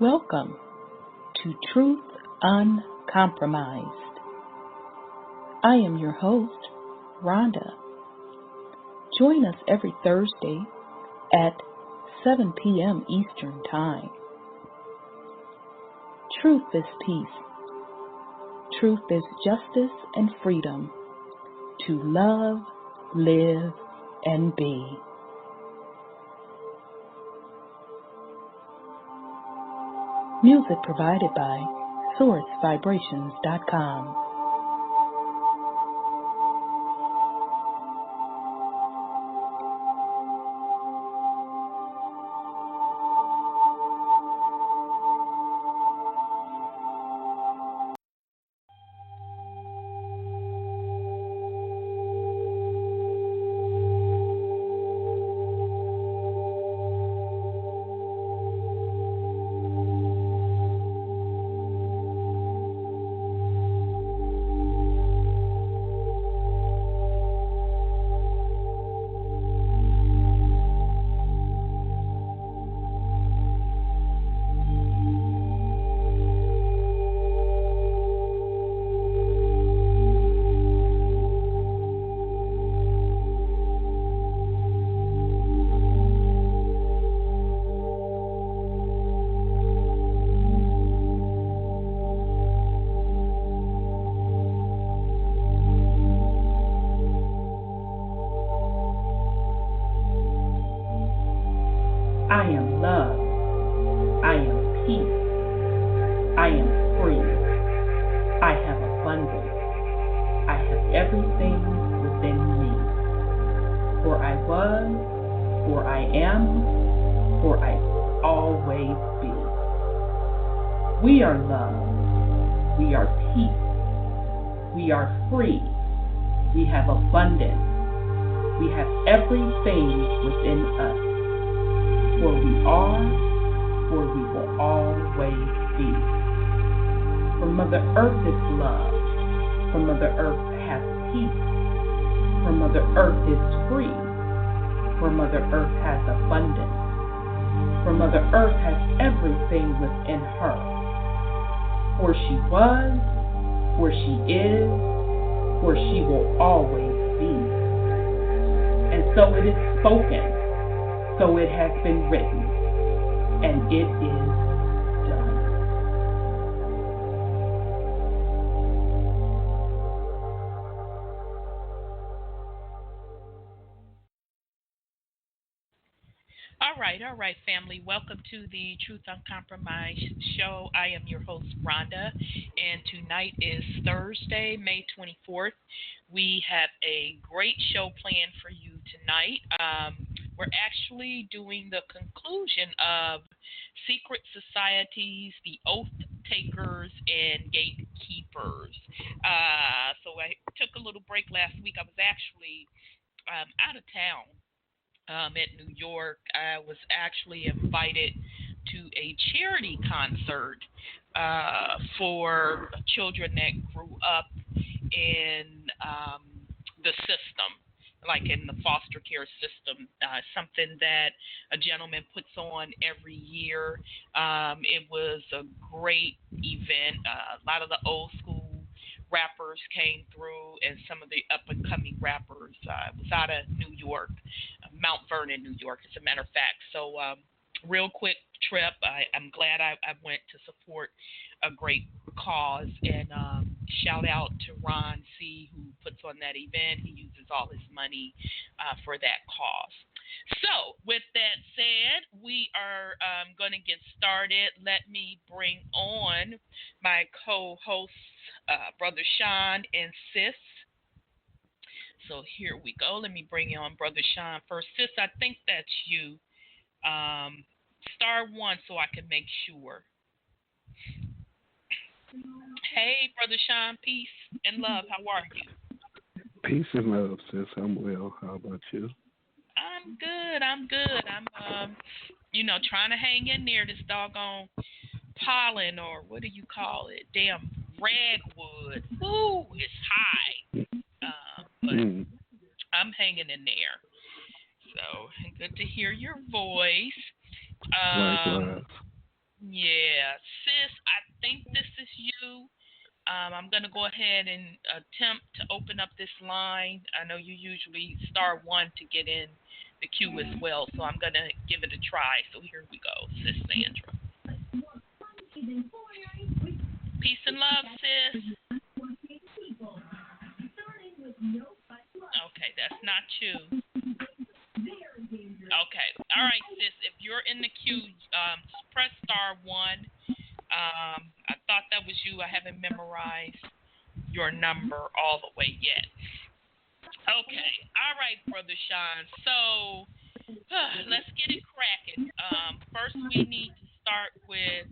Welcome to Truth Uncompromised. I am your host, Rhonda. Join us every Thursday at 7 p.m. Eastern Time. Truth is peace. Truth is justice and freedom to love, live, and be. Music provided by SourceVibrations.com. I am love. I am peace. I am free. I have abundance. I have everything within me. For I was, for I am, for I will always be. We are love. We are peace. We are free. We have abundance. We have everything within us. For we are, for we will always be. For Mother Earth is love. For Mother Earth has peace. For Mother Earth is free. For Mother Earth has abundance. For Mother Earth has everything within her. For she was, for she is, for she will always be. And so it is spoken. So it has been written, and it is done. All right, family. Welcome to the Truth Uncompromised show. I am your host, Rhonda, and tonight is Thursday, May 24th. We have a great show planned for you tonight. We're actually doing the conclusion of secret societies, the oath takers, and gatekeepers. So I took a little break last week. I was actually out of town. At New York, I was actually invited to a charity concert for children that grew up in the system, like in the foster care system, something that a gentleman puts on every year. It was a great event. A lot of the old school rappers came through, and some of the up-and-coming rappers. Was out of New York, Mount Vernon, New York, as a matter of fact. So real quick trip. I'm glad I went to support a great cause, and shout out to Ron C., who puts on that event. He uses all his money for that cause. So with that said, we are going to get started. Let me bring on my co-hosts, Brother Sean and Sis. So here we go. Let me bring you on Brother Sean first. Sis, I think that's you. Star one so I can make sure. Hey, Brother Sean, peace and love. How are you? Peace and love, sis. I'm well. How about you? I'm good. I'm trying to hang in there. This doggone pollen, or what do you call it? Damn ragwood. Ooh, it's high. But I'm hanging in there. So good to hear your voice. Likewise. Yeah, sis, I think this is you. I'm going to go ahead and attempt to open up this line. I know you usually *1 to get in the queue as well, so I'm going to give it a try. So here we go, sis Sandra. Peace and love, sis. Okay, that's not you. Okay, all right, sis. If you're in the queue, press *1. I thought that was you. I haven't memorized your number all the way yet. Okay. All right, Brother Sean. So let's get it cracking. First, we need to start with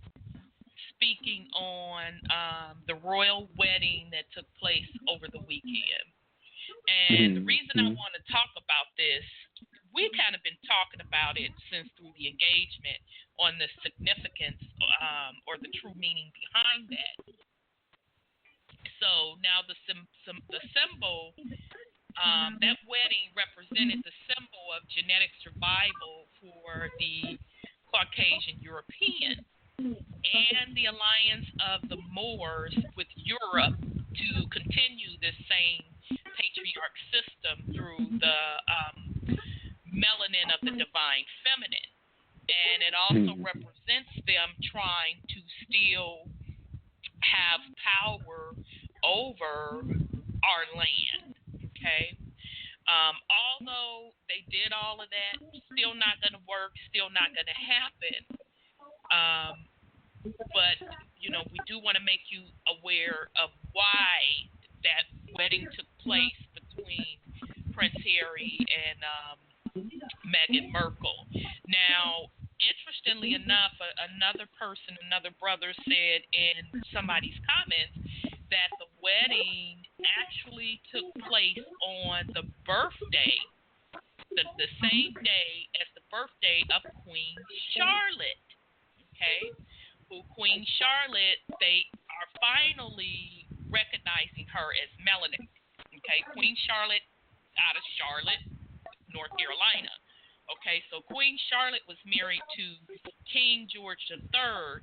speaking on the royal wedding that took place over the weekend. And the reason I want to talk about this, we've kind of been talking about it since through the engagement on the significance or the true meaning behind that. So now the symbol, that wedding represented the symbol of genetic survival for the Caucasian European and the alliance of the Moors with Europe to continue this same patriarch system through the melanin of the divine feminine. And it also represents them trying to still have power over our land, okay? Although they did all of that, still not going to work, still not going to happen. But, you know, we do want to make you aware of why that wedding took place between Prince Harry and Meghan Markle. Now, interestingly enough, another brother said in somebody's comments that the wedding actually took place on the birthday, the same day as the birthday of Queen Charlotte. Okay? Who Queen Charlotte, they are finally recognizing her as melanated. Okay? Queen Charlotte out of Charlotte, North Carolina. Okay, so Queen Charlotte was married to King George III.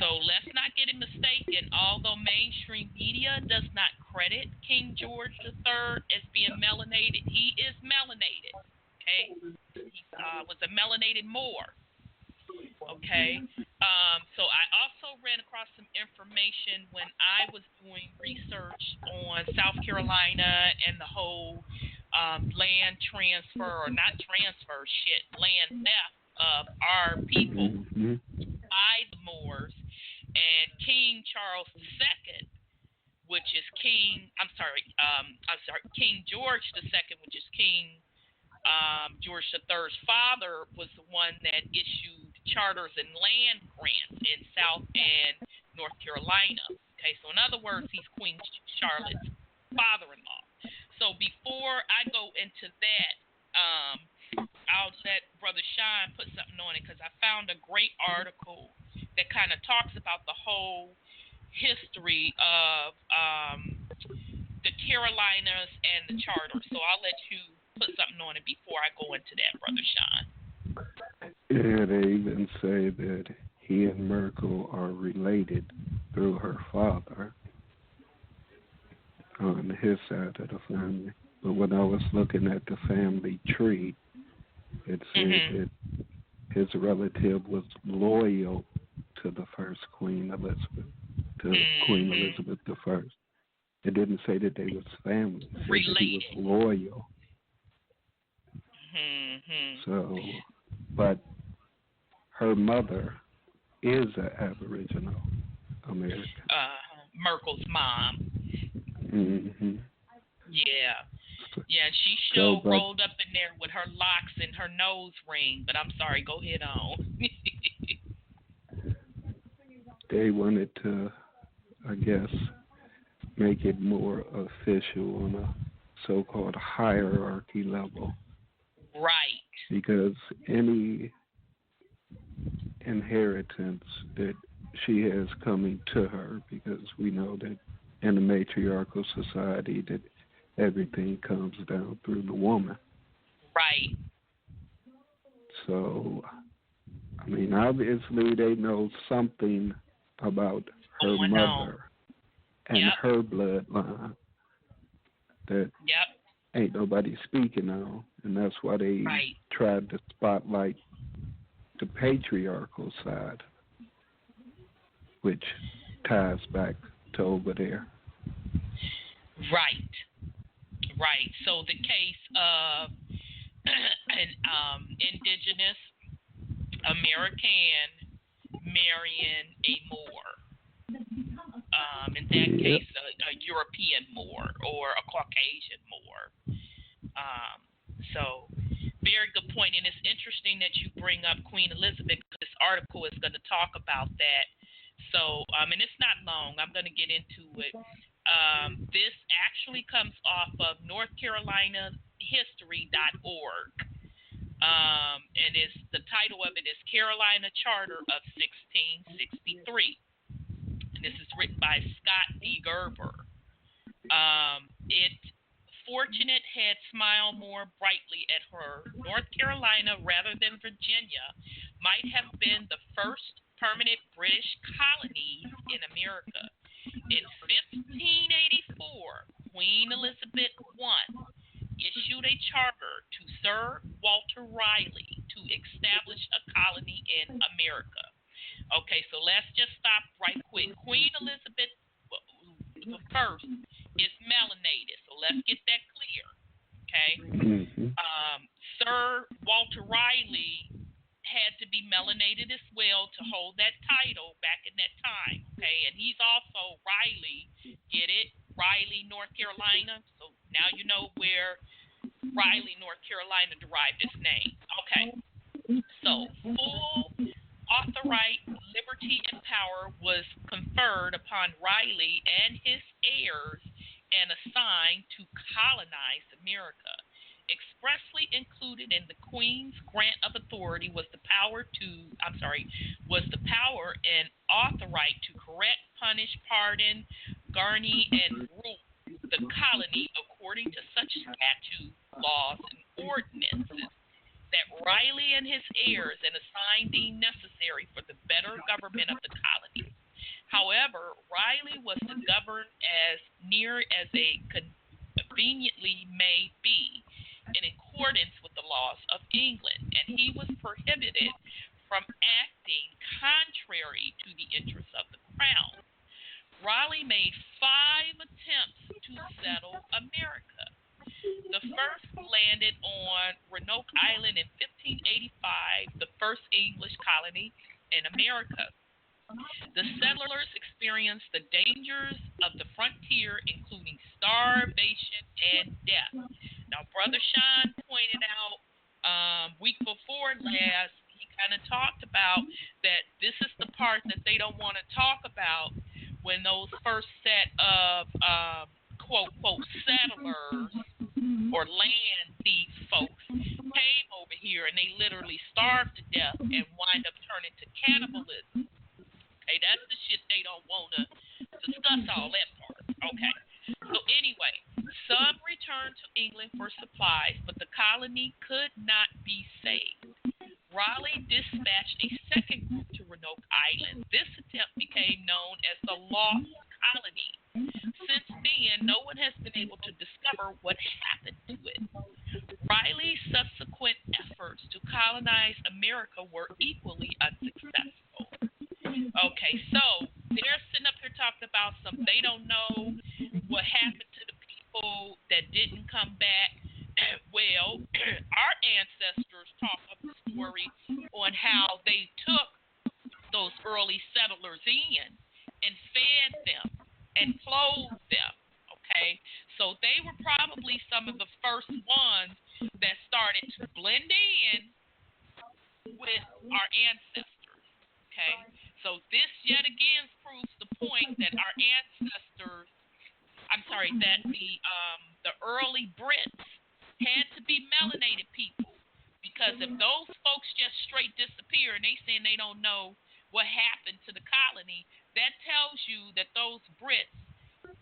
So let's not get it mistaken. Although mainstream media does not credit King George III as being melanated, he is melanated. Okay, he was a melanated Moor. Okay, so I also ran across some information when I was doing research on South Carolina and the whole land transfer, or not transfer, land theft of our people by the Moors, and King Charles II, which is King George II, which is King George III's father, was the one that issued charters and land grants in South and North Carolina. Okay, so in other words, he's Queen Charlotte's father-in-law. So before I go into that, I'll let Brother Sean put something on it, because I found a great article that kind of talks about the whole history of the Carolinas and the charter. So I'll let you put something on it before I go into that, Brother Sean. Yeah, they even say that he and Merkel are related through her father on his side of the family. But when I was looking at the family tree, it said that his relative was loyal to the first Queen Elizabeth, to Queen Elizabeth I. It didn't say that they was family. It said that he was loyal. So, but her mother is an Aboriginal American. Merkel's mom. Yeah. Yeah, she rolled up in there with her locks and her nose ring, but I'm sorry, go ahead on. They wanted to, I guess, make it more official on a so-called hierarchy level. Right. Because any inheritance that she has coming to her, because we know that in a matriarchal society that everything comes down through the woman. Right. So, I I mean, obviously they know something about her mother and her bloodline that ain't nobody speaking on, and that's why they tried to spotlight the patriarchal side, which ties back to over there. Right. So the case of an indigenous American marrying a Moor. In that case, a European Moor or a Caucasian Moor. So, very good point. And it's interesting that you bring up Queen Elizabeth. This article is going to talk about that. So, and it's not long. I'm going to get into it. This actually comes off of NorthCarolinaHistory.org. And the title of it is Carolina Charter of 1663. And this is written by Scott D. Gerber. Fortunate had smiled more brightly at her. North Carolina, rather than Virginia, might have been the first permanent British colony in America. In 1584, Queen Elizabeth I issued a charter to Sir Walter Raleigh to establish a colony in America. Okay, so let's just stop right quick. Queen Elizabeth I is melanated, so let's get that clear. Okay, Sir Walter Raleigh had to be melanated as well to hold that title back in that time. Okay, and he's also Raleigh. Get it? Raleigh, North Carolina. So now you know where Raleigh, North Carolina derived its name. Okay, so full authorite, liberty, and power was conferred upon Raleigh and his heirs and assigned to colonize America. Expressly included in the Queen's grant of authority was the power and authorite to correct, punish, pardon, guarantee, and rule the colony according to such statutes, laws, and ordinances that Raleigh and his heirs and assigned deemed necessary for the better government of the colony. However, Raleigh was to govern as near as a conveniently may be in accordance with the laws of England, and he was prohibited from acting contrary to the interests of the crown. Raleigh made 5 attempts to settle America. The first landed on Roanoke Island in 1585, the first English colony in America. The settlers experienced the dangers of the frontier, including starvation and death. Now, Brother Sean pointed out week before last, he kind of talked about that this is the part that they don't want to talk about when those first set of quote, quote, settlers or land thief folks came over here and they literally starved to death and wind up turning to cannibalism. Okay, that's the shit they don't want to discuss all that part. Okay, so anyway, some returned to England for supplies, but the colony could not be saved. Raleigh dispatched a second group to Roanoke Island. This attempt became known as the Lost Colony. Since then, no one has been able to discover what happened to it. Raleigh's subsequent efforts to colonize America were equally unsuccessful. Okay, so they're sitting up here talking about they don't know what happened to the people that didn't come back. Well, our ancestors talk a story on how they took those early settlers in and fed them and clothed them, okay? So they were probably some of the first ones that started to blend in with our ancestors, okay? So this yet again proves the point that our ancestors, that the early Brits had to be melanated people, because if those folks just straight disappear and they saying they don't know what happened to the colony, that tells you that those Brits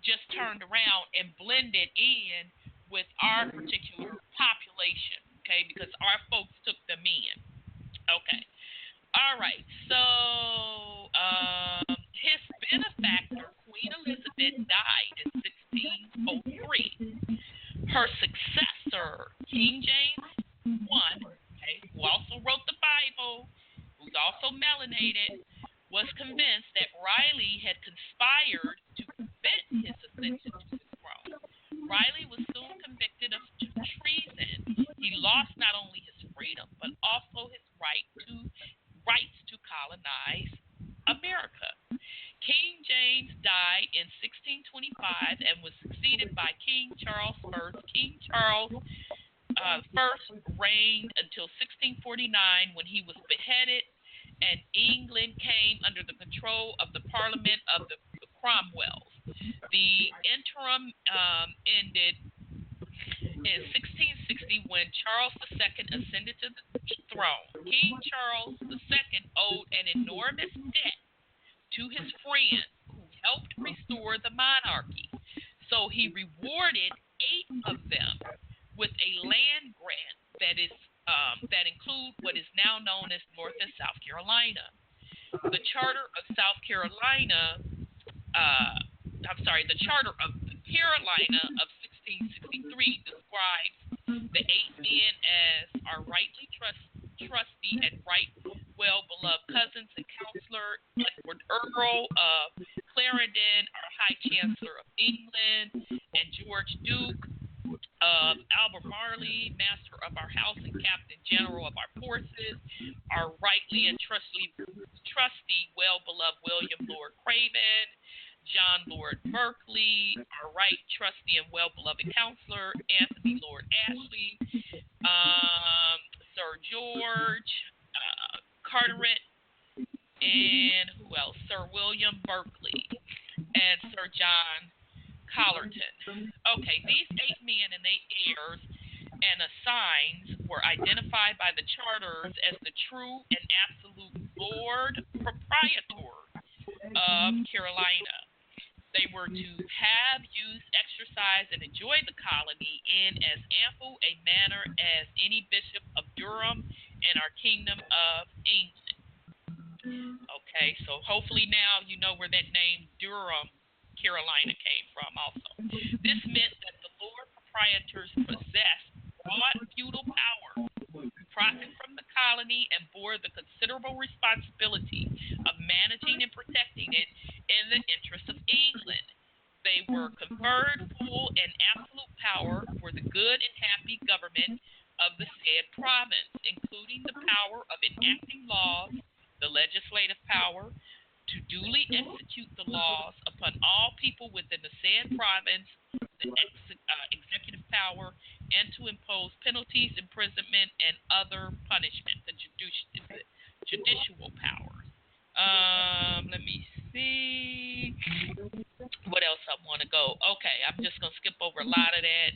just turned around and blended in with our particular population, okay, because our folks took them in. Okay. All All right. So his benefactor, Queen Elizabeth, died in 1603. Her successor, King James I, okay, who also wrote the Bible, who's also melanated, was convinced that Riley had conspired to prevent his ascension to the throne. Riley was soon convicted of treason. He lost not only his freedom, but also his rights to colonize America. King James died in 1625 and was succeeded by King Charles I. King Charles first reigned until 1649, when he was beheaded, and England came under the control of the Parliament of the Cromwells. The interim ended in 1660 when Charles II ascended to the throne. King Charles II owed an enormous debt to his friend who helped restore the monarchy. So he rewarded 8 of them with a land grant that include what is now known as North and South Carolina. The Charter of South Carolina, the Charter of Carolina of 1663 describes the 8 men as our rightly trusty and right well-beloved cousins and counselor, Edward Earl of Clarendon, our High Chancellor of England, and George Duke of Albemarle, Master of our House and Captain General of our forces, our rightly and trusty, well-beloved William Lord Craven, John Lord Berkeley, our right trusty and well-beloved counselor, Anthony Lord Ashley, Sir George Carteret, and who else? Sir William Berkeley, and Sir John Collerton. Okay, these 8 men and 8 heirs and assigns were identified by the charters as the true and absolute Lord Proprietor of Carolina. They were to have, use, exercise, and enjoy the colony in as ample a manner as any bishop of Durham in our kingdom of England. Okay, so hopefully now you know where that name Durham, Carolina came from also. This meant that the Lord Proprietors possessed broad feudal power, profited from the colony, and bore the considerable responsibility of managing and protecting it in the interest of England. They were conferred full and absolute power for the good and happy government of the said province, including the power of enacting laws, the legislative power, to duly execute the laws upon all people within the said province, the executive power, and to impose penalties, imprisonment, and other punishment, the judicial powers. Let me see. What else I want to go? Okay, I'm just going to skip over a lot of that.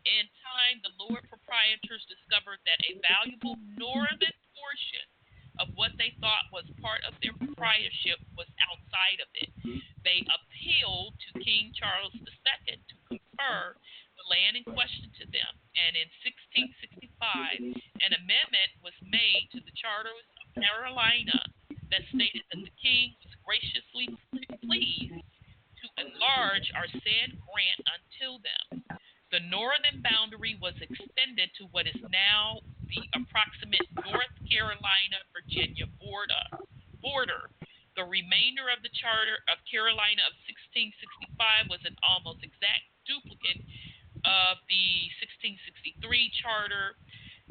In time, the Lord Proprietors discovered that a valuable northern portion of what they thought was part of their proprietorship was outside of it. They appealed to King Charles II to confer the land in question to them, and in 1665, an amendment was made to the Charters of Carolina that stated that the king was graciously pleased to enlarge our said grant until them. The northern boundary was extended to what is now the approximate North Carolina-Virginia border. The remainder of the Charter of Carolina of 1665 was an almost exact duplicate of the 1663 Charter.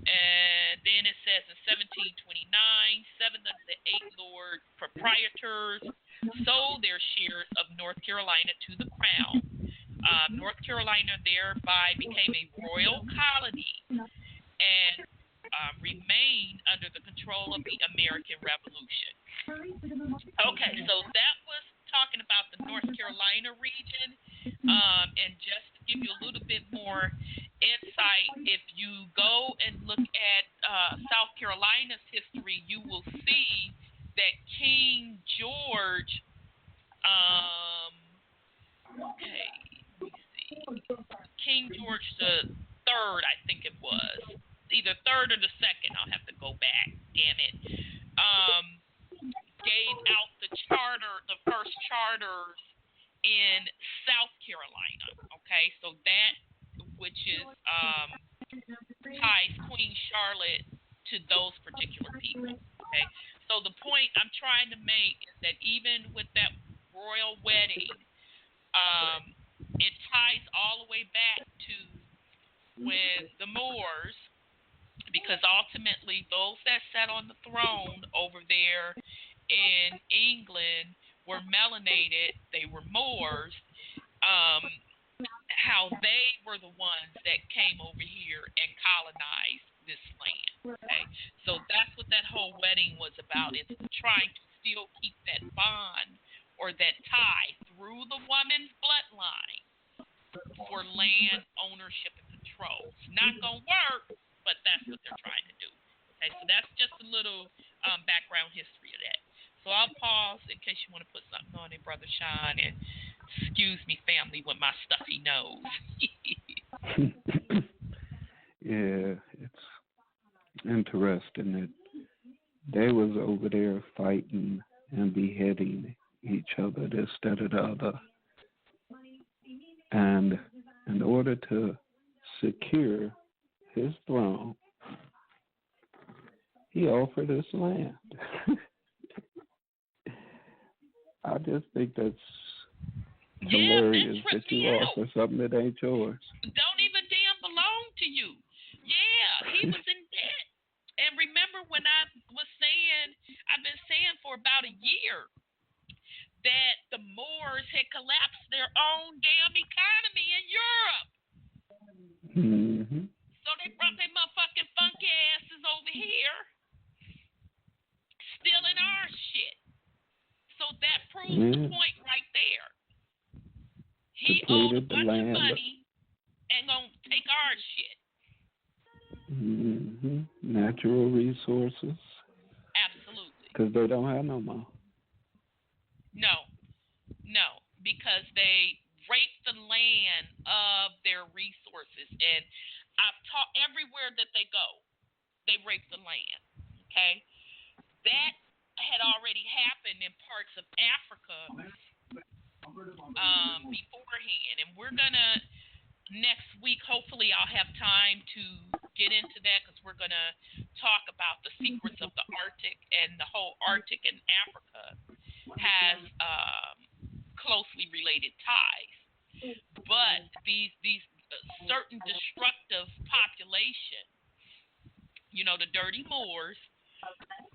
And then it says in 1729, 7 of the 8 Lord Proprietors sold their shares of North Carolina to the Crown. North Carolina thereby became a royal colony and remained under the control of the American Revolution. Okay, so that was talking about the North Carolina region. And just to give you a little bit more insight, if you go and look at South Carolina's history, you will see that King George, King George the Third, I think it was, either third or the second. I'll have to go back. Damn it. in South Carolina. Okay, so that which is ties Queen Charlotte to those particular people. Okay, so the point I'm trying to make is that even with that royal wedding, it ties all the way back to when the Moors, because ultimately those that sat on the throne over there in England were melanated, they were Moors, how they were the ones that came over here and colonized this land. Okay, so that's what that whole wedding was about. It's trying to still keep that bond or that tie through the woman's bloodline for land ownership and control. It's not going to work, but that's what they're trying to do. Okay, so that's just a little background history of that. So I'll pause in case you want to put something on it, Brother Sean, and excuse me, family, with my stuffy nose. Yeah, it's interesting that they was over there fighting and beheading each other, this, that, or the other. And in order to secure his throne, he offered his land. I just think that's hilarious that you offer something that ain't yours. Don't even damn belong to you. Yeah, he was in debt. And remember when I was saying, I've been saying for about a year, that the Moors had collapsed their own damn economy in Europe. Mm-hmm. So they brought their motherfucking funky asses over here, stealing our shit. So that proves the point right there. He owed a bunch of money and gonna take our shit. Mm-hmm. Natural resources. Absolutely. Because they don't have no more. No, because they raped the land of their resources. And I've taught everywhere that they go, they rape the land. Okay? That had already happened in parts of Africa beforehand. And we're going to, next week, hopefully I'll have time to get into that because we're going to talk about the secrets of the Arctic, and the whole Arctic and Africa has closely related ties. But these certain destructive population, you know, the dirty Moors,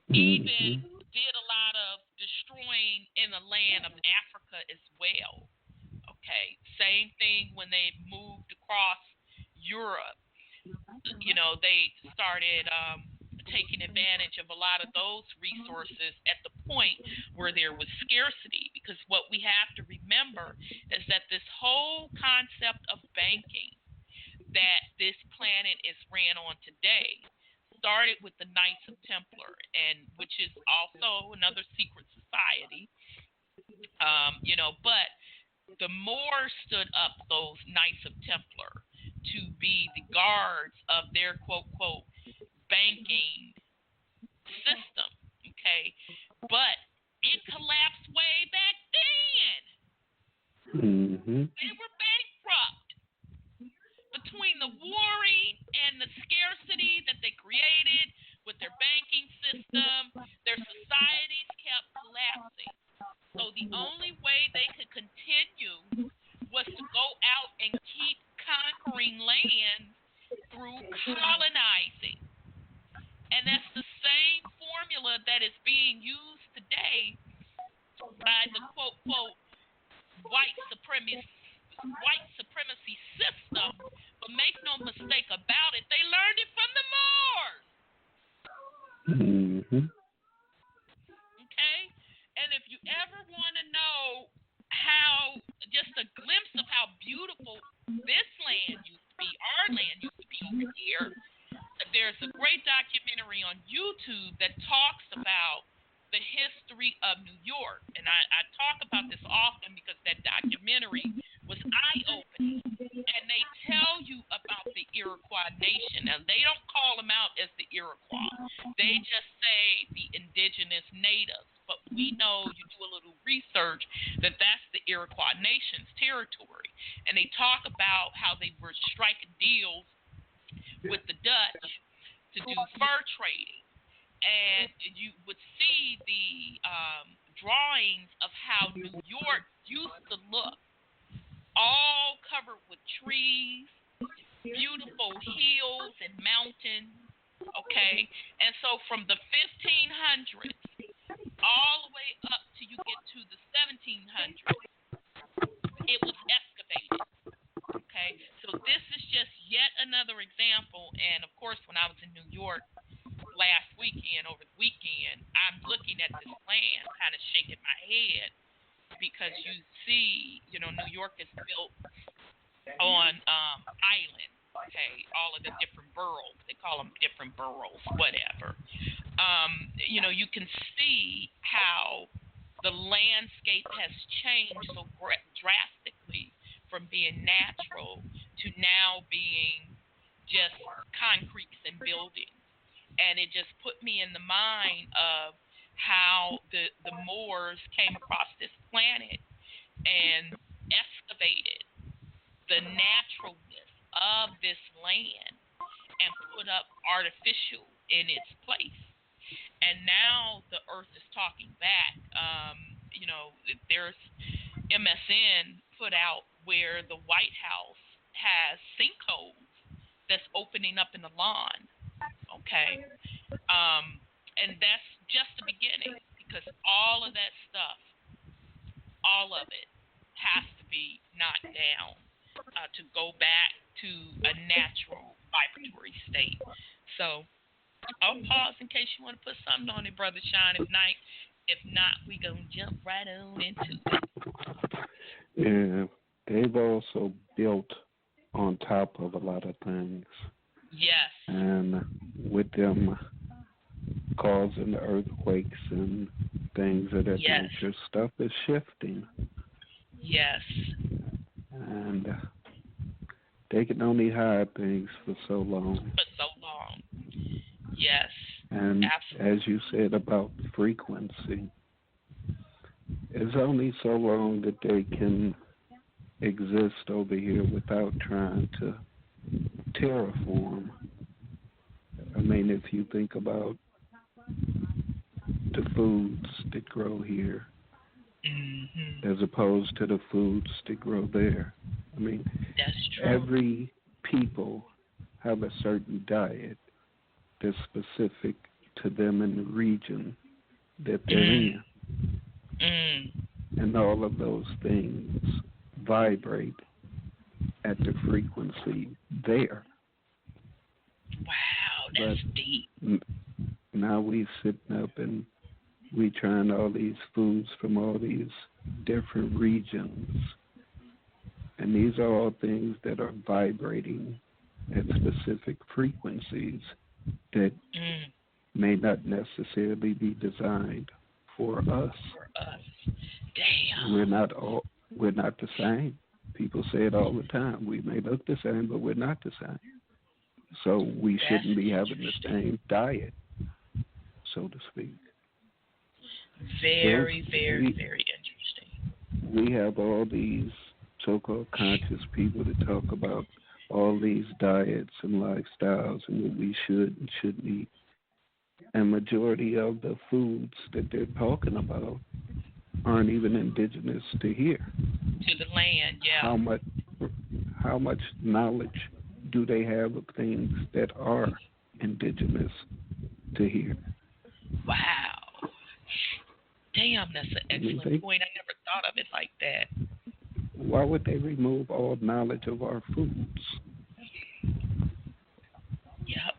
even did a lot of destroying in the land of Africa as well. Okay, same thing when they moved across Europe. You know, they started taking advantage of a lot of those resources at the point where there was scarcity. Because what we have to remember is that this whole concept of banking that this planet is ran on today started with the Knights of Templar, and which is also another secret society. You know, but the Moors stood up those Knights of Templar to be the guards of their quote quote banking system. Okay, but it collapsed way back then. They were bankrupt. Between the warring and the scarcity that they created with their banking system, their societies kept collapsing. So the only way they could continue was to go out and keep conquering land through colonizing. And that's the same formula that is being used today by the quote, quote, white supremacy system. But make no mistake about it, they learned it from the Moors. Okay? And if you ever want to know how, just a glimpse of how beautiful this land used to be, our land used to be over here, there's a great documentary on YouTube that talks about the history of New York. And I talk about this often because that documentary was eye-opening. And they tell you about the Iroquois Nation. Now, they don't call them out as the Iroquois. They just say the indigenous natives. But we know, you do a little research, that that's the Iroquois Nation's territory. And they talk about how they were striking deals with the Dutch to do fur trading. And you would see the drawings of how New York used to look, all covered with trees, beautiful hills and mountains, okay? And so from the 1500s all the way up till you get to the 1700s, it was excavated, okay? So this is just yet another example. And, of course, when I was in New York over the weekend, I'm looking at this land, kind of shaking my head, because you see, New York is built on islands, okay, all of the different boroughs. They call them different boroughs, whatever. You can see how the landscape has changed so drastically from being natural to now being just concretes and buildings. And it just put me in the mind of how the Moors came across this planet and excavated the naturalness of this land and put up artificial in its place. And now the earth is talking back. There's MSN put out where the White House has sinkholes that's opening up in the lawn. Okay, and that's just the beginning, because all of that stuff, all of it, has to be knocked down to go back to a natural vibratory state. So I'll pause in case you want to put something on it, Brother Sean. If not, we gonna jump right on into it. Yeah, they've also built on top of a lot of things. Yes. And with them causing earthquakes and things of that nature, stuff is shifting. Yes. And they can only hide things for so long. Yes. And absolutely. As you said about frequency, it's only so long that they can exist over here without trying to terraform. I mean, if you think about the foods that grow here, as opposed to the foods that grow there. I mean, that's true. Every people have a certain diet that's specific to them in the region that they're in. And all of those things vibrate at the frequency there. Wow, that's deep. Now we sitting up and we trying all these foods from all these different regions. And these are all things that are vibrating at specific frequencies that may not necessarily be designed for us. Damn. We're not the same. People say it all the time. We may look the same, but we're not the same. So we shouldn't be having the same diet, so to speak. Very, very interesting. We have all these so-called conscious people that talk about all these diets and lifestyles and what we should and shouldn't eat. And majority of the foods that they're talking about aren't even indigenous to here. To the land, yeah. How much knowledge do they have of things that are indigenous to here? Wow. Damn, that's an excellent point. I never thought of it like that. Why would they remove all knowledge of our foods? Yep.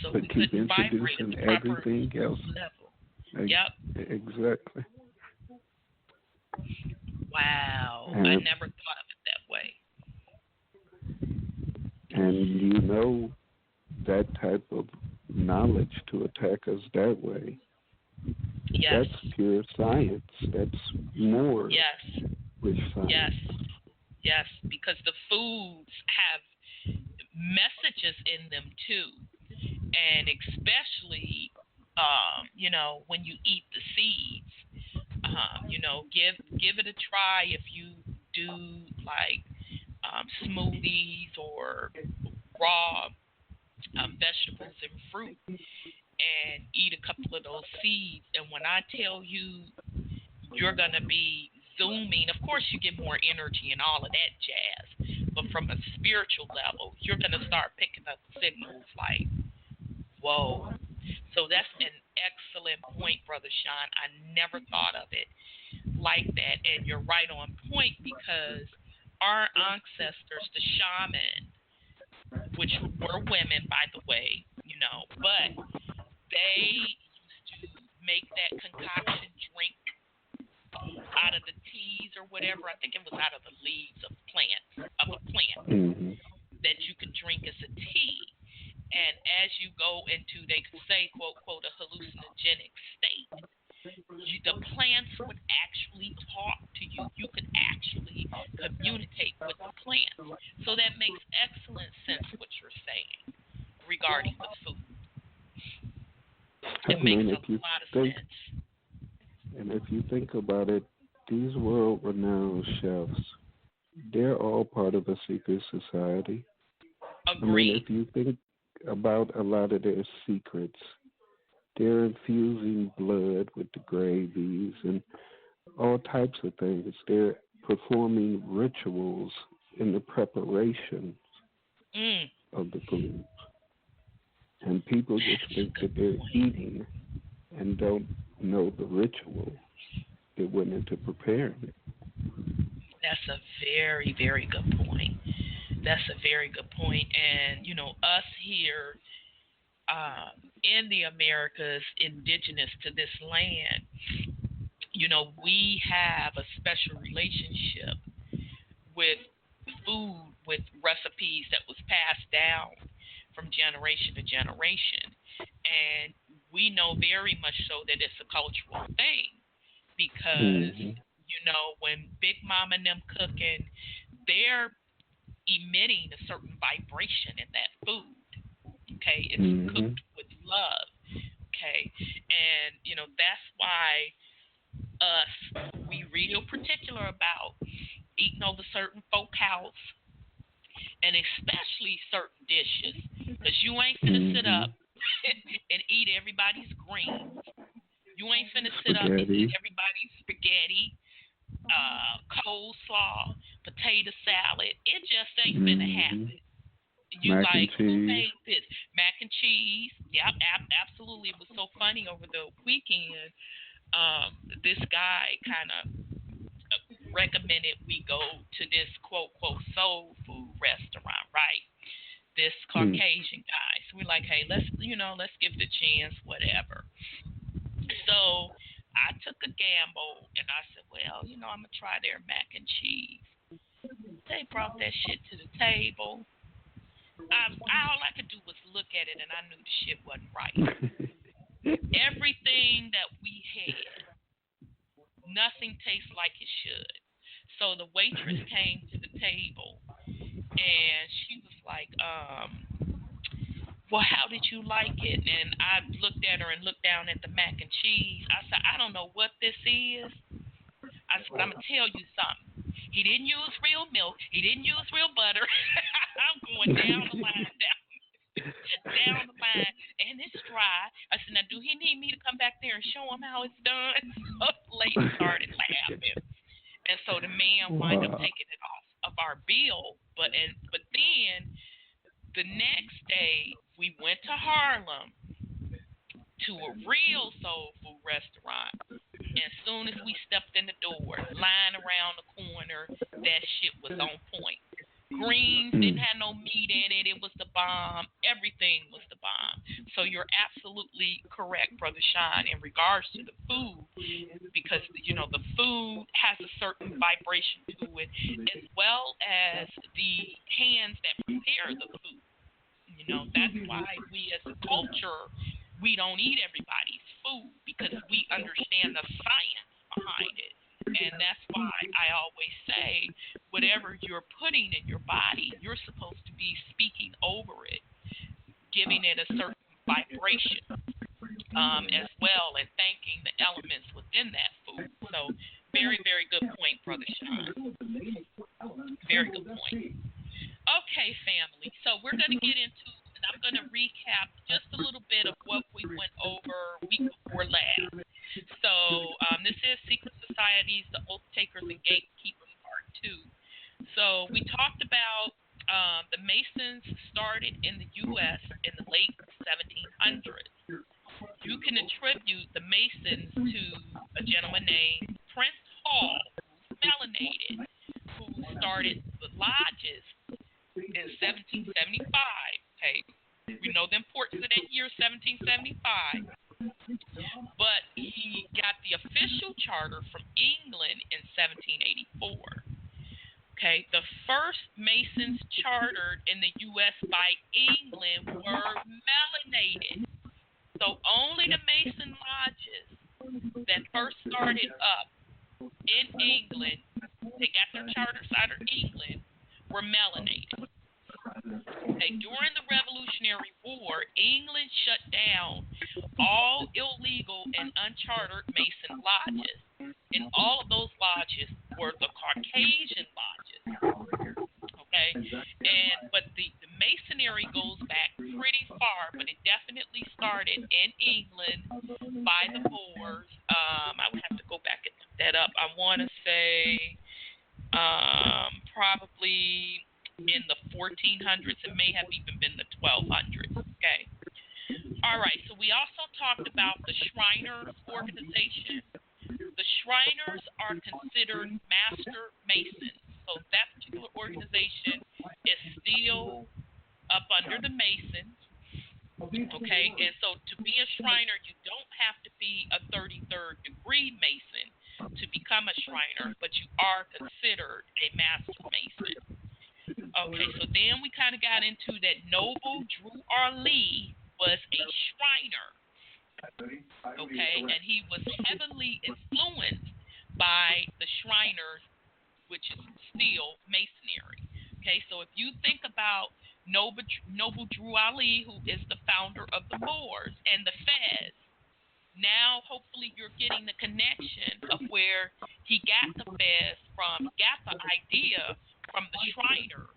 So but we keep couldn't vibrate at introducing the proper everything else. Level. Yep. Exactly. Wow. I never thought of it that way. And you know that type of knowledge to attack us that way. Yes. That's pure science. That's more with science. Yes, because the foods have messages in them too. And especially, when you eat the seeds, Give it a try if you do like smoothies or raw vegetables and fruit, and eat a couple of those seeds. And when I tell you, you're going to be zooming. Of course, you get more energy and all of that jazz. But from a spiritual level, you're going to start picking up signals like, whoa. So that's an excellent point, Brother Sean. I never thought of it like that. And you're right on point, because our ancestors, the shaman, which were women, by the way, but they used to make that concoction drink out of the teas or whatever. I think it was out of the leaves of a plant that you could drink as a tea. And as you go into, they could say, quote, quote, a hallucinogenic state, the plants would actually talk to you. You could actually communicate with the plants. So that makes excellent sense what you're saying regarding the food. It makes a lot of sense. And if you think about it, these world-renowned chefs, they're all part of a secret society. Agreed. I mean, if you think about a lot of their secrets, they're infusing blood with the gravies and all types of things. They're performing rituals in the preparation of the food. And people just think that they're eating and don't know the ritual that went into preparing it. That's a very, very good point. That's a very good point. And, us here in the Americas, indigenous to this land, we have a special relationship with food, with recipes that was passed down from generation to generation. And we know very much so that it's a cultural thing, because, when Big Mama and them cooking, they're emitting a certain vibration in that food. Okay, it's cooked with love. Okay, and that's why we real particular about eating over certain folk house, and especially certain dishes, because you ain't finna sit up and eat everybody's greens. You ain't finna sit up and eat everybody's spaghetti, coleslaw, potato salad. It just ain't finna happen. You mac like, and who cheese. made this? Mac and cheese. Yep, absolutely. It was so funny over the weekend. This guy kind of recommended we go to this quote, quote, soul food restaurant, right? This Caucasian guy. So we're like, hey, let's give it a chance, whatever. So I took a gamble and I said, well, I'm going to try their mac and cheese. They brought that shit to the table. All I could do was look at it, and I knew the shit wasn't right. Everything that we had, nothing tastes like it should. So the waitress came to the table, and she was like, well, how did you like it? And I looked at her and looked down at the mac and cheese. I said, I don't know what this is. I said, but I'm going to tell you something. He didn't use real milk. He didn't use real butter. I'm going down the line, down the line, and it's dry. I said, now, do he need me to come back there and show him how it's done? So the lady started laughing. And so the man wound up taking it off of our bill. But then the next day, we went to Harlem to a real soul food restaurant. And as soon as we stepped in the door, line around the corner, that shit was on point. Greens didn't have no meat in it. It was the bomb. Everything was the bomb. So you're absolutely correct, Brother Sean, in regards to the food, because, the food has a certain vibration to it, as well as the hands that prepare the food. That's why we as a culture, we don't eat everybody's food, because we understand the science behind it. And that's why I always say, whatever you're putting in your body, you're supposed to be speaking over it, giving it a certain vibration as well, and thanking the elements within that food. So attribute the Masons to a gentleman named Prince Hall, who's melanated, who started the lodges in 1775. Okay, we know the importance of that year, 1775. But he got the official charter from England in 1784. Okay, the first Masons chartered in the U.S. by England were melanated. So only the Mason lodges that first started up in England, they got their charters out of England, were melanated. Okay, during the Revolutionary War, England shut down all illegal and unchartered Mason lodges. And all of those lodges were the Caucasian lodges. Okay, but the Masonry goes back pretty far, but it definitely started in England by the Moors. I would have to go back and look that up. I want to say probably in the 1400s. It may have even been the 1200s. Okay. All right. So we also talked about the Shriners organization. The Shriners are considered master masons. So that particular organization is still up under the Masons. Okay, and so to be a Shriner, you don't have to be a 33rd degree Mason to become a Shriner, but you are considered a Master Mason. Okay, so then we kind of got into that Noble Drew R. Lee was a Shriner. Okay, and he was heavily influenced by the Shriners, which is still Masonry. Okay, so if you think about Noble Drew Ali, who is the founder of the Moors and the Fez, now hopefully you're getting the connection of where he got the Fez from, got the idea from the Shriners.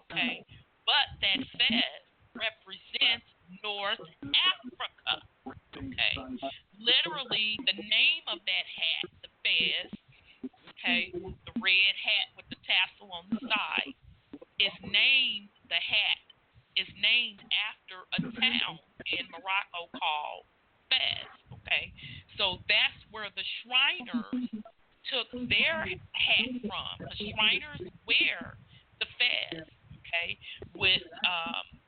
Okay, but that Fez represents North Africa. Okay, literally the name of that hat, the Fez, okay, the red hat with the tassel on the side, is named, the hat is named after a town in Morocco called Fez. Okay, so that's where the Shriners took their hat from. The Shriners wear the Fez, okay, with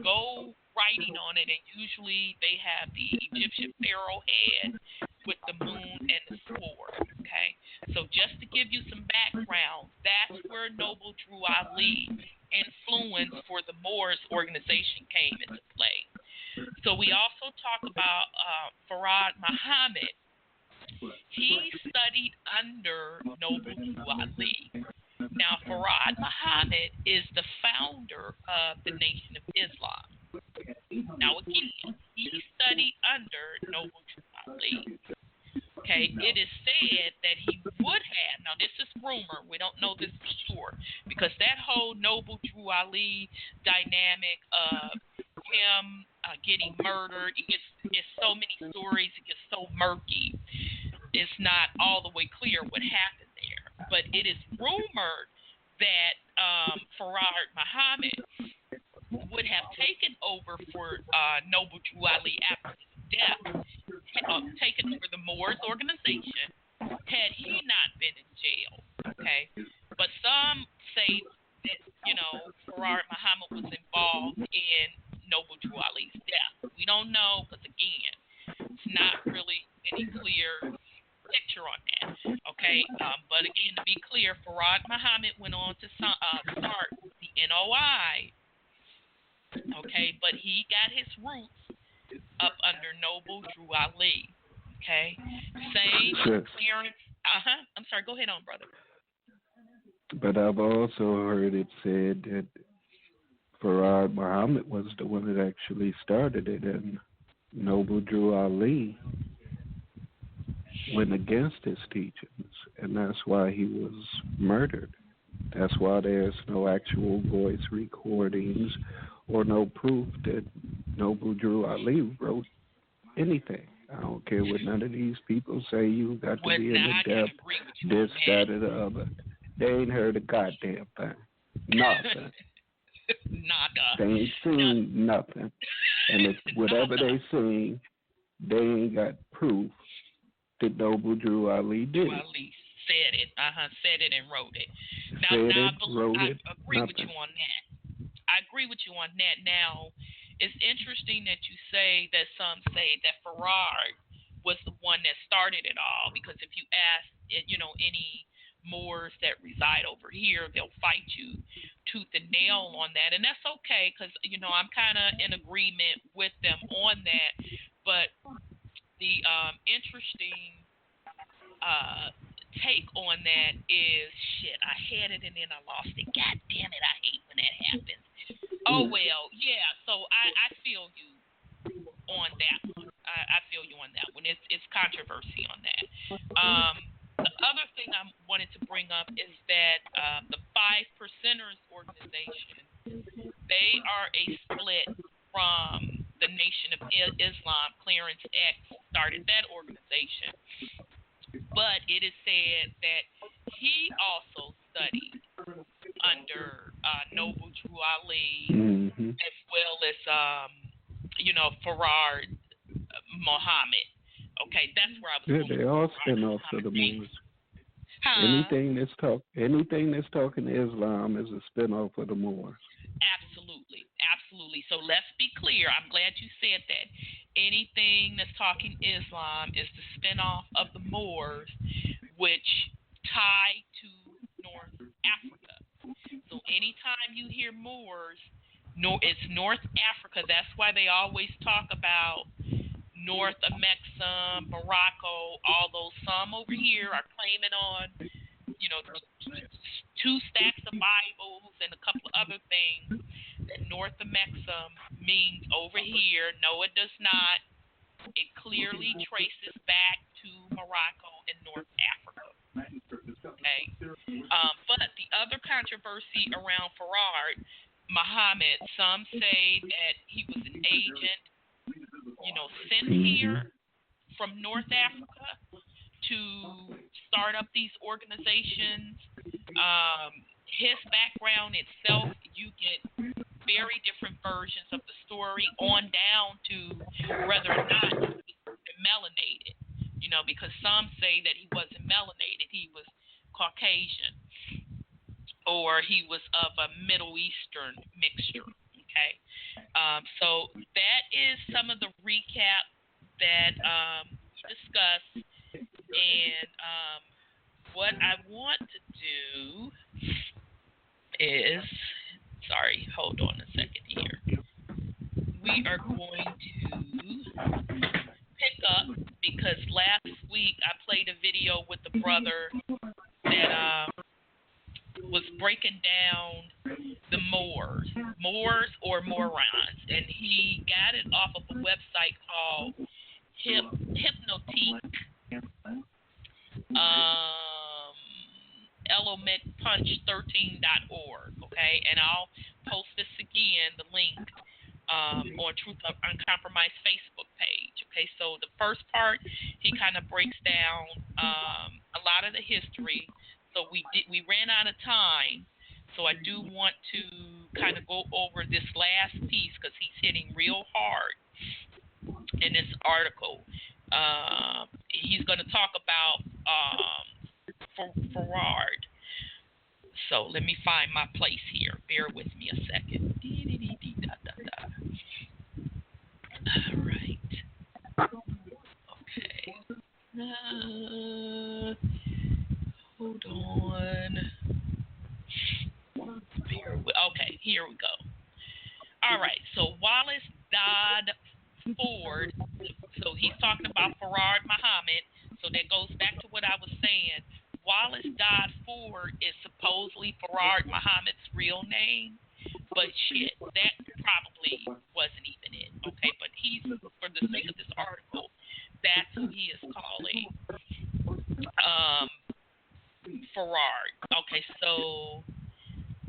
gold writing on it, and usually they have the Egyptian pharaoh head with the moon and the sword. Okay, so just to give you some background, that's where Noble Drew Ali influence for the Moors organization came into play. So we also talk about Farad Muhammad. He studied under Noble Drew Ali. Now, Farad Muhammad is the founder of the Nation of Islam. Now, again, he studied under Noble Drew Ali. Okay, it is said that he would have, now this is rumor, we don't know this for sure, because that whole Noble Drew Ali dynamic of him getting murdered, it's so many stories, it gets so murky. It's not all the way clear what happened there. But it is rumored that Farad Muhammad would have taken over for Noble Drew Ali after his death, taken over the Moors organization, had he not been in jail. Okay, but some say that Farad Muhammad was involved in Noble Drew Ali's death. We don't know because again, it's not really any clear picture on that. Okay, but again, to be clear, Farad Muhammad went on to start the NOI. Okay, but he got his roots up under Noble Drew Ali. Okay, same with Clarence. I'm sorry. Go ahead on, brother. But I've also heard it said that Farad Muhammad was the one that actually started it, and Noble Drew Ali went against his teachings, and that's why he was murdered. That's why there's no actual voice recordings or no proof that Noble Drew Ali wrote anything. I don't care what none of these people say. You got to be in the depth, this, that, or the other. They ain't heard a goddamn thing. Nothing. Nada. They ain't seen nothing. And if whatever they seen, they ain't got proof that Noble Drew Ali did it. Ali said it. Said it and wrote it. I agree with you on that. I agree with you on that. Now, it's interesting that you say that some say that Farrar was the one that started it all, because if you ask, any Moors that reside over here, they'll fight you tooth and nail on that, and that's okay, because I'm kind of in agreement with them on that. But the interesting take on that is, shit, I had it and then I lost it. God damn it, I hate when that happens. Oh well, yeah. So I feel you on that one. I feel you on that one. It's controversy on that. The other thing I wanted to bring up is that the Five Percenters organization, they are a split from the Nation of Islam. Clarence X started that organization, but it is said that he also studied under Noble Drew Ali, as well as Farrar Muhammad. Okay, that's where I was. Yeah, they all spin off of the Moors. Anything that's talking Islam is a spin off of the Moors. Absolutely. So let's be clear. I'm glad you said that. Anything that's talking Islam is the spin off of the Moors, which tie to North Africa. So anytime you hear Moors, it's North Africa. That's why they always talk about North of Mexico, Morocco, all those. Some over here are claiming on, 2 stacks of Bibles and a couple of other things. That North of Mexico means over here. No, it does not. It clearly traces back to Morocco and North Africa. Okay. But the other controversy around Farrar Muhammad, some say that he was an agent, sent here from North Africa to start up these organizations. His background itself, you get very different versions of the story on down to whether or not he was melanated, because some say that he wasn't melanated, he was Caucasian, or he was of a Middle Eastern mixture. Okay, so that is some of the recap that we discussed, and what I want to do is, sorry, hold on a second here. We are going to pick up, because last week I played a video with the brother that was breaking down the Moors or morons, and he got it off of a website called Hypnotique. elementpunch13.org, okay? And I'll post this again, the link, on Truth Uncompromised Facebook page, okay? So the first part, he kind of breaks down a lot of the history. So we ran out of time, so I do want to kind of go over this last piece, because he's hitting real hard in this article. He's going to talk about Farrar. So let me find my place here. Bear with me a second. All right. Okay. Hold on. Okay, here we go. All right. So Wallace Dodd Ford. So he's talking about Farrar Muhammad. So that goes back to what I was saying. Wallace Dodd Ford is supposedly Farrar Muhammad's real name, but shit, that probably wasn't even it. Okay, but he's, for the sake of this article, that's who he is calling Farrar. Okay, so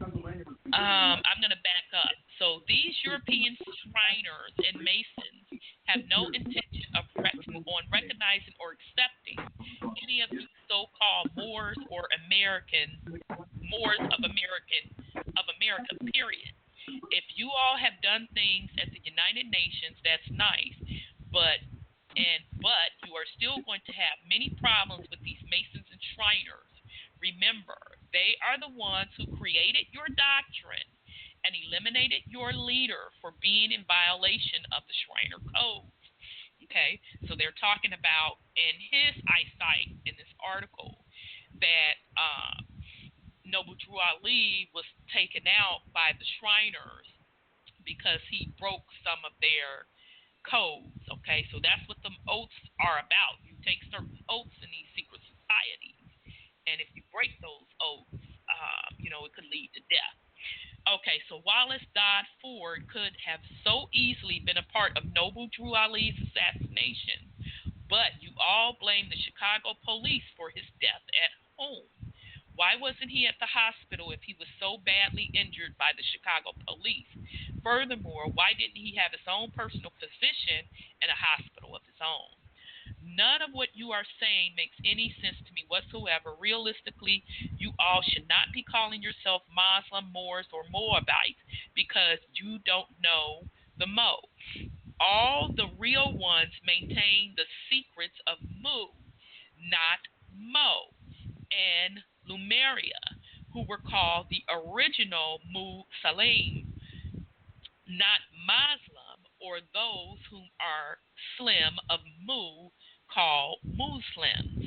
I'm going to back up. So these European Shriners and Masons have no intention of recognizing or accepting any of these so-called Moors or Moors of America, period. If you all have done things at the United Nations, that's nice, but But you are still going to have many problems with these Masons and Shriners. Remember, they are the ones who created your doctrine and eliminated your leader for being in violation of the Shriner Code. Okay, so they're talking about in his eyesight in this article that Noble Drew Ali was taken out by the Shriners because he broke some of their codes. Okay, so that's what the oaths are about. You take certain oaths in these secret societies, and if you break those oaths, it could lead to death. Okay, so Wallace Dodd Ford could have so easily been a part of Noble Drew Ali's assassination, but you all blame the Chicago police for his death at home. Why wasn't he at the hospital if he was so badly injured by the Chicago police? Furthermore, why didn't he have his own personal physician and a hospital of his own? None of what you are saying makes any sense to me whatsoever. Realistically, you all should not be calling yourself Muslim, Moors, or Moabites because you don't know the Mo. All the real ones maintain the secrets of Mu, not Mo, and Lemuria, who were called the original Mu Salim, not Muslim, or those who are Slim of Mu, called Muslims.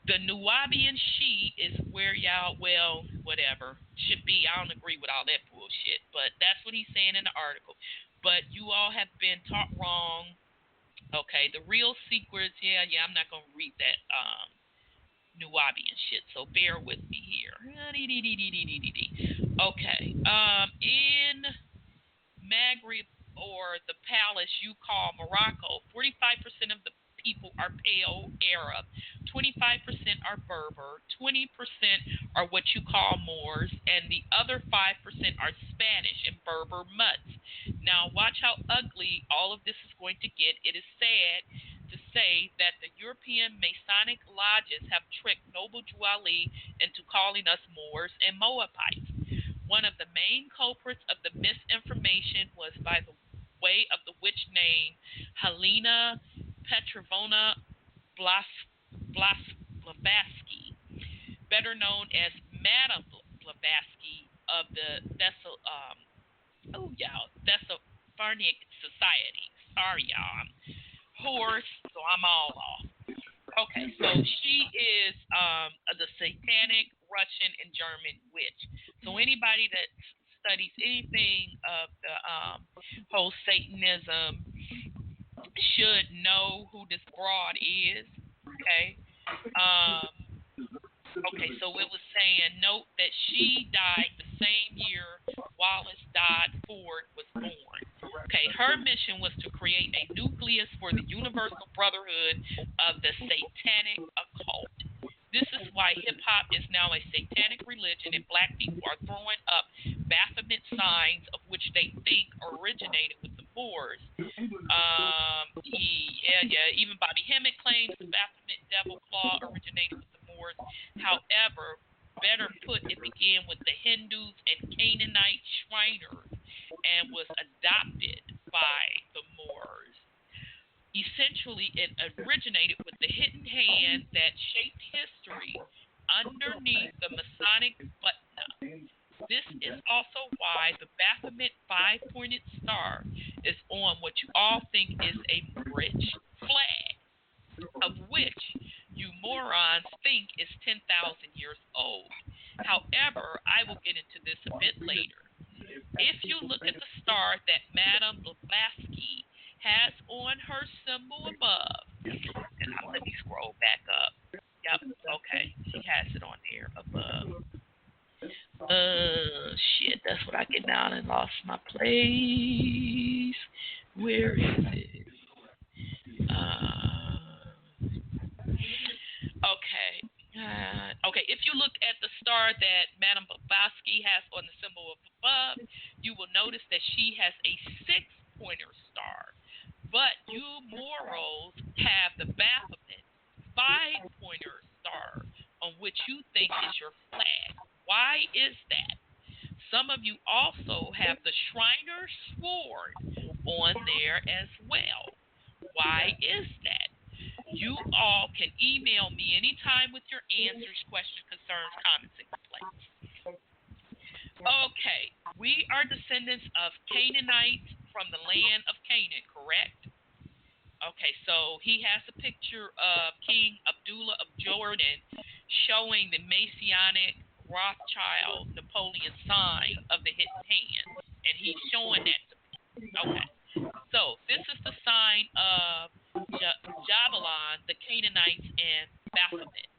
The Nubian Shi is where y'all, well, whatever, should be. I don't agree with all that bullshit, but that's what he's saying in the article. But you all have been taught wrong. Okay, the real secrets, I'm not going to read that Nubian shit, so bear with me here. Okay, in Maghreb, or the palace you call Morocco, 45% of the people are pale Arab, 25% are Berber, 20% are what you call Moors, and the other 5% are Spanish and Berber mutts. Now watch how ugly all of this is going to get. It is sad to say that the European Masonic lodges have tricked Noble Drew Ali into calling us Moors and Moabites. One of the main culprits of the misinformation was by the way of the witch named Helena Petrovna Blavatsky, better known as Madame Blavatsky of the Thessalonic Society. Sorry, y'all, I'm hoarse, so I'm all off. Okay, so she is the satanic Russian and German witch. So anybody that studies anything of the whole Satanism should know who this broad is. Okay. Okay, so it was saying, note that she died the same year Wallace Dodd Ford was born. Okay, her mission was to create a nucleus for the universal brotherhood of the satanic occult. This is why hip-hop is now a satanic religion, and black people are throwing up Baphomet signs of which they think originated with the Moors. Even Bobby Hemmett claims the Baphomet devil claw originated with the Moors. However, better put, it began with the Hindus and Canaanite Shriners and was adopted by the Moors. Essentially, it originated with the hidden hand that shaped history underneath the Masonic button. This is also why the Baphomet five-pointed star is on what you all think is a Moorish flag, of which you morons think is 10,000 years old. However, I will get into this a bit later. If you look at the star that Madame Blavatsky has on her symbol above, and let me scroll back up. Yep, okay, she has it on there above. Shit, that's what I get down and lost my place. Where is it? Okay, if you look at the star that Madame Blavatsky has on the symbol above, you will notice that she has a six-pointer star. But you Moros have the Baphomet five-pointer star on which you think is your flag. Why is that? Some of you also have the Shriner sword on there as well. Why is that? You all can email me anytime with your answers, questions, concerns, comments, and complaints. Okay, we are descendants of Canaanites from the land of Canaan, correct? Okay, so he has a picture of King Abdullah of Jordan showing the Messianic Rothschild Napoleon sign of the hidden hand, and he's showing that to me. Okay, so this is the sign of Jabalon, the Canaanites, and Baphomet.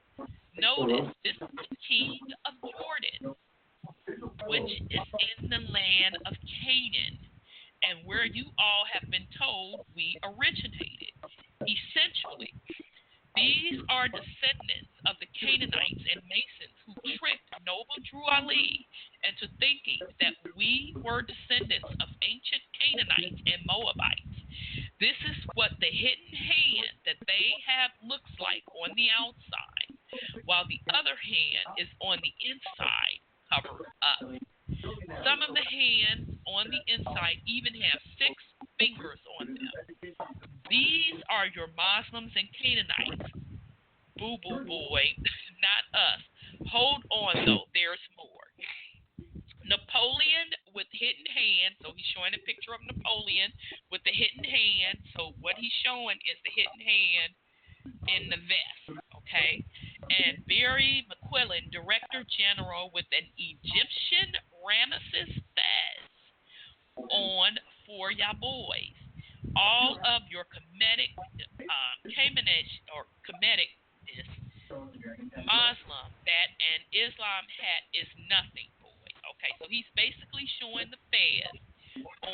Notice this is the king of Jordan, which is in the land of Canaan, and where you all have been told we originated. Essentially, these are descendants of the Canaanites and Masons who tricked Noble Drew Ali into thinking that we were descendants of ancient Canaanites and Moabites. This is what the hidden hand that they have looks like on the outside, while the other hand is on the inside, covered up. Some of the hands on the inside even have 6 fingers on them. These are your Muslims and Canaanites. Boo boo boy, not us. Hold on though, there's more. Napoleon with hidden hand, so he's showing a picture of Napoleon with the hidden hand. So what he's showing is the hidden hand in the vest, okay? And Barry McQuillan, Director General with an Egyptian Ramesses Fez on for ya boys. All of your Kemetic, Muslim, that and Islam hat is nothing, boy. Okay, so he's basically showing the Fez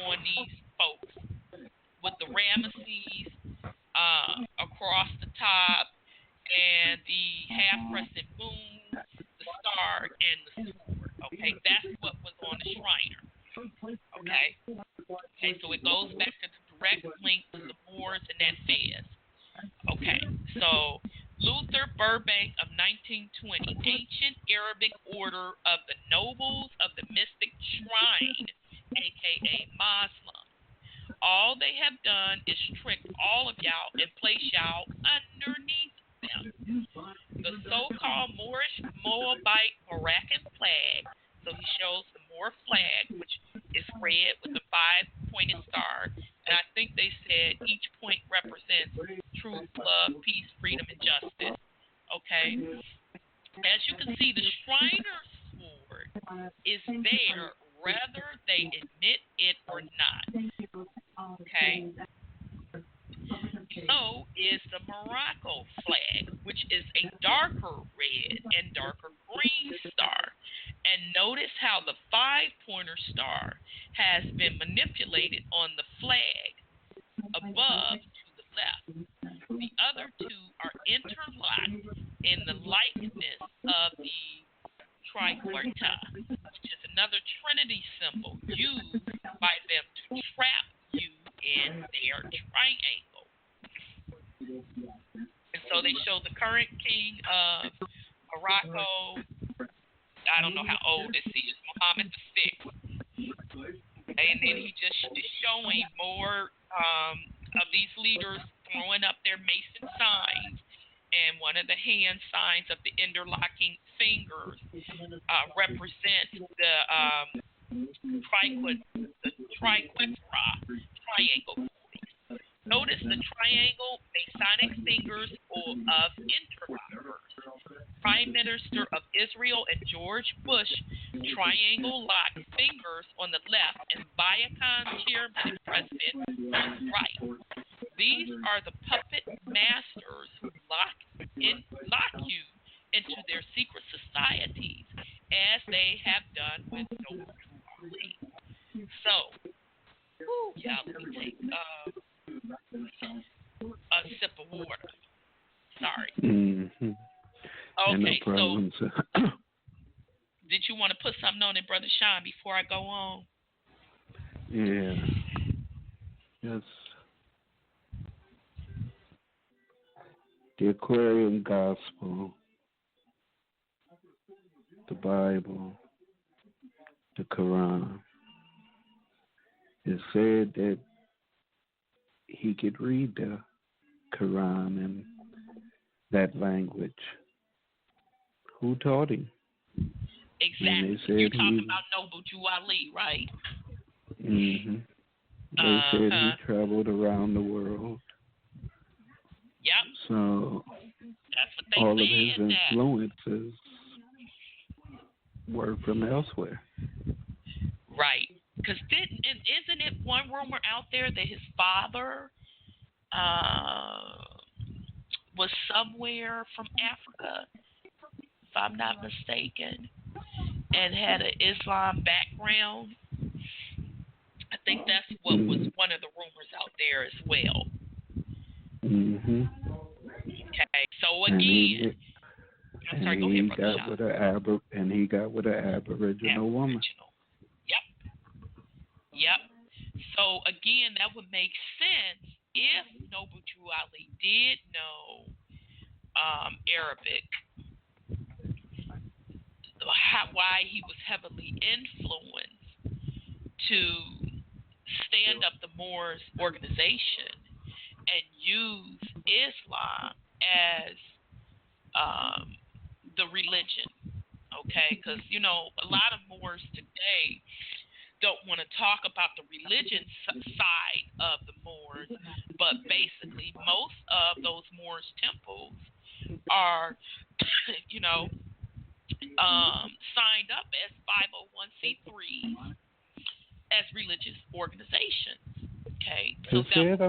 on these folks with the Ramesses across the top and the half-crescent moon, the star, and the sword. Okay, that's what was on the Shriner. Okay, so it goes back to the direct link to the Moors and that Fez. Okay, so Luther Burbank of 1920, Ancient Arabic Order of the Nobles of the Mystic Shrine, a.k.a. Muslim. All they have done is trick all of y'all and place y'all underneath them. The so-called Moorish Moabite Moroccan flag, so he shows the Moor flag, which is red with the 5-pointed star, and I think they said each point represents truth, love, peace, freedom, and justice. Okay? As you can see, the Shriner's sword is there whether they admit it or not. Okay? So is the Morocco flag, which is a darker red and darker green star. And notice how the 5-pointer star has been manipulated on the flag above to the left. The other two are interlocked in the likeness of the triquetra, which is another Trinity symbol used by them to trap you in their triangle. And so they show the current king of Morocco. I don't know how old this is, Mohammed VI. And then he just is showing more of these leaders throwing up their Mason signs. And one of the hand signs of the interlocking fingers represents the triquetra, triangle. Notice the triangle Masonic fingers of interlockers. Prime Minister of Israel and George Bush triangle locked fingers on the left and Viacom chairman and president on the right. These are the puppet masters who lock you into their secret societies, as they have done with Noble Drew Ali. So, yeah, let me take a sip of water. Sorry. Mm-hmm. Okay, no so did you want to put something on it, Brother Sean, before I go on? Yeah. Yes. The Aquarian Gospel, the Bible, the Quran. It said that he could read the Quran in that language. Who taught him? Exactly. You're talking about Noble Jew Ali, right? Mm-hmm. They said he traveled around the world. Yep. So that's what they all said, of his influences were from elsewhere. Right. Because isn't it one rumor out there that his father was somewhere from Africa, if I'm not mistaken, and had an Islam background? I think that's what was one of the rumors out there as well. Mm-hmm. Okay, so again, I'm sorry, go ahead, Brother Sean. And he got with an Aboriginal woman. Yep. So again, that would make sense if Noble Drew Ali did know Arabic, why he was heavily influenced to stand up the Moors organization and use Islam as the religion, okay? Because, you know, a lot of Moors today don't want to talk about the religion side of the Moors, but basically most of those Moors temples are, you know, signed up as 501c3s as religious organizations. Okay, so say it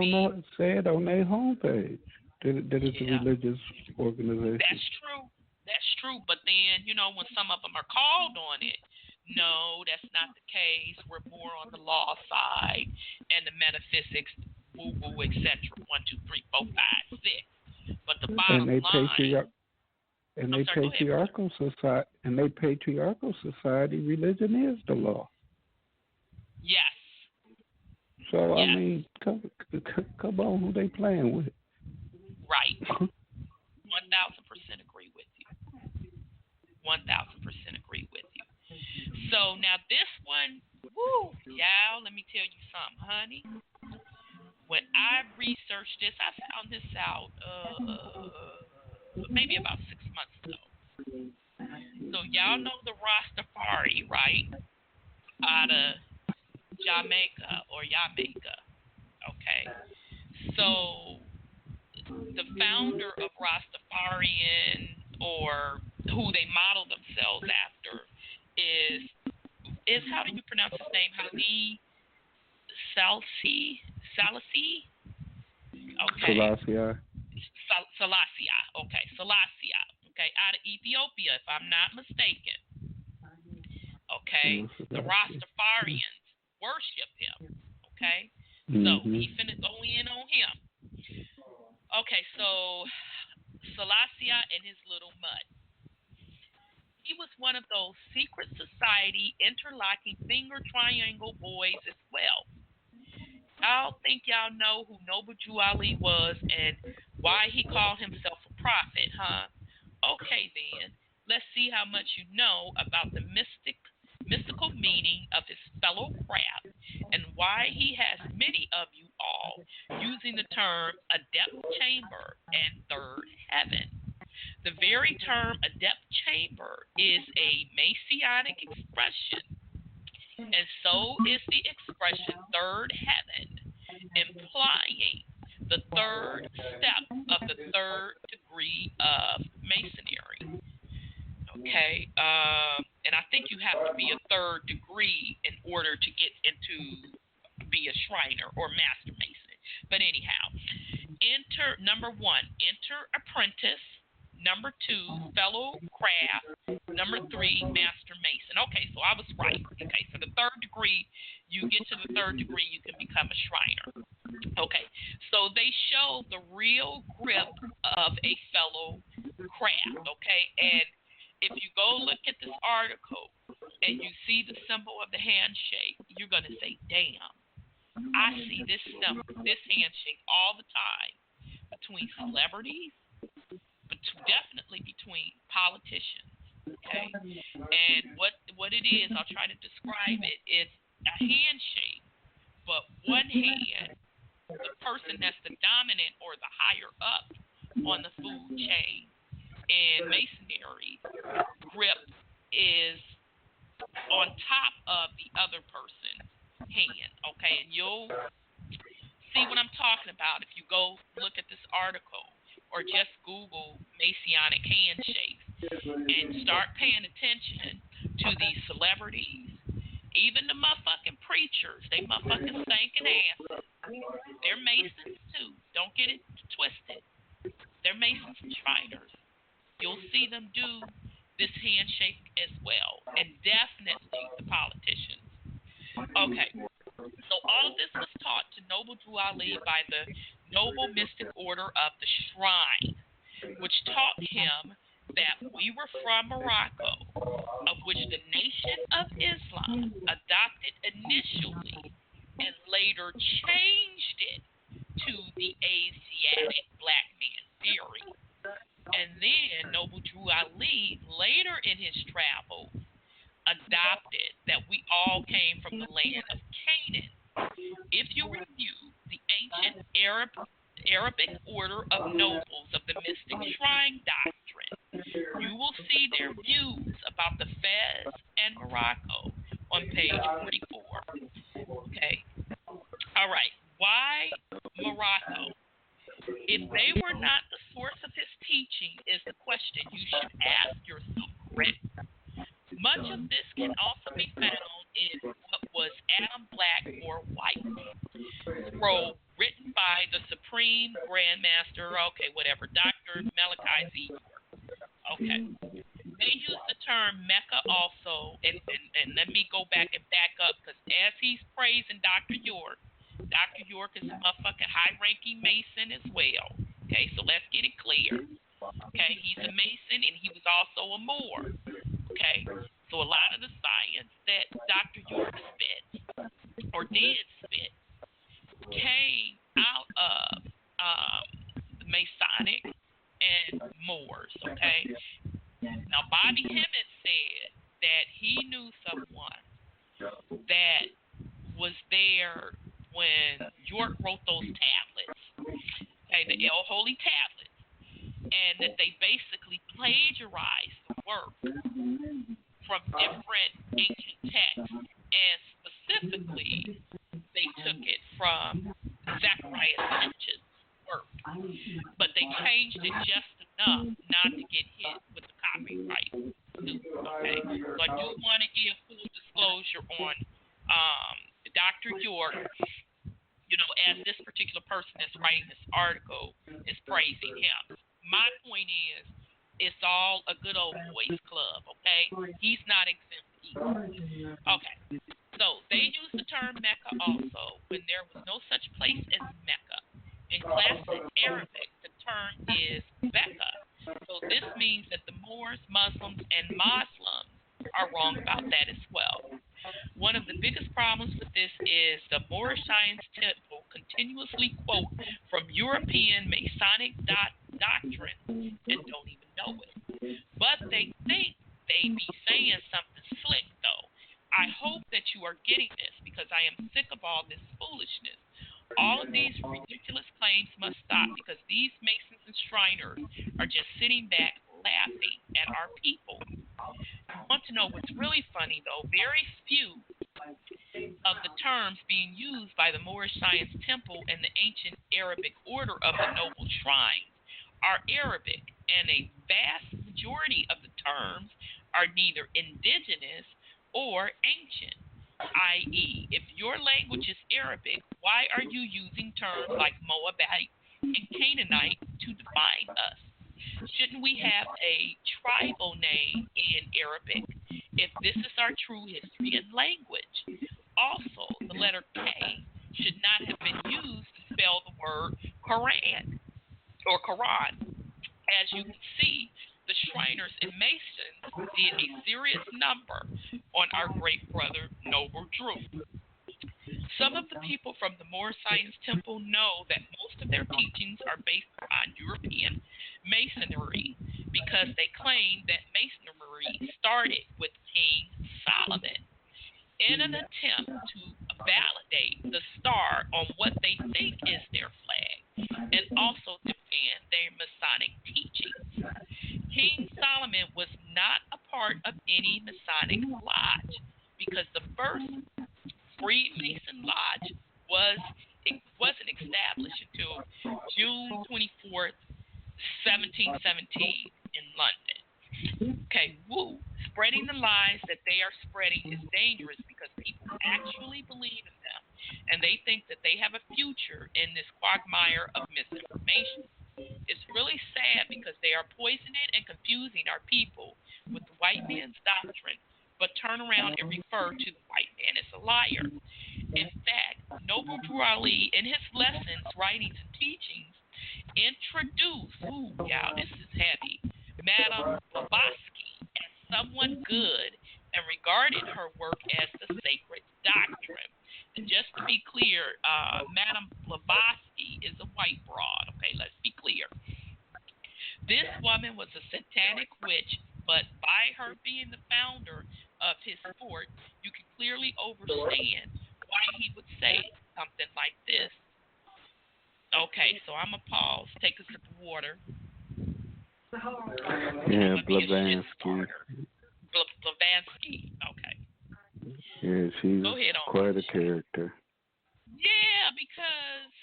on their homepage that it's a religious organization. That's true. But then, you know, when some of them are called on it, no, that's not the case. We're more on the law side and the metaphysics, woo woo, etc. 1, 2, 3, 4, 5, 6. But the bottom line. And they patriarchal society, religion is the law. Yes. So I mean, come on, who they playing with? Right. 1,000% agree with you. 1,000% agree with you. So now this one, woo, y'all, let me tell you something, honey. When I researched this, I found this out maybe about 6 months ago. So y'all know the Rastafari, right? Out of Jamaica. Okay. So the founder of Rastafarian, or who they model themselves after, is how do you pronounce his name? Haile Selassie? Okay. Selassie. Okay, Selassie. Okay, out of Ethiopia, if I'm not mistaken. Okay, the Rastafarians worship him. Okay, so we finna go in on him. Okay, so Selassie and his little mud. He was one of those secret society interlocking finger triangle boys as well. Y'all think y'all know who Noble Drew Ali was and why he called himself a prophet, huh? Okay then, let's see how much you know about the mystical meaning of his fellow craft and why he has many of you all using the term adept chamber and third heaven. The very term adept chamber is a Masonic expression, and so is the expression third heaven, implying the third step of the third degree of Masonry. Okay, and I think you have to be a third degree in order to get into be a Shriner or Master Mason. But anyhow, number 1, enter apprentice. Number 2, fellow craft. Number 3, Master Mason. Okay, so I was right. Okay, so the third degree, you get to the third degree, you can become a Shriner. Okay, so they show the real grip of a fellow craft. Okay, and if you go look at this article and you see the symbol of the handshake, you're going to say, damn, I see this symbol, this handshake all the time between celebrities, but definitely between politicians, okay? And what it is, I'll try to describe it, is a handshake, but one hand the person that's the dominant or the higher up on the food chain in masonry, grip is on top of the other person's hand, okay? And you'll see what I'm talking about if you go look at this article or just Google Masonic handshakes and start paying attention to these celebrities, even the motherfucking preachers. They motherfucking stinking asses. They're Masons too. Don't get it twisted. They're Masons and Shriners. You'll see them do this handshake as well, and definitely the politicians. Okay, so all of this was taught to Noble Drew Ali by the Noble Mystic Order of the Shrine, which taught him that we were from Morocco, of which the Nation of Islam adopted initially and later changed it to the Asiatic black man theory. And then Noble Drew Ali, later in his travels, adopted that we all came from the land of Canaan. If you review the ancient Arabic order of nobles of the mystic shrine doctrine, you will see their views about the Fez and Morocco on page 44. Okay. All right. Why Morocco? If they were not the source of his teaching is the question you should ask yourself, correct? Much of this can also be found in what was Adam Black or White scroll written by the Supreme Grandmaster, Dr. Malachi Z. York. Okay. They use the term Mecca also, and let me go back and back up, because as he's praising Dr. York is a motherfucking high-ranking Mason as well. Okay, so let's get it clear. Okay, he's a Mason and he was also a Moor. Okay, so a lot of the science that Dr. York spit, or did spit, came out of the Masonic and Moors. Okay, now Bobby Hemmett said that he knew someone that was there when York wrote those tablets, okay, the El Holy tablets, and that they basically plagiarized the work from different ancient texts, and specifically they took it from Zacharias Sitchin's work, but they changed it just enough not to get hit with the copyright suit. Okay, so I do want to give full disclosure on Dr. York, as this particular person that's writing this article is praising him. My point is, it's all a good old boys club, okay? He's not exempt either. Okay, so they use the term Mecca also when there was no such place as Mecca. In classic Arabic, the term is Becca. So this means that the Moors, Muslims, and Muslims are wrong about that as well. One of the biggest problems with this is the Moorish Science Temple continuously quote from European Masonic doctrine and don't even know it. But they think they be saying something slick, though. I hope that you are getting this, because I am sick of all this foolishness. All of these ridiculous claims must stop, because these Masons and Shriners are just sitting back laughing at our people. I want to know what's really funny, though. Very few of the terms being used by the Moorish Science Temple and the ancient Arabic order of the Noble Shrines are Arabic, and a vast majority of the terms are neither indigenous or ancient, i.e., if your language is Arabic, why are you using terms like Moabite and Canaanite to define us? Shouldn't we have a tribal name in Arabic if this is our true history and language? Also, the letter K should not have been used to spell the word Quran or Quran. As you can see, the Shriners and Masons did a serious number on our great brother Noble Drew. Some of the people from the Moorish Science Temple know that most of their teachings are based on European Masonry, because they claim that Masonry started with King Solomon. In an attempt to validate the star on what they think is their flag, and also defend their Masonic teachings. King Solomon was not a part of any Masonic lodge because the first Freemason lodge wasn't established until June 24th, 1717 in London. Okay, woo. Spreading the lies that they are spreading is dangerous because people actually believe in them, and they think that they have a future in this quagmire of misinformation. It's really sad because they are poisoning and confusing our people with the white man's doctrine, but turn around and refer to the white man as a liar. In fact, Noble Drew Ali, in his lessons, writings, and teachings, introduced, this is heavy, Madame Blavatsky as someone good and regarded her work as the sacred doctrine. And just to be clear, Madame Blavatsky is a white broad. Okay, let's be clear. This woman was a satanic witch, but by her being the founder of his sport, you can clearly understand why he would say something like this. Okay, so I'm going to pause, take a sip of water. Yeah, Blavatsky. Blavatsky, okay. Yeah, she's quite a character. Yeah, because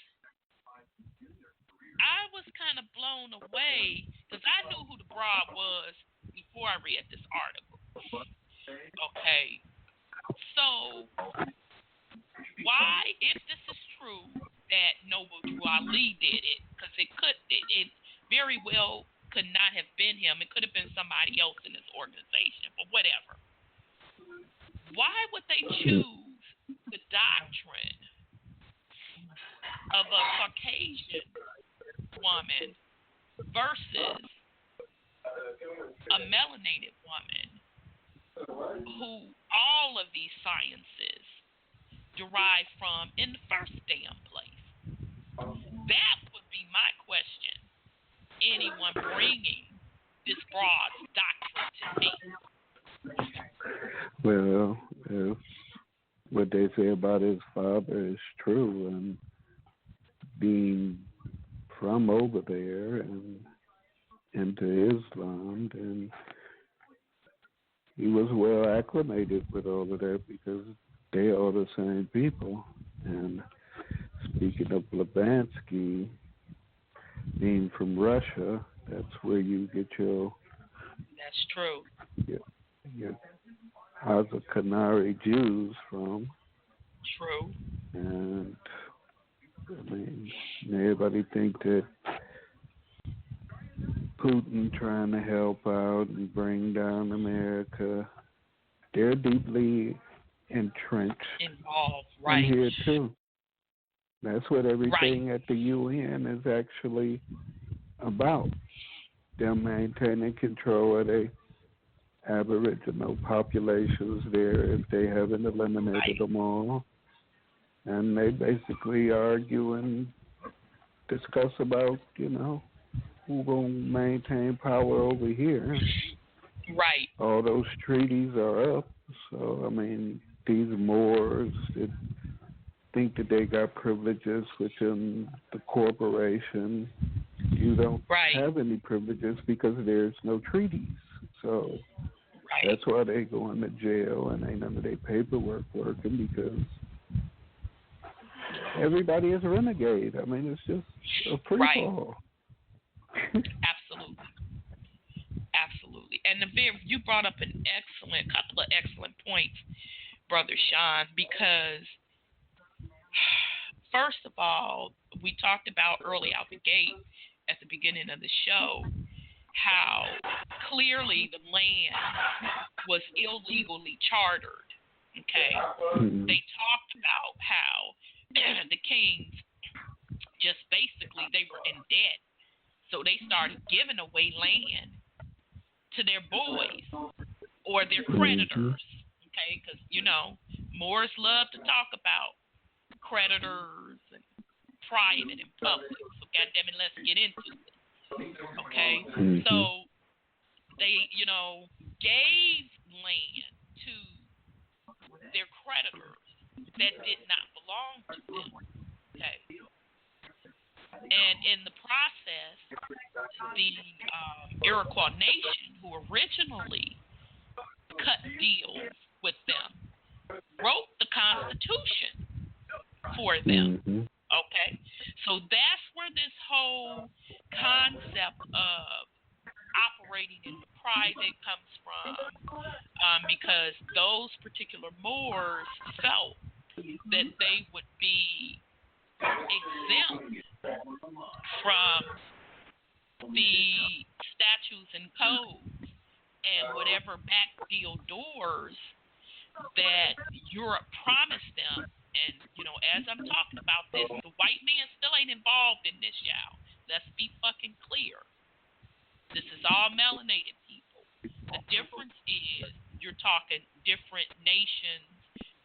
I was kind of blown away because I knew who the broad was before I read this article. Okay, so why, if this is true that Noble Drew Ali did it, because it very well could not have been him. It could have been somebody else in his organization, but whatever. Why would they choose the doctrine of a Caucasian woman versus a melanated woman who all of these sciences derive from in the first damn place? That would be my question. Anyone bringing this broad doctrine to me? Well, if what they say about his father is true, and being from over there and into Islam, then he was well acclimated with all of that because they are the same people. And speaking of Blavatsky, being from Russia, that's where you get your... That's true. Your Canary Jews from. True. And, I mean, everybody think that Putin trying to help out and bring down America, they're deeply entrenched involved, right? In here, too. That's what everything at the UN is actually about. Them maintaining control of the Aboriginal populations there if they haven't eliminated them all. And they basically argue and discuss about, who will maintain power over here. Right. All those treaties are up. So, I mean, these Moors that think that they got privileges within the corporation, you don't have any privileges because there's no treaties. So that's why they go into jail and ain't none of their paperwork working because everybody is a renegade. I mean, it's just a free fall. Absolutely. Absolutely. And you brought up couple of excellent points, Brother Sean, because first of all, we talked about early out the gate at the beginning of the show how clearly the land was illegally chartered. Okay, they talked about how the kings just basically they were in debt, so they started giving away land to their boys or their creditors. Okay, because Moors love to talk about creditors and private and public. So goddamn it, let's get into it. Okay, so they gave land to their creditors that did not belong to them. Okay. And in the process, the Iroquois nation, who originally cut deals with them, wrote the Constitution for them. Okay? So that's where this whole concept of operating in private comes from, because those particular Moors felt that they would be exempt from the statutes and codes and whatever back deal doors that Europe promised them. And, as I'm talking about this, the white man still ain't involved in this, y'all. Let's be fucking clear. This is all melanated people. The difference is you're talking different nations,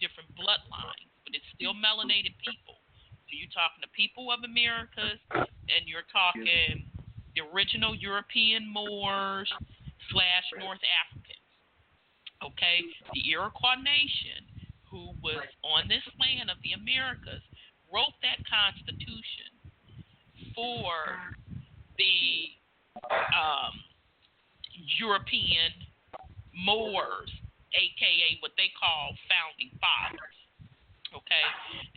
different bloodlines, but it's still melanated people. So you're talking the people of Americas, and you're talking the original European Moors / North Africans. Okay? The Iroquois nation, who was on this land of the Americas, wrote that Constitution for the European Moors, a.k.a. what they call founding fathers. Okay?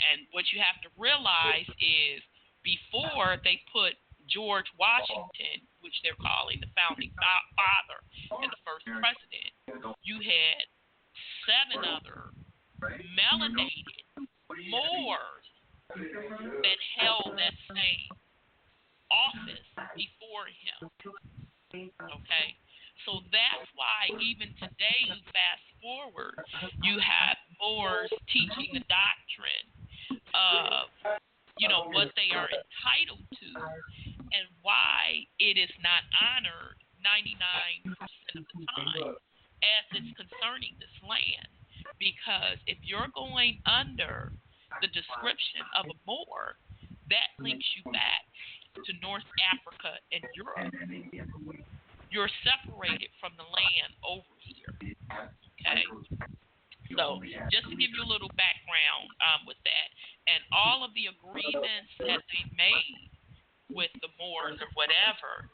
And what you have to realize is before they put George Washington, which they're calling the founding father and the first president, you had 7 other melanated Moors that held that same office before him. Okay? So that's why even today, you fast forward, you have Moors teaching the doctrine of, what they are entitled to and why it is not honored 99% of the time as it's concerning this land. Because if you're going under the description of a Moor, that links you back to North Africa and Europe. You're separated from the land over here. Okay? So just to give you a little background with that, and all of the agreements that they made with the Moors or whatever,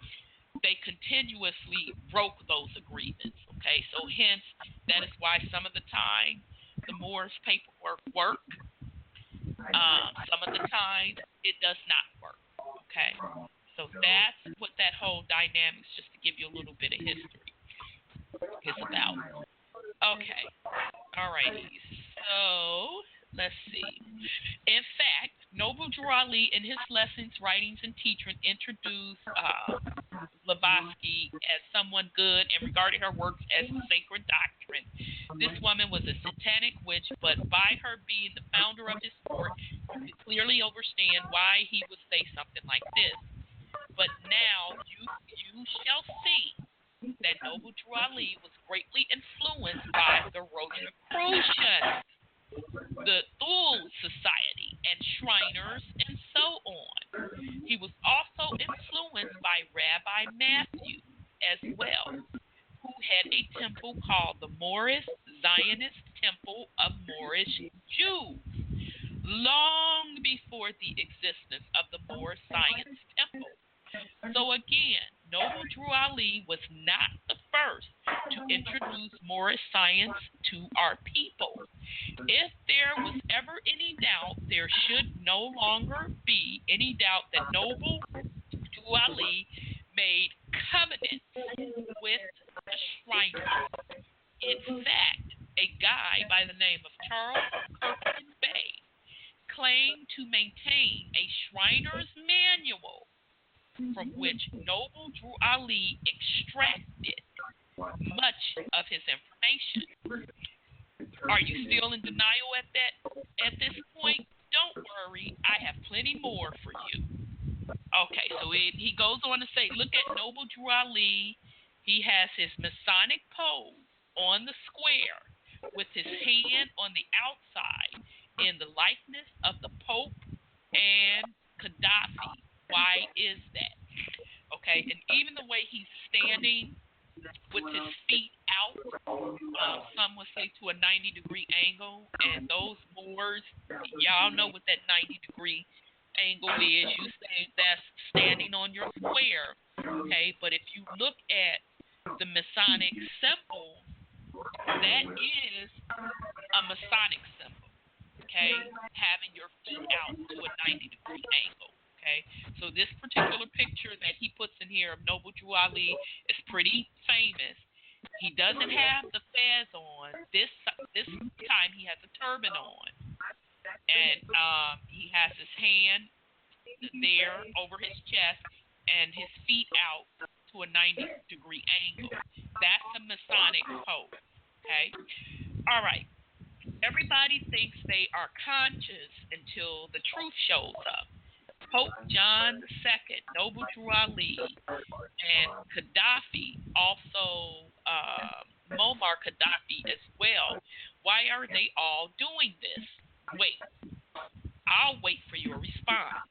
they continuously broke those agreements. Okay? So hence, that is why some of the time the Moors' paperwork work. Some of the time it does not work. Okay? So that's what that whole dynamics, just to give you a little bit of history, is about. Okay. All righty. So let's see. In fact, Noble Drew Ali, in his lessons, writings, and teaching, introduced Blavatsky as someone good and regarded her works as sacred doctrine. This woman was a satanic witch, but by her being the founder of his sport, you can clearly understand why he would say something like this. But now you shall see that Noble Drew Ali was greatly influenced by the Rosicrucians, the Thule Society, and Shriners, and so on. He was also influenced by Rabbi Matthew as well, who had a temple called the Moorish Zionist Temple of Moorish Jews, long before the existence of the Moorish Science Temple. So again, Noble Drew Ali was not the first to introduce Moorish science to our people. If there was ever any doubt, there should no longer be any doubt that Noble Drew Ali made covenants with the Shriners. In fact, a guy by the name of Charles Kirkland Bay claimed to maintain a Shriner's manual from which Noble Drew Ali extracted much of his information. Are you still in denial at this point? Don't worry, I have plenty more for you. Okay, so he goes on to say, look at Noble Drew Ali. He has his Masonic pose on the square with his hand on the outside in the likeness of the Pope and Gaddafi. Why is that? Okay, and even the way he's standing with his feet out. Some would say to a 90-degree angle, and those Moors, y'all know what that 90-degree angle is. You say that's standing on your square, okay? But if you look at the Masonic symbol, that is a Masonic symbol, okay? Having your feet out to a 90-degree angle, okay? So this particular picture that he puts in here of Noble Drew Ali is pretty famous. He doesn't have the fez on. This time he has a turban on. And he has his hand there over his chest and his feet out to a 90-degree angle. That's a Masonic pose, okay? All right. Everybody thinks they are conscious until the truth shows up. Pope John II, Noble Drew Ali, and Gaddafi, also Muammar Gaddafi as well. Why are they all doing this? Wait. I'll wait for your response.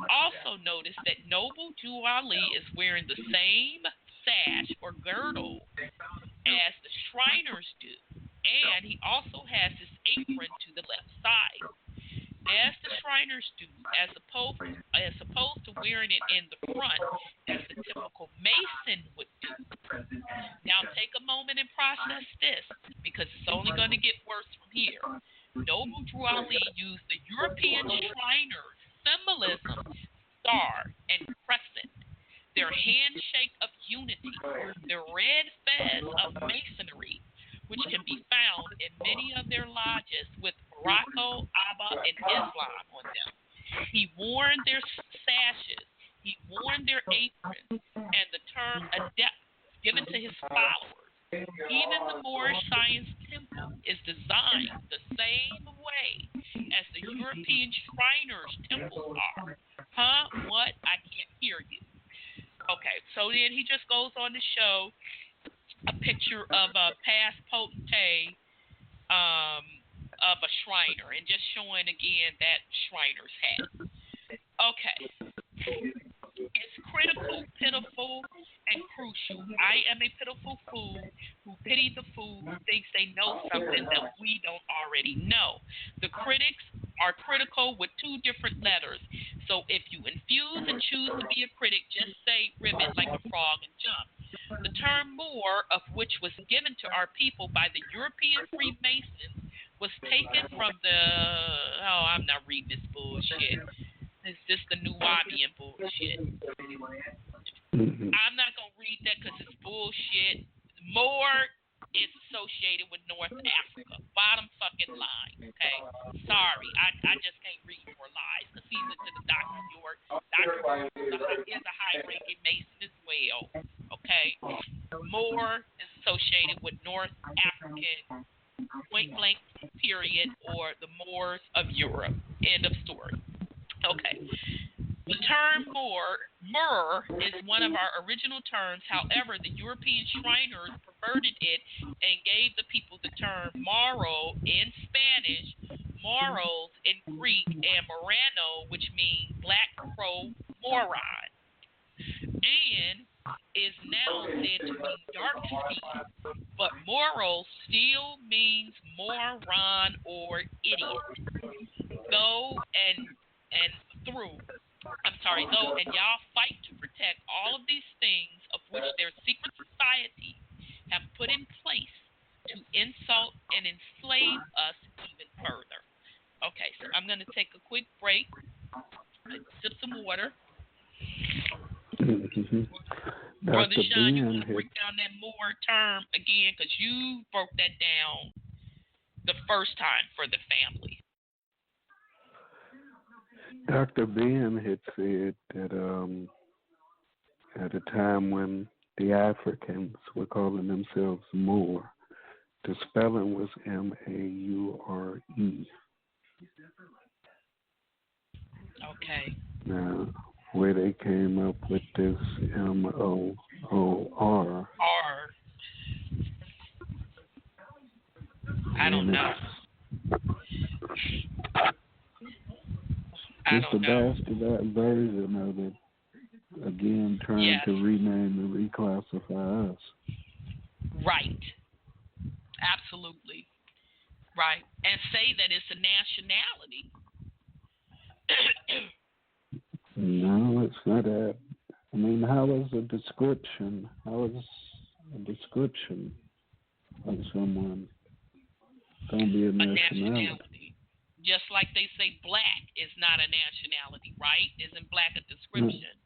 Also notice that Noble Drew Ali is wearing the same sash or girdle as the Shriners do. And he also has his apron to the left side. As the Shriners do, as opposed to wearing it in the front as the typical Mason would do. Now take a moment and process this, because it's only going to get worse from here. Noble Drew Ali used the European Shriners symbolism, star and crescent, their handshake of unity, their red fez of masonry, which can be found in many of their lodges with Morocco, Abba, and Islam on them. He worn their sashes, he worn their aprons, and the term adept given to his followers. Even the Moorish Science Temple is designed the same way as the European Shriners' temples are. Huh? What? I can't hear you. Okay, so then he just goes on to show a picture of a past potentate of a Shriner, and just showing again that Shriner's hat. Okay. It's critical, pitiful, and crucial. I am a pitiful fool who pity the fool who thinks they know something that we don't already know. The critics are critical with two different letters. So if you infuse and choose to be a critic, just say ribbit like a frog and jump. The term Moor, of which was given to our people by the European Freemasons, was taken from the, I'm not reading this bullshit. It's just the Nubian bullshit. I'm not going to read that because it's bullshit. Moor is associated with North Africa. Bottom fucking line, okay? Sorry, I just can't read more lies. Because he's into the Dr. York. Dr. York is a high-ranking Mason as well, okay? Moor is associated with North African, point-blank period, or the Moors of Europe. End of story. Okay. The term Moor is one of our original terms. However, the European Shriners perverted it and gave the people the term Moro in Spanish, Moros in Greek, and Morano, which means black crow moron, and is now said to mean dark skinned, but Moro still means moron or idiot. Though y'all fight to protect all of these things of which their secret societies have put in place to insult and enslave us even further. Okay, so I'm going to take a quick break, sip some water. Brother Sean, you want to break down that Moor term again, because you broke that down the first time for the family. Dr. Ben had said that at a time when the Africans were calling themselves Moor, the spelling was Maure. Okay. Now, where they came up with this Moor. I don't know. It's the bastardized version of it. Again, trying to rename and reclassify us. Right. Absolutely. Right. And say that it's a nationality. No, it's not a. I mean, how is a description? How is a description of someone going to be a nationality? Just like they say black is not a nationality, right? Isn't black a description?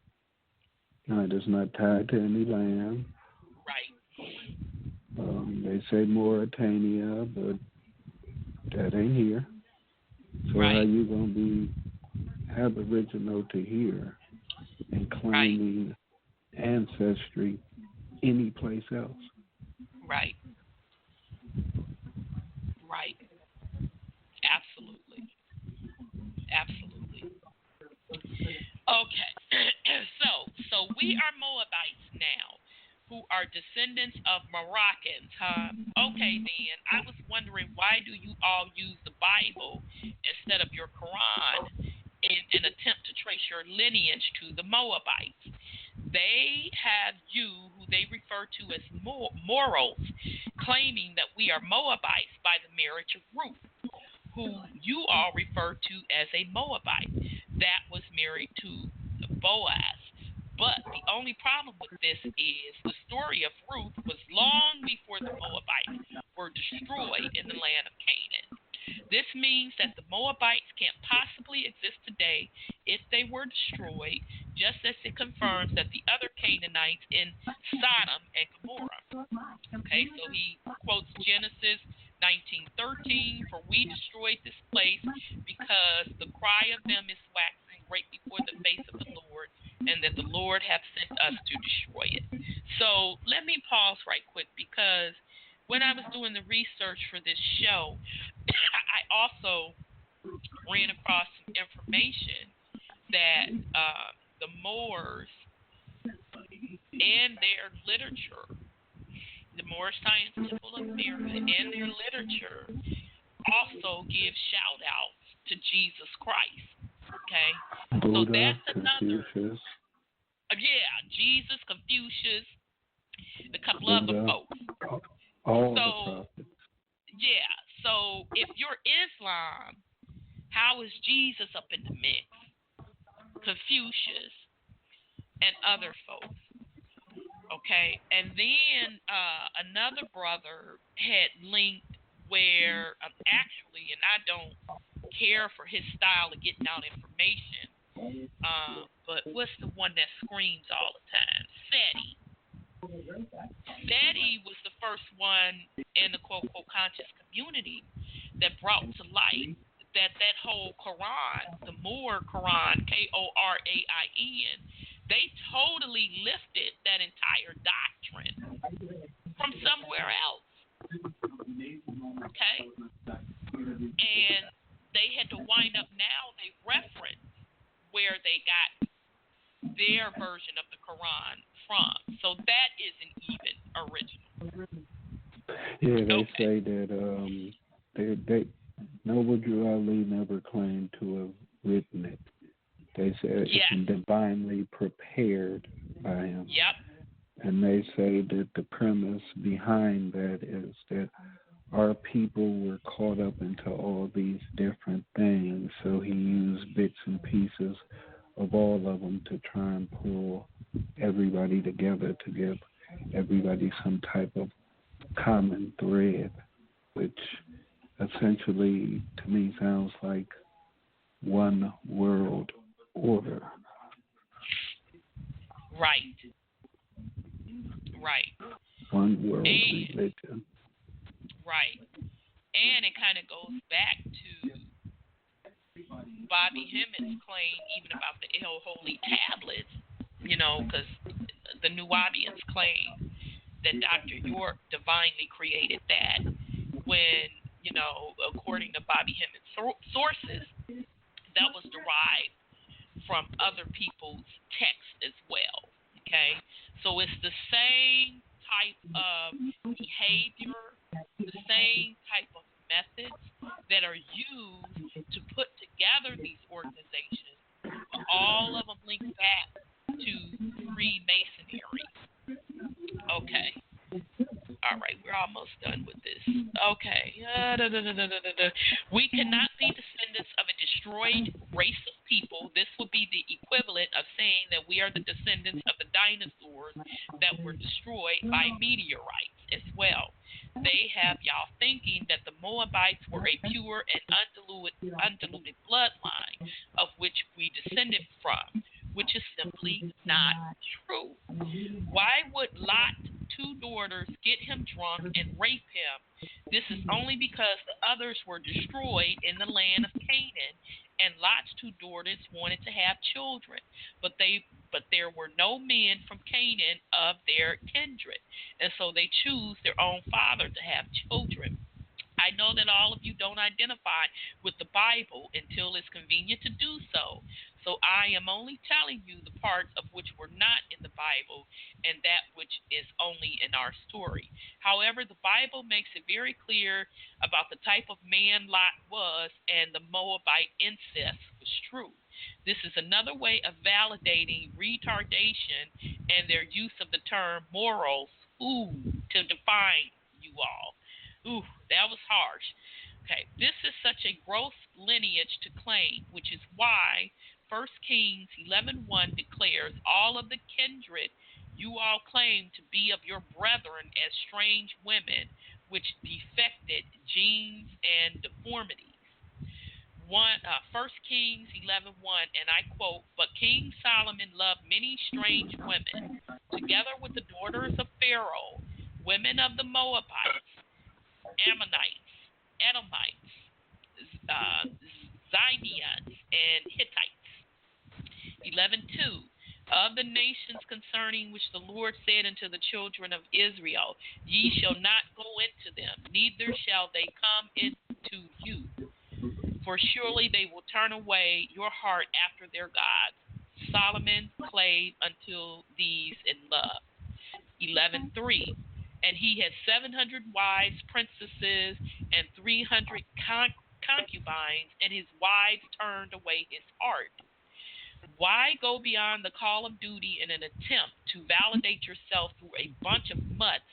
No, it is not tied to any land. Right. They say Mauritania, but that ain't here. So right. how you going to be Aboriginal to here and claiming ancestry any place else? Right. Right. Absolutely. Absolutely. Okay. So we are Moabites now, who are descendants of Moroccans, huh? Okay, then. I was wondering, why do you all use the Bible instead of your Quran in an attempt to trace your lineage to the Moabites? They have you, who they refer to as morals, claiming that we are Moabites by the marriage of Ruth, who you all refer to as a Moabite that was married to Boaz. But the only problem with this is the story of Ruth was long before the Moabites were destroyed in the land of Canaan. This means that the Moabites can't possibly exist today if they were destroyed, just as it confirms that the other Canaanites in Sodom and Gomorrah. Okay, so he quotes Genesis 19:13, for we destroyed this place because the cry of them is waxing great before the face of the Lord, and that the Lord hath sent us to destroy it. So let me pause right quick, because when I was doing the research for this show, I also ran across some information that the Moors and their literature, the Moorish Science Temple of America and their literature, also give shout outs to Jesus Christ. Okay? Buddha, so that's another. Confucius. Jesus, Confucius, a couple Buddha, other folks. All the prophets. Yeah. So if you're Islam, how is Jesus up in the mix? Confucius and other folks. Okay. And then another brother had linked where actually, and I don't care for his style of getting out information, but what's the one that screams all the time? SETI. SETI was the first one in the quote-unquote conscious community that brought to light that whole Quran, the Moor Quran, Korain, they totally lifted that entire doctrine from somewhere else. Okay? And they had to wind up now, they reference where they got their version of the Quran from. So that isn't even original. Yeah, they say that they Noble Drew Ali never claimed to have written it. They say it's divinely prepared by him. Yep. And they say that the premise behind that is that our people were caught up into all these different things, so he used bits and pieces of all of them to try and pull everybody together to give everybody some type of common thread, which essentially to me sounds like one world order. Right. One world religion. Right. And it kind of goes back to Bobby Hemmett's claim even about the El Holy Tablets, because the Nubians claim that Dr. York divinely created that when, according to Bobby Hemmett's sources, that was derived from other people's texts as well, okay? So it's the same type of behavior, the same type of methods that are used to put together these organizations, but all of them link back to Freemasonry. Okay. All right. almost done with this. Okay. We cannot be descendants of a destroyed race of people. This would be the equivalent of saying that we are the descendants of the dinosaurs that were destroyed by meteorites as well. They have y'all thinking that the Moabites were a pure and undiluted bloodline of which we descended from, which is simply not true. Why would Lot's 2 daughters get him drunk and rape him? This is only because the others were destroyed in the land of Canaan, and Lot's 2 daughters wanted to have children, but there were no men from Canaan of their kindred, and so they choose their own father to have children. I know that all of you don't identify with the Bible until it's convenient to do so. So I am only telling you the parts of which were not in the Bible and that which is only in our story. However, the Bible makes it very clear about the type of man Lot was, and the Moabite incest was true. This is another way of validating retardation and their use of the term morals to define you all. Ooh, that was harsh. Okay, this is such a gross lineage to claim, which is why 1 Kings 11:1 declares all of the kindred you all claim to be of your brethren as strange women, which defected genes and deformities. 1 Kings 11:1, and I quote, "But King Solomon loved many strange women, together with the daughters of Pharaoh, women of the Moabites, Ammonites, Edomites, Zidonians, and Hittites." 11:2, "Of the nations concerning which the Lord said unto the children of Israel, Ye shall not go into them, neither shall they come into you. For surely they will turn away your heart after their gods. Solomon clave unto these in love." 11:3, "And he had 700 wives, princesses, and 300 concubines, and his wives turned away his heart." Why go beyond the call of duty in an attempt to validate yourself through a bunch of mutts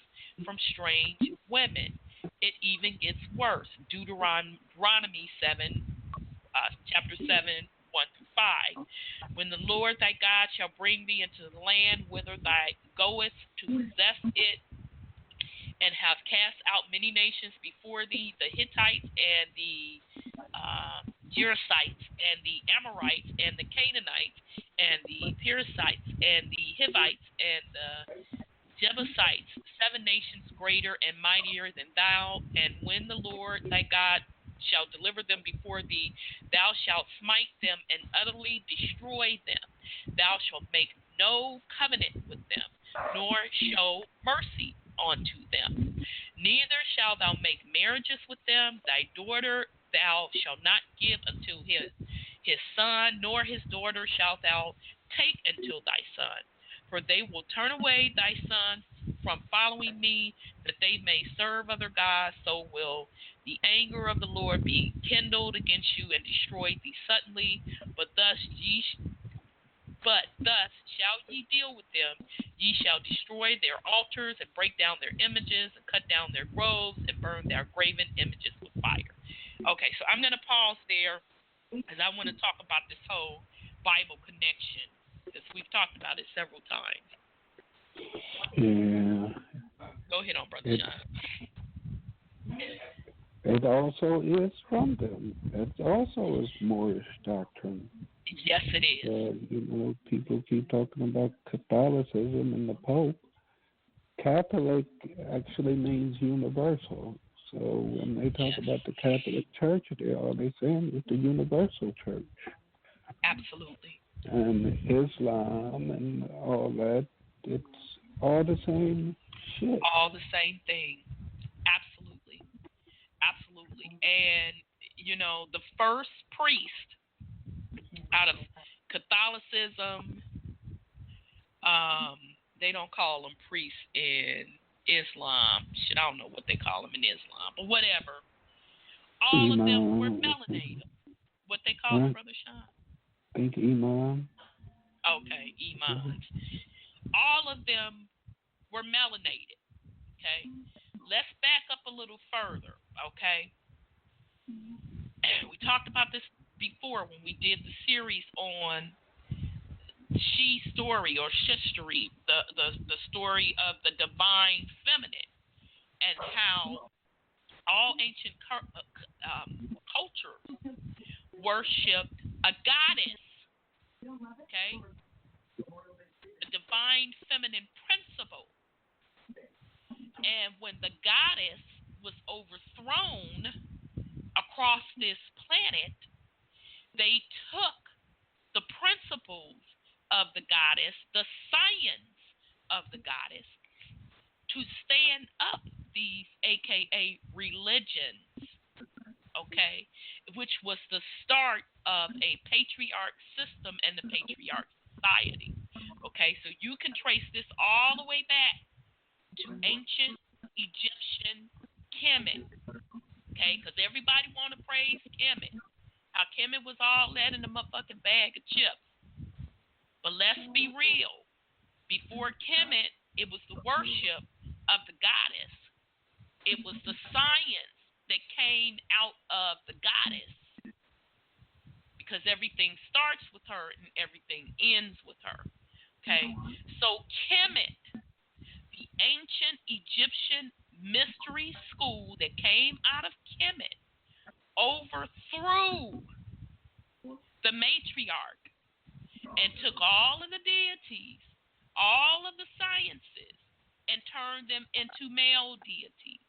from strange women? It even gets worse. Deuteronomy 7, chapter 7, 1 through 5. "When the Lord thy God shall bring thee into the land whither thou goest to possess it, and have cast out many nations before thee, the Hittites and the Jerusites and the Amorites and the Canaanites and the Perizzites and the Hivites and the Jebusites, 7 nations greater and mightier than thou, and when the Lord thy God shall deliver them before thee, thou shalt smite them and utterly destroy them. Thou shalt make no covenant with them, nor show mercy unto them. Neither shalt thou make marriages with them. Thy daughter thou shalt not give unto his son, nor his daughter shalt thou take unto thy son. For they will turn away thy sons from following me, that they may serve other gods. So will the anger of the Lord be kindled against you and destroy thee suddenly. But thus shall ye deal with them. Ye shall destroy their altars and break down their images and cut down their groves and burn their graven images with fire." Okay, so I'm going to pause there because I want to talk about this whole Bible connection, because we've talked about it several times. Yeah. Go ahead on, Brother Sean. It also is from them. It also is Moorish doctrine. Yes, it is. People keep talking about Catholicism and the Pope. Catholic actually means universal. So when they talk about the Catholic Church, all they're saying is the universal church. Absolutely. And Islam and all that, it's all the same shit. All the same thing. Absolutely. Absolutely. And, the first priest out of Catholicism, they don't call them priests in Islam. Shit, I don't know what they call them in Islam, but whatever. All of them were melanated. What they call it, Brother Sean? I think Imam. Okay, imams. All of them were melanated. Okay, let's back up a little further, okay? We talked about this before when we did the series on she story or shistory, the story of the divine feminine, and how all ancient cultures worshipped a goddess, okay? The divine feminine principle. And when the goddess was overthrown across this planet, they took the principles of the goddess, the science of the goddess, to stand up these AKA religions, okay, which was the start of a patriarch system and the patriarch society. Okay, so you can trace this all the way back to ancient Egyptian Kemet, okay, because everybody want to praise Kemet, how Kemet was all that in a motherfucking bag of chips. But let's be real. Before Kemet, it was the worship of the goddess. It was the science that came out of the goddess, because everything starts with her and everything ends with her. Okay, so Kemet, the ancient Egyptian mystery school that came out of Kemet, overthrew the matriarch and took all of the deities, all of the sciences, and turned them into male deities,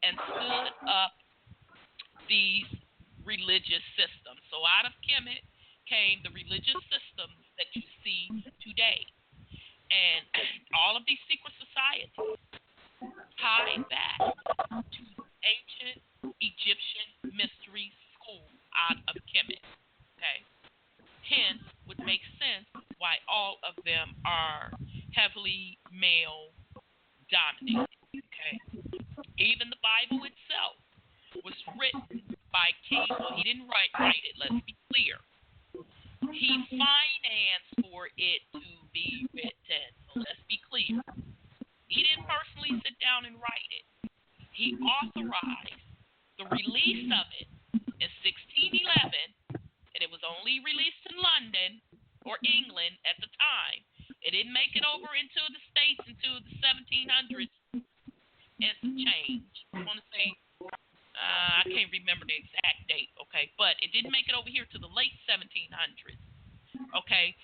and stood up these religious systems. So out of Kemet came the religious systems that you see today. And all of these secret societies tie back to ancient Egyptian mystery school out of Kemet. Okay? Hence, would make sense why all of them are heavily male dominated. Okay? Even the Bible itself was written by King. Well, he didn't write it, let's be clear. He financed for it to be written. So let's be clear. He didn't personally sit down and write it. He authorized the release of it in 1611, and it was only released in London or England at the time. It didn't make it over into the States until the 1700s and some change. I want to say, I can't remember the exact date, okay, but it didn't make it over here to the late 1700s, okay.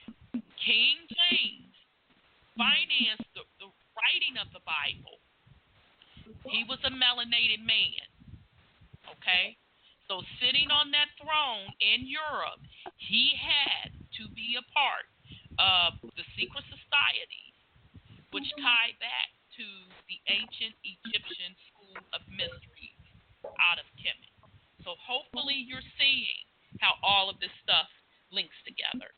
King James financed the writing of the Bible. He was a melanated man, okay. So sitting on that throne in Europe, he had to be a part of the secret societies, which tie back to the ancient Egyptian school of mysteries out of Kemet. So hopefully you're seeing how all of this stuff links together.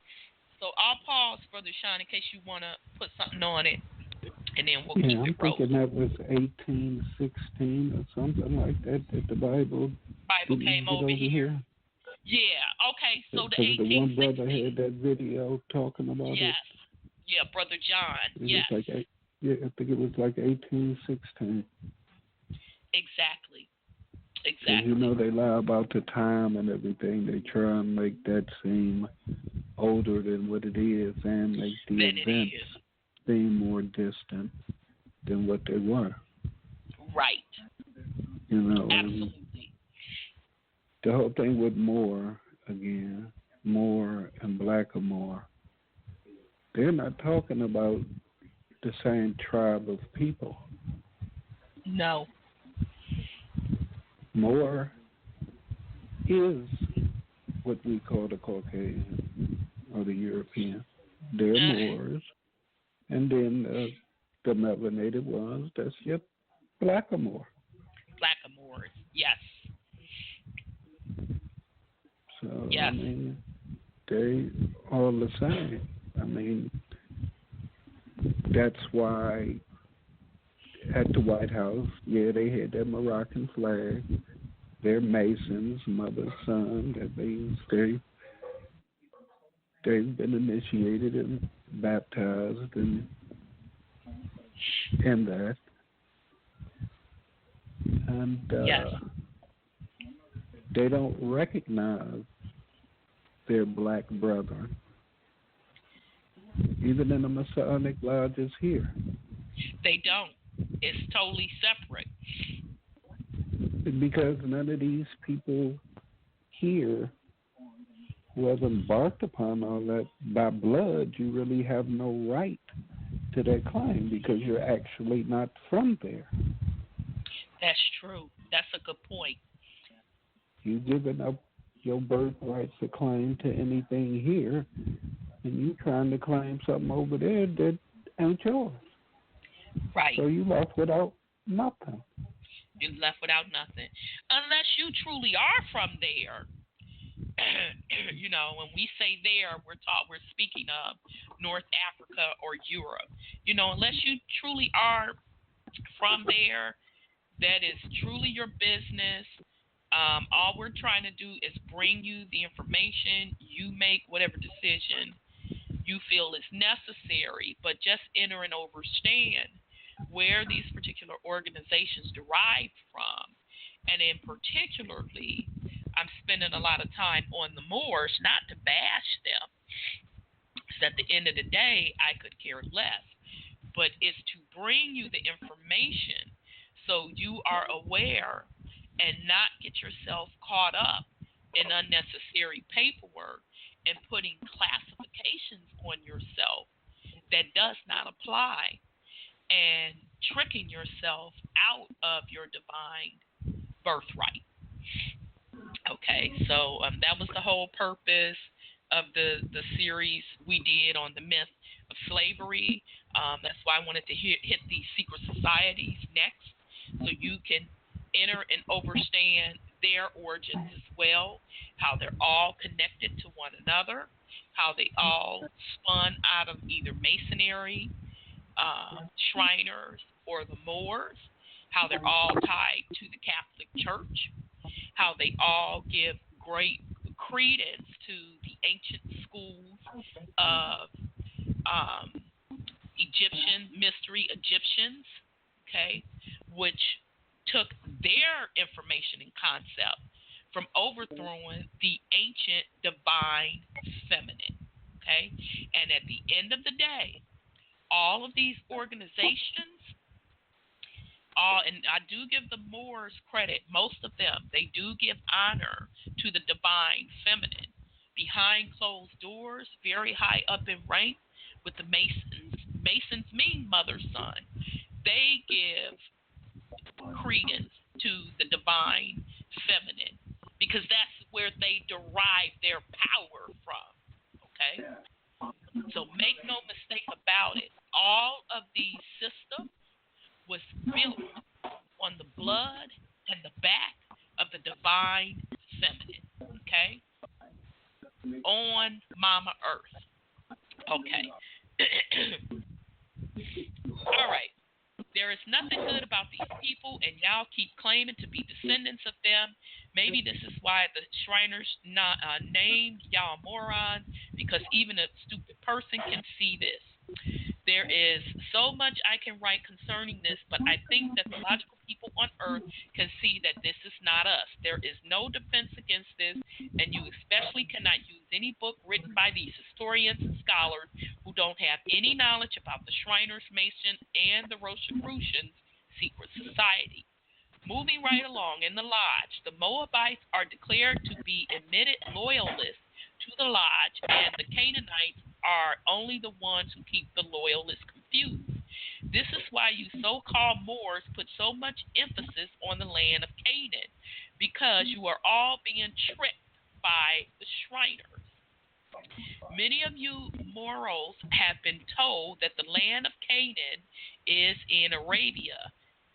So I'll pause, Brother Sean, in case you want to put something on it, and then we'll keep it rolling. I'm thinking that was 1816 or something like that the Bible came over here. Yeah, okay, so the 1816. The one brother had that video talking about it. Yes, yeah, Brother John, yes. I think it was like 1816. Exactly. You know, they lie about the time and everything. They try and make that seem older than what it is, and make the events seem more distant than what they were. Right. You know, absolutely. The whole thing with Moore and Blackamoor, they're not talking about the same tribe of people. No. Moor is what we call the Caucasian or the European. They're Moors. And then the melanated ones, that's your Blackamoor. Blackamoors, yes. So, yes. I mean, they all the same. I mean, that's why at the White House, they had that Moroccan flag. They're Masons, mother, son. That means they've been initiated and baptized and that. and Yes. they don't recognize their black brethren, even in the Masonic lodges here. They don't. It's totally separate. Because none of these people here who have embarked upon all that by blood, you really have no right to that claim because you're actually not from there. That's true. That's a good point. You've given up your birthrights to claim to anything here, and you trying to claim something over there that ain't yours. Right. So you left without nothing. You're left without nothing. Unless you truly are from there. You know, when we say there, we're speaking of North Africa or Europe. You know, unless you truly are from there, that is truly your business. All we're trying to do is bring you the information. You make whatever decision you feel is necessary, but just enter and understand where these particular organizations derive from. And in particularly, I'm spending a lot of time on the Moors, not to bash them, because at the end of the day, I could care less, but it's to bring you the information so you are aware and not get yourself caught up in unnecessary paperwork and putting classifications on yourself that does not apply and tricking yourself out of your divine birthright. Okay, so that was the whole purpose of the series we did on the myth of slavery. That's why I wanted to hit these secret societies next, so you can enter and understand their origins as well, how they're all connected to one another, how they all spun out of either Masonry, Shriners, or the Moors, how they're all tied to the Catholic Church, how they all give great credence to the ancient schools of Egyptian mystery Egyptians, okay, which took their information and concept from overthrowing the ancient divine feminine, okay? And at the end of the day, all of these organizations, and I do give the Moors credit, most of them, they do give honor to the divine feminine. Behind closed doors, very high up in rank with the Masons. Masons mean mother, son. They give credence to the divine feminine because that's where they derive their power from, okay? So make no mistake about it. All of these systems was built on the blood and the back of the divine feminine, okay? On Mama Earth. Okay. All right. There is nothing good about these people, and y'all keep claiming to be descendants of them. Maybe this is why the Shriners named y'all morons, because even a stupid person can see this. There is so much I can write concerning this, but I think that the logical people on Earth can see that this is not us. There is no defense against this, and you especially cannot use any book written by these historians and scholars who don't have any knowledge about the Shriners, Masons, and the Rosicrucians' secret society. Moving right along in the lodge, the Moabites are declared to be admitted loyalists to the lodge, and the Canaanites are only the ones who keep the loyalists confused. This is why you so-called Moors put so much emphasis on the land of Canaan, because you are all being tricked by the Shriners. Many of you Moros have been told that the land of Canaan is in Arabia,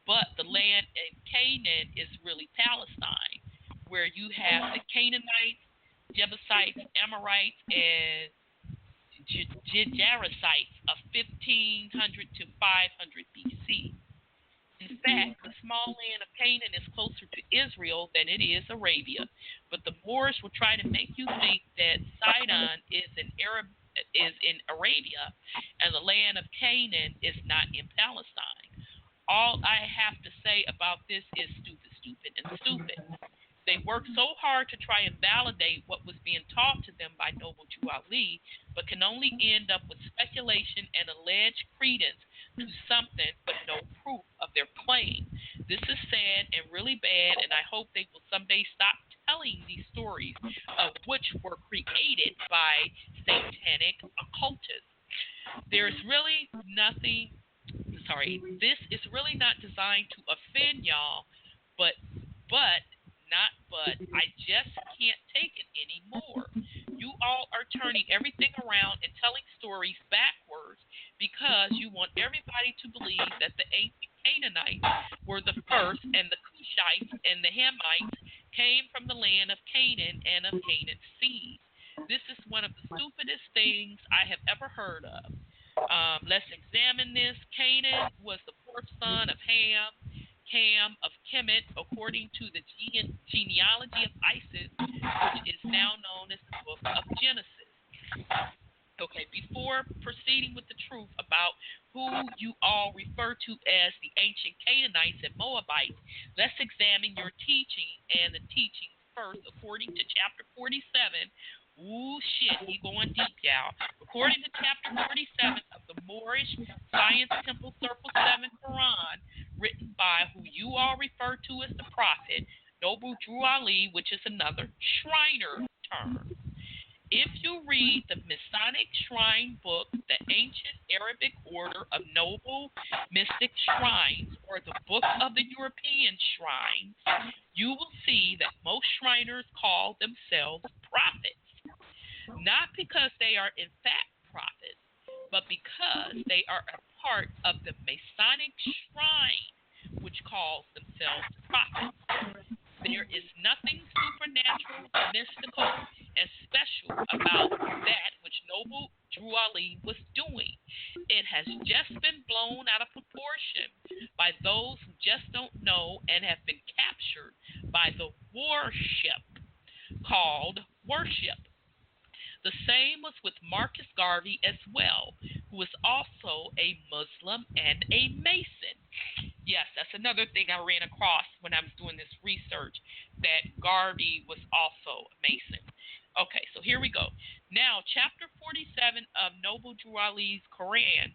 but the land in Canaan is really Palestine, where you have the Canaanites, Jebusites, Amorites, and Gerasites of 1500 to 500 BC. In fact, the small land of Canaan is closer to Israel than it is Arabia, but the Moors will try to make you think that Sidon is in Arabia and the land of Canaan is not in Palestine. All I have to say about this is stupid stupid and stupid. They worked so hard to try and validate what was being taught to them by Noble Drew Ali, but can only end up with speculation and alleged credence to something but no proof of their claim. This is sad and really bad, and I hope they will someday stop telling these stories, of which were created by satanic occultists. This is really not designed to offend y'all, but I just can't take it anymore. You all are turning everything around and telling stories backwards because you want everybody to believe that the ancient Canaanites were the first and the Cushites and the Hamites came from the land of Canaan and of Canaan's seed. This is one of the stupidest things I have ever heard of. Let's examine this. Canaan was the fourth son of Ham, Cam of Kemet, according to the genealogy of Isis, which is now known as the book of Genesis. Okay, before proceeding with the truth about who you all refer to as the ancient Canaanites and Moabites, let's examine your teaching and the teachings first, according to chapter 47. Ooh, shit, he going deep, y'all. According to chapter 47 of the Moorish Science Temple Circle 7 Quran, written by who you all refer to as the Prophet, Noble Drew Ali, which is another Shriner term. If you read the Masonic Shrine Book, the Ancient Arabic Order of Noble Mystic Shrines, or the Book of the European Shrines, you will see that most Shriners call themselves prophets. Not because they are in fact prophets, but because they are a part of the Masonic Shrine, which calls themselves prophets. There is nothing supernatural, mystical, and special about that which Noble Drew Ali was doing. It has just been blown out of proportion by those who just don't know and have been captured by the worship called worship. The same was with Marcus Garvey as well, who is also a Muslim and a Mason. Yes, that's another thing I ran across when I was doing this research, that Garvey was also a Mason. Okay, so here we go. Now, chapter 47 of Noble Drew Ali's Quran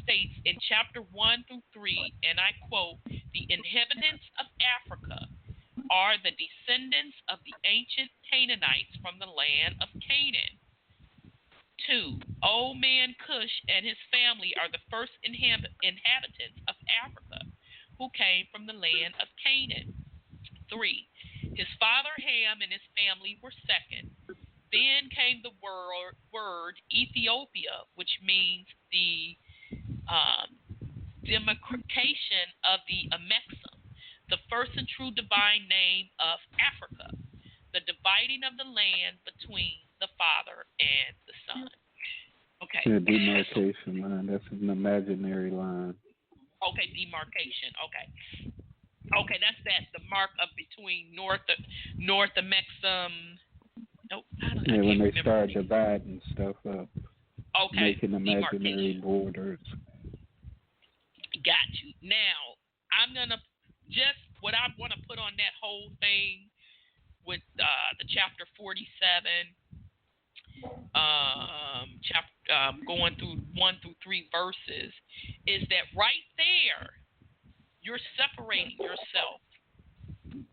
states in chapter 1 through 3, and I quote, "The inhabitants of Africa are the descendants of the ancient Canaanites from the land of Canaan. 2. Old man Cush and his family are the first inhabitants of Africa who came from the land of Canaan. 3. His father Ham and his family were second. Then came the word Ethiopia, which means the demarcation of the Amexem, the first and true divine name of Africa, the dividing of the land between the Father and the Son." Okay. The demarcation line, that's an imaginary line. Okay, demarcation. Okay. Okay, that's the mark of between North Amexem. Oh, yeah, when they start dividing stuff up. Okay. Making imaginary borders. Got you. Now, I'm gonna what I want to put on that whole thing with the chapter 47, going through 1 through 3 verses, is that right there, you're separating yourself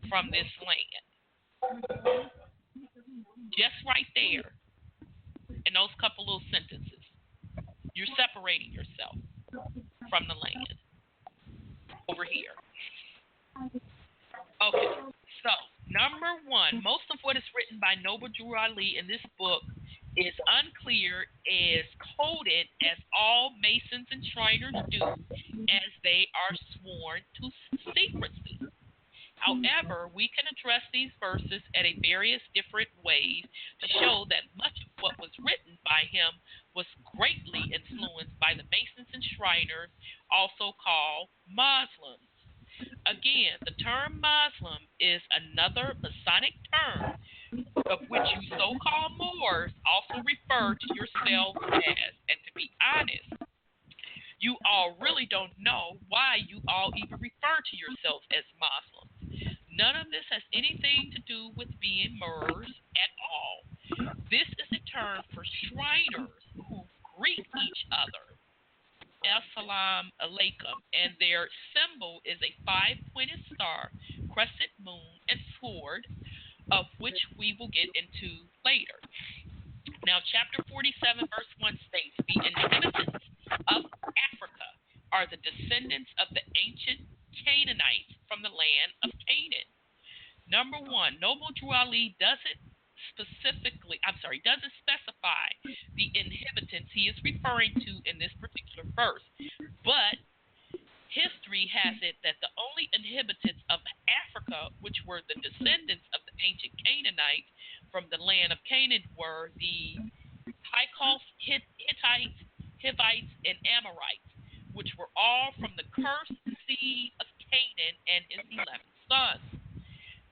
from this land. Just right there, in those couple little sentences, you're separating yourself from the land over here. Okay, so number 1, most of what is written by Noble Drew Ali in this book is unclear, is coded as all Masons and Shriners do, as they are sworn to secrecy. However, we can address these verses in various different ways to show that much of what was written by him was greatly influenced by the Masons and Shriners, also called Muslims. Again, the term Muslim is another Masonic term of which you so-called Moors also refer to yourselves as. And to be honest, you all really don't know why you all even refer to yourselves as Muslims. None of this has anything to do with being Moors at all. This is a term for Shriners who greet each other. Assalamu alaikum. And their symbol is a 5-pointed star, crescent moon, and sword, of which we will get into later. Now, chapter 47, verse 1 states, the inhabitants of Africa are the descendants of the ancient Canaanites from the land of Canaan. Number one, Noble Drew Ali doesn't specify the inhabitants he is referring to in this particular verse, but history has it that the only inhabitants of Africa, which were the descendants of the ancient Canaanites from the land of Canaan, were the Hittites, Hivites, and Amorites, which were all from the cursed seed of Canaan and his 11 sons.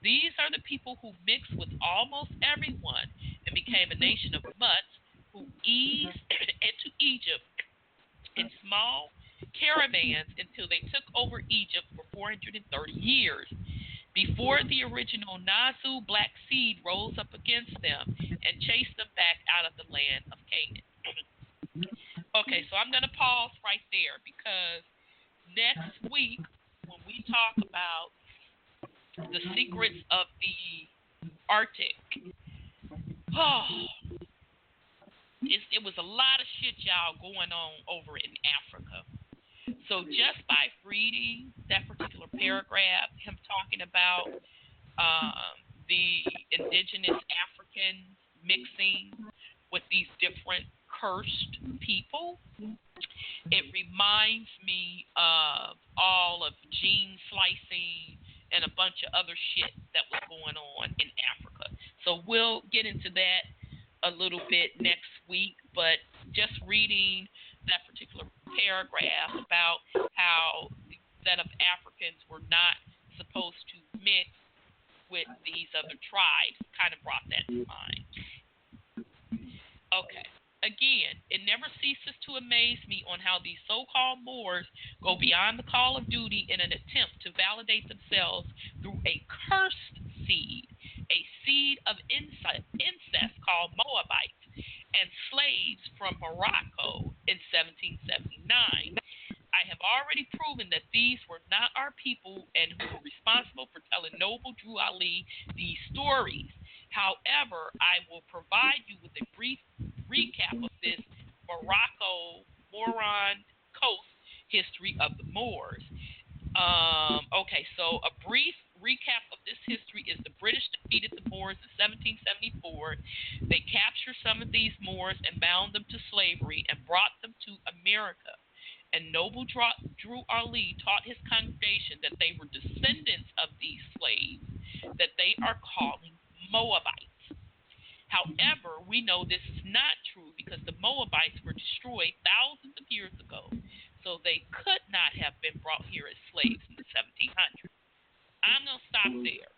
These are the people who mixed with almost everyone and became a nation of mutts who eased into Egypt in small caravans until they took over Egypt for 430 years, before the original Nazu black seed rose up against them and chased them back out of the land of Canaan. Okay, so I'm going to pause right there, because next week when we talk about the secrets of the Arctic, it was a lot of shit, y'all, going on over in Africa. So just by reading that particular paragraph, him talking about the indigenous Africans mixing with these different cursed people, it reminds me of all of gene slicing and a bunch of other shit that was going on in Africa. So we'll get into that a little bit next week, but just reading that particular paragraph about how the set of Africans were not supposed to mix with these other tribes kind of brought that to mind. Okay. Again, it never ceases to amaze me on how these so-called Moors go beyond the call of duty in an attempt to validate themselves through a cursed seed, a seed of incest called Moabites, and slaves from Morocco in 1779. I have already proven that these were not our people and who were responsible for telling Noble Drew Ali these stories. However, I will provide you with a brief recap of this Morocco-Moron coast history of the Moors. Okay, so a brief recap of this history is the British defeated the Moors in 1774. They captured some of these Moors and bound them to slavery and brought them to America. And Noble Drew Ali taught his congregation that they were descendants of these slaves that they are calling Moabites. However, we know this is not true because the Moabites were destroyed thousands of years ago, so they could not have been brought here as slaves in the 1700s. I'm going to stop there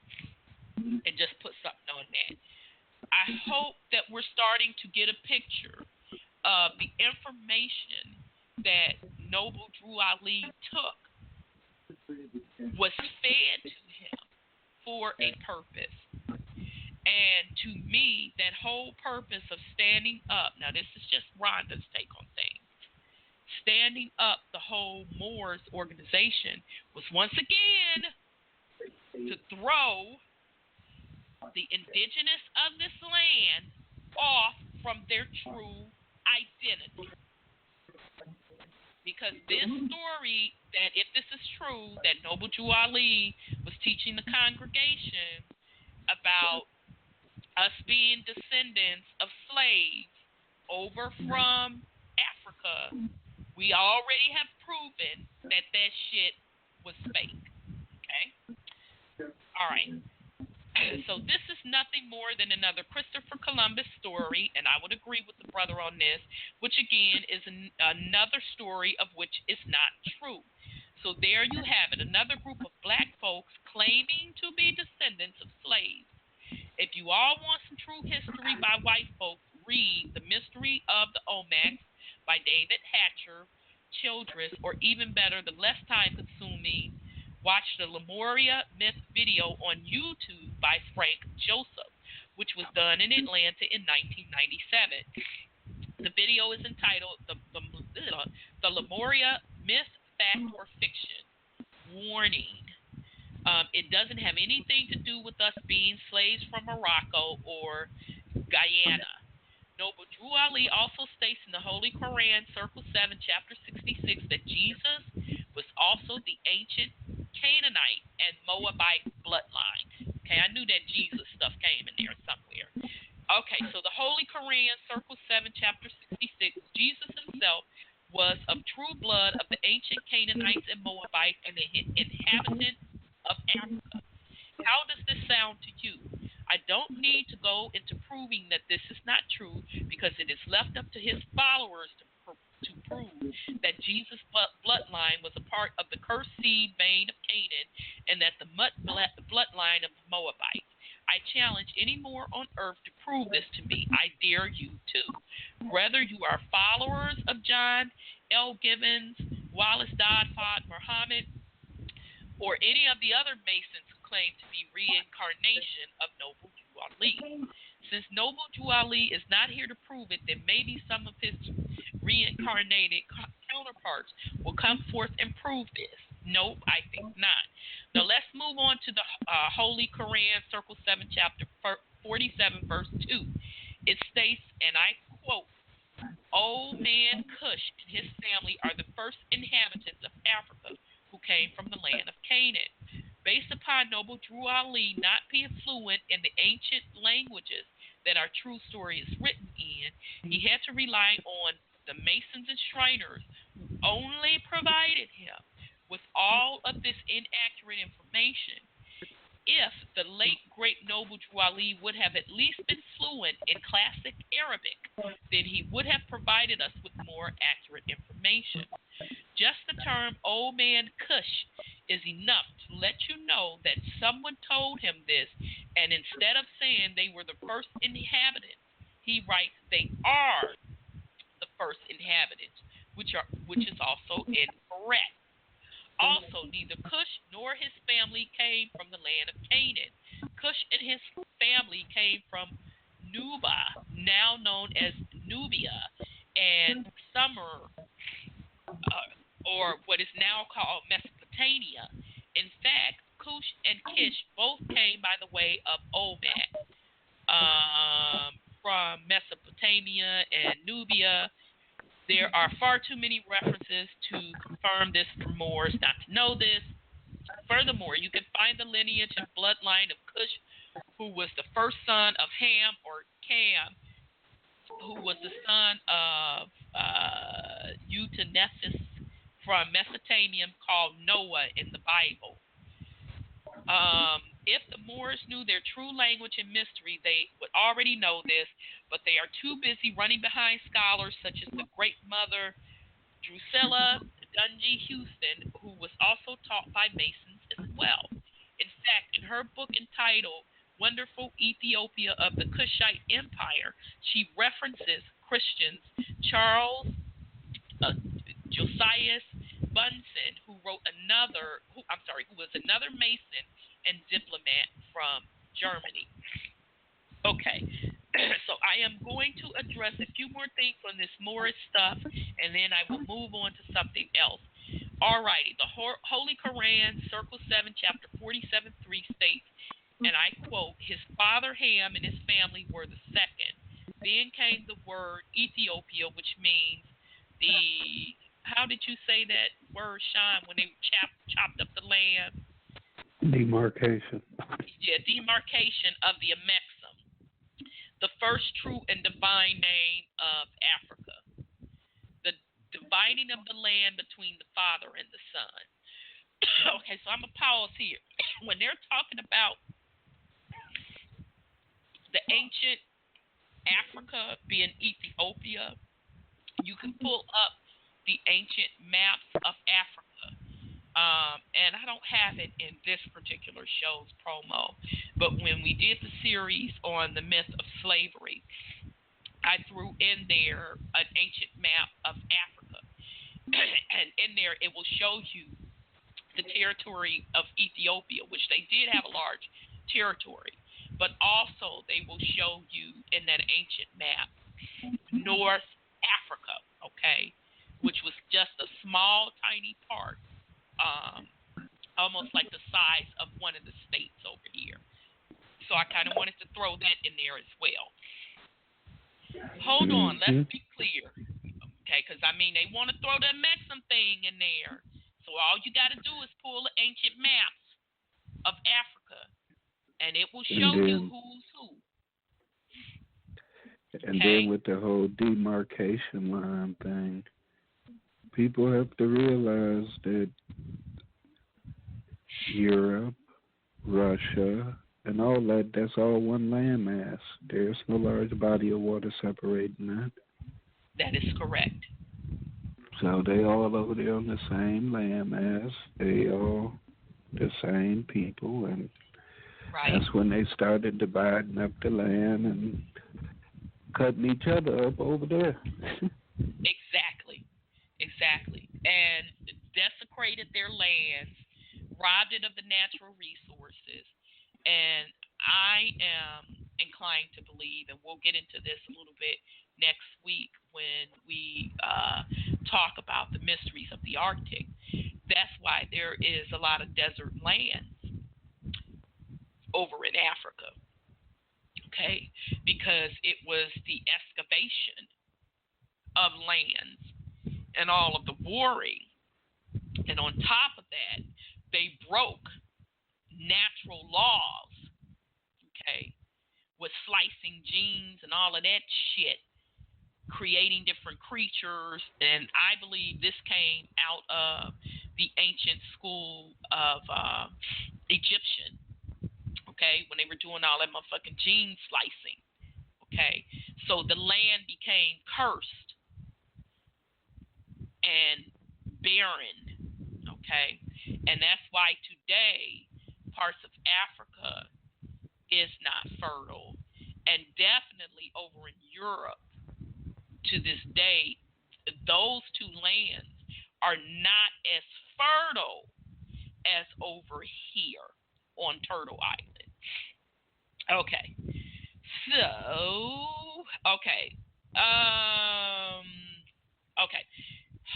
and just put something on that. I hope that we're starting to get a picture of the information that Noble Drew Ali took was fed to him for a purpose. And to me, that whole purpose of standing up, now this is just Rhonda's take on things, standing up the whole Moors organization was once again to throw the indigenous of this land off from their true identity. Because this story, that if this is true, that Noble Drew Ali was teaching the congregation about us being descendants of slaves over from Africa, we already have proven that that shit was fake. Okay? All right. So this is nothing more than another Christopher Columbus story, and I would agree with the brother on this, which again is another story of which is not true. So there you have it, another group of black folks claiming to be descendants of slaves. If you all want some true history by white folks, read The Mystery of the Olmecs by David Hatcher, Childress, or even better, the less time consuming, watch the Lemuria myth video on YouTube by Frank Joseph, which was done in Atlanta in 1997. The video is entitled The Lemuria Myth, Fact, or Fiction. Warning. It doesn't have anything to do with us being slaves from Morocco or Guyana. Noble Drew Ali also states in the Holy Quran, Circle 7, Chapter 66, that Jesus was also the ancient Canaanite and Moabite bloodline. Okay, I knew that Jesus stuff came in there somewhere. Okay, so the Holy Quran, Circle 7, Chapter 66, Jesus himself was of true blood of the ancient Canaanites and Moabites and the inhabitants of Africa. How does this sound to you? I don't need to go into proving that this is not true, because it is left up to his followers to prove that Jesus' bloodline was a part of the cursed seed vein of Canaan and that the bloodline of the Moabites. I challenge any more on earth to prove this to me. I dare you to. Whether you are followers of John L. Gibbons, Wallace Dodd-Fod, Muhammad, or any of the other Masons who claim to be reincarnation of Noble Drew Ali. Since Noble Drew Ali is not here to prove it, then maybe some of his reincarnated counterparts will come forth and prove this. Nope, I think not. Now let's move on to the Holy Quran, Circle 7, Chapter 47, Verse 2. It states, and I quote, "Old man Cush and his family are the first inhabitants of Africa who came from the land of Canaan. Based upon Noble Drew Ali not being fluent in the ancient languages that our true story is written in, he had to rely on the Masons and Shriners, who only provided him with all of this inaccurate information. If the late, great Noble Drew Ali would have at least been fluent in classic Arabic, then he would have provided us with more accurate information. Just the term Old Man Cush is enough to let you know that someone told him this, and instead of saying they were the first inhabitants, he writes they are the first inhabitants, which is also incorrect. Also, neither Cush nor his family came from the land of Canaan. Cush and his family came from Nuba, now known as Nubia, and Sumer, or what is now called Mesopotamia. In fact, Cush and Kish both came by the way of Olmec, from Mesopotamia and Nubia. There are far too many references to confirm this for Moors not to know this. Furthermore, you can find the lineage and bloodline of Cush, who was the first son of Ham or Cam, who was the son of Eutynephus from Mesopotamia, called Noah in the Bible. If the Moors knew their true language and mystery, they would already know this, but they are too busy running behind scholars such as the great mother Drusilla Dungy Houston, who was also taught by Masons as well. In fact, in her book entitled Wonderful Ethiopia of the Kushite Empire, she references Christians Charles Josias Bunsen, who was another Mason and diplomat from Germany. Okay, so I am going to address a few more things on this Moorish stuff, and then I will move on to something else. Alrighty, the Holy Quran, Circle 7, Chapter 47, 3 states, and I quote, "His father Ham and his family were the second. Then came the word Ethiopia, which means the," how did you say that word, Sean, when they chopped up the land? Demarcation. Yeah, demarcation of the Amexem, the first true and divine name of Africa. The dividing of the land between the Father and the Son. Okay, so I'm going to pause here. When they're talking about the ancient Africa being Ethiopia, you can pull up the ancient maps of Africa. And I don't have it in this particular show's promo, but when we did the series on the myth of slavery, I threw in there an ancient map of Africa. And in there, it will show you the territory of Ethiopia, which they did have a large territory. But also, they will show you in that ancient map North Africa, okay, which was just a small, tiny part, almost like the size of one of the states over here. So I kind of wanted to throw that in there as well. Hold on, let's be clear, okay, because, I mean, they want to throw that Mexican thing in there. So all you got to do is pull the ancient maps of Africa, and it will show you who's who. And then with the whole demarcation line thing, people have to realize that Europe, Russia, and all that, that's all one landmass. There's no large body of water separating that. That is correct. So they all over there on the same landmass. They all the same people, and that's when they started dividing up the land and cutting each other up over there. Exactly. And desecrated their lands, robbed it of the natural resources. And I am inclined to believe, and we'll get into this a little bit next week when we talk about the mysteries of the Arctic. That's why there is a lot of desert lands over in Africa, okay? Because it was the excavation of lands and all of the warring. And on top of that, they broke natural laws, okay, with slicing genes and all of that shit, creating different creatures. And I believe this came out of the ancient school of Egyptian, okay, when they were doing all that motherfucking gene slicing, okay. So the land became cursed and barren, okay. And that's why today parts of Africa is not fertile. And definitely over in Europe to this day, those two lands are not as fertile as over here on Turtle Island. Okay. So, okay. Okay.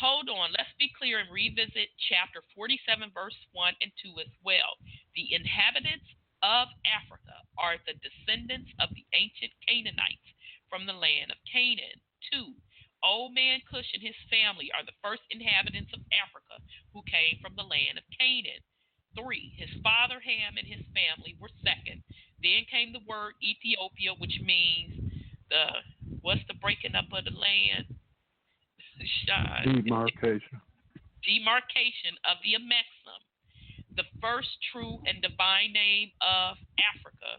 Hold on. Let's be clear and revisit chapter 47, verse 1 and 2 as well. The inhabitants of Africa are the descendants of the ancient Canaanites from the land of Canaan. 2. Old man Cush and his family are the first inhabitants of Africa who came from the land of Canaan. 3. His father Ham and his family were second. Then came the word Ethiopia, which means what's the breaking up of the land? Demarcation of the Amexem, the first true and divine name of Africa,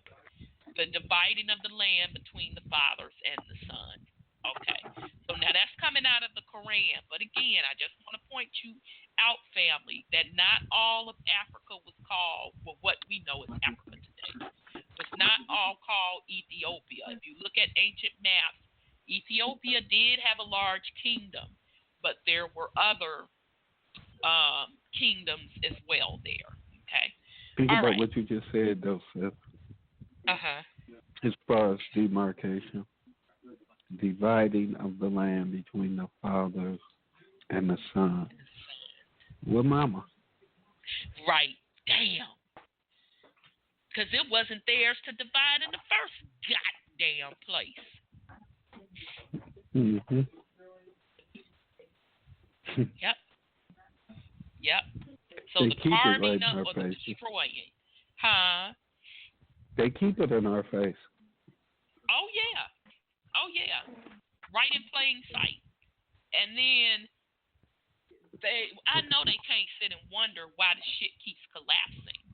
the dividing of the land between the fathers and the sons. Okay, so now that's coming out of the Quran. But again, I just want to point you out, family, that not all of Africa was called what we know as Africa today. It's not all called Ethiopia. If you look at ancient maps, Ethiopia did have a large kingdom, but there were other kingdoms as well there. Okay. Think about what you just said, though, Seth. As far as demarcation, dividing of the land between the fathers and the sons. Well, mama. Right. Damn. Because it wasn't theirs to divide in the first goddamn place. Mm-hmm. Yep. So they the keep carving it right up or the destroying. Huh? They keep it in our face. Oh yeah. Right in plain sight. And then I know they can't sit and wonder why the shit keeps collapsing.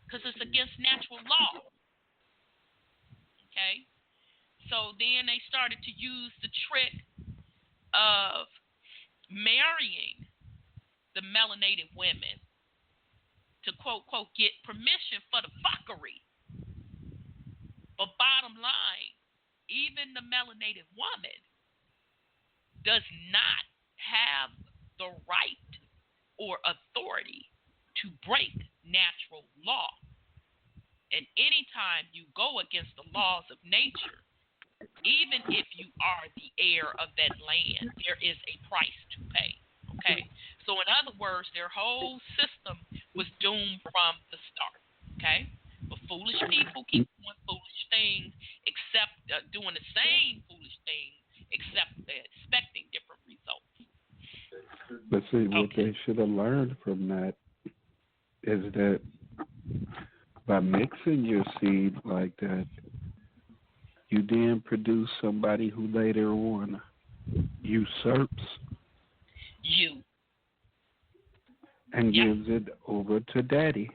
Because it's against natural law. Okay? So then they started to use the trick of marrying the melanated women to quote get permission for the fuckery. But bottom line, even the melanated woman does not have the right or authority to break natural law. And anytime you go against the laws of nature, even if you are the heir of that land, there is a price to pay. Okay? So in other words, their whole system was doomed from the start. Okay? But foolish people keep doing foolish things, except doing the same foolish things, except expecting different results. But see, what they should have learned from that is that by mixing your seed like that, you then produce somebody who later on usurps you and gives it over to daddy.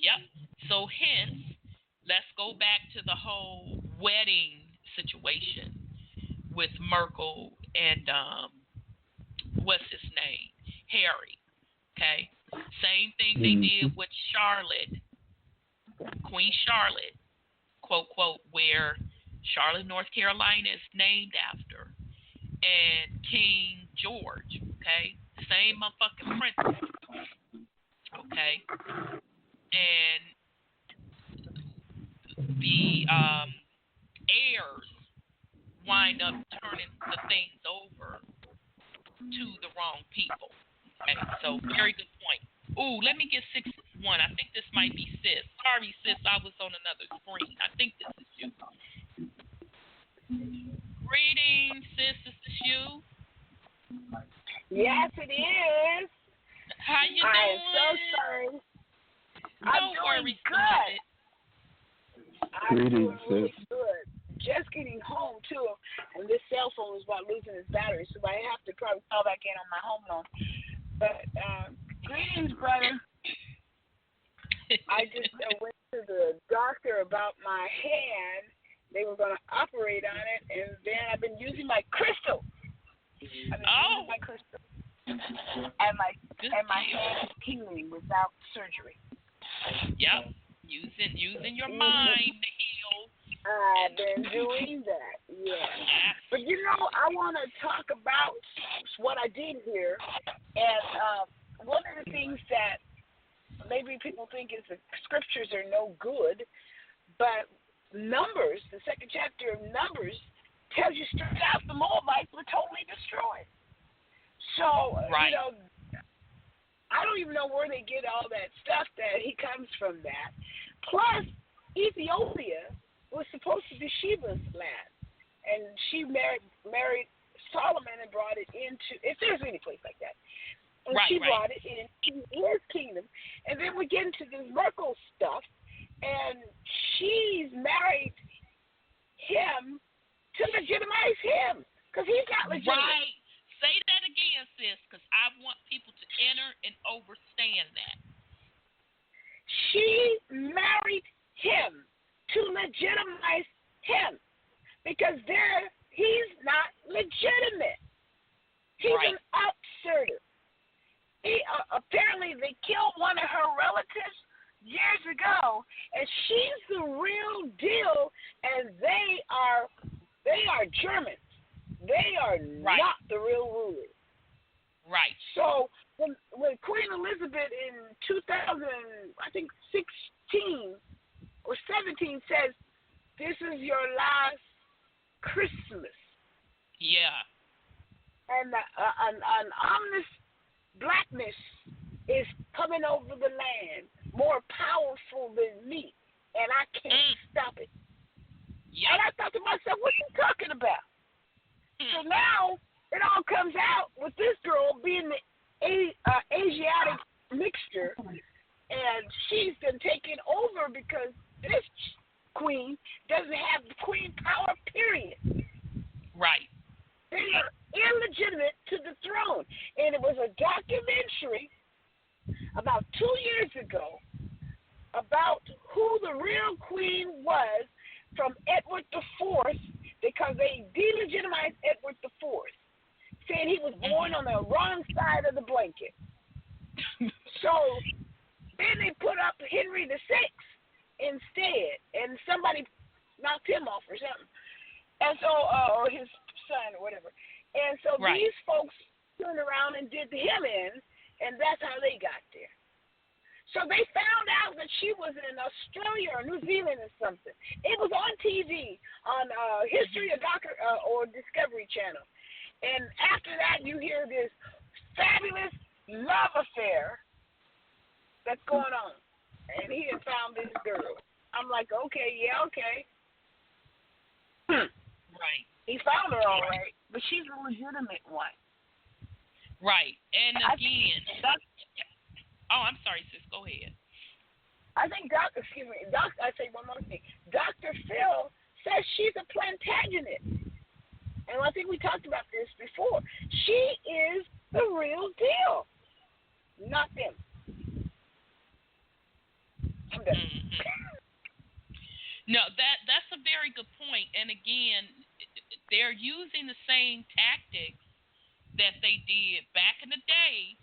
Yep. So hence, let's go back to the whole wedding situation with Merkel and what's his name? Harry. Okay? Same thing they did with Charlotte, Queen Charlotte, quote, quote, where Charlotte, North Carolina is named after, and King George, okay? Same motherfucking principle, okay? And the heirs wind up turning the things over to the wrong people. Okay, so very good point. Ooh, let me get 6-1. I think this might be Sis. Sorry, Sis, I was on another screen. I think this is you. Greetings, Sis. Is this you? Yes, it is. How you doing? I am so sorry. I'm doing good. I'm doing really good. Just getting home, too, and this cell phone is about losing its battery, so I have to probably call back in on my home loan. But greetings, brother. I just went to the doctor about my hand. They were going to operate on it, and then I've been using my crystal. And my hand is healing without surgery. Yep, using your mind to heal. I've been doing that, yeah. But I want to talk about what I did here, and one of the things that maybe people think is the scriptures are no good, but Numbers, the second chapter of Numbers, tells you straight out the Moabites were totally destroyed. So, right. I don't even know where they get all that stuff that he comes from that. Plus, Ethiopia was supposed to be Sheba's land, and she married Solomon and brought it into, if there's any place like that, and she brought it into his kingdom. And then we get into this Merkel stuff, and she's married him to legitimize him, because he's not legitimate. Right. Say that again, sis, because I want people to enter and understand that. She married him to legitimize him, because he's not legitimate. He's an outsider. Apparently they killed one of her relatives years ago, and she's the real deal, and they are Germans. They are not the real rulers. Right. So when Queen Elizabeth in 2016 or 17 says, "This is your last Christmas." Yeah. And an ominous blackness is coming over the land, more powerful than me, and I can't stop it. Yep. And I thought to myself, what are you talking about? So now it all comes out with this girl being the Asiatic mixture, and she's been taken over because this queen doesn't have the queen power, period. Right. They are illegitimate to the throne. And it was a documentary about 2 years ago about who the real queen was from Edward IV, because they delegitimized Edward IV, saying he was born on the wrong side of the blanket. So then they put up Henry VI instead, and somebody knocked him off or something. And so, or his son or whatever. And so these folks turned around and did him in, and that's how they got there. So they found out that she was in Australia or New Zealand or something. It was on TV, on History of Doctor or Discovery Channel. And after that, you hear this fabulous love affair that's going on. And he had found this girl. I'm like, okay, yeah, okay. Right. He found her all right, but she's a legitimate one. Right. And again, I'm sorry, sis. Go ahead. I think I say one more thing. Dr. Phil says she's a Plantagenet. And I think we talked about this before. She is the real deal, not them. I'm done. No, that's a very good point. And again, they're using the same tactics that they did back in the day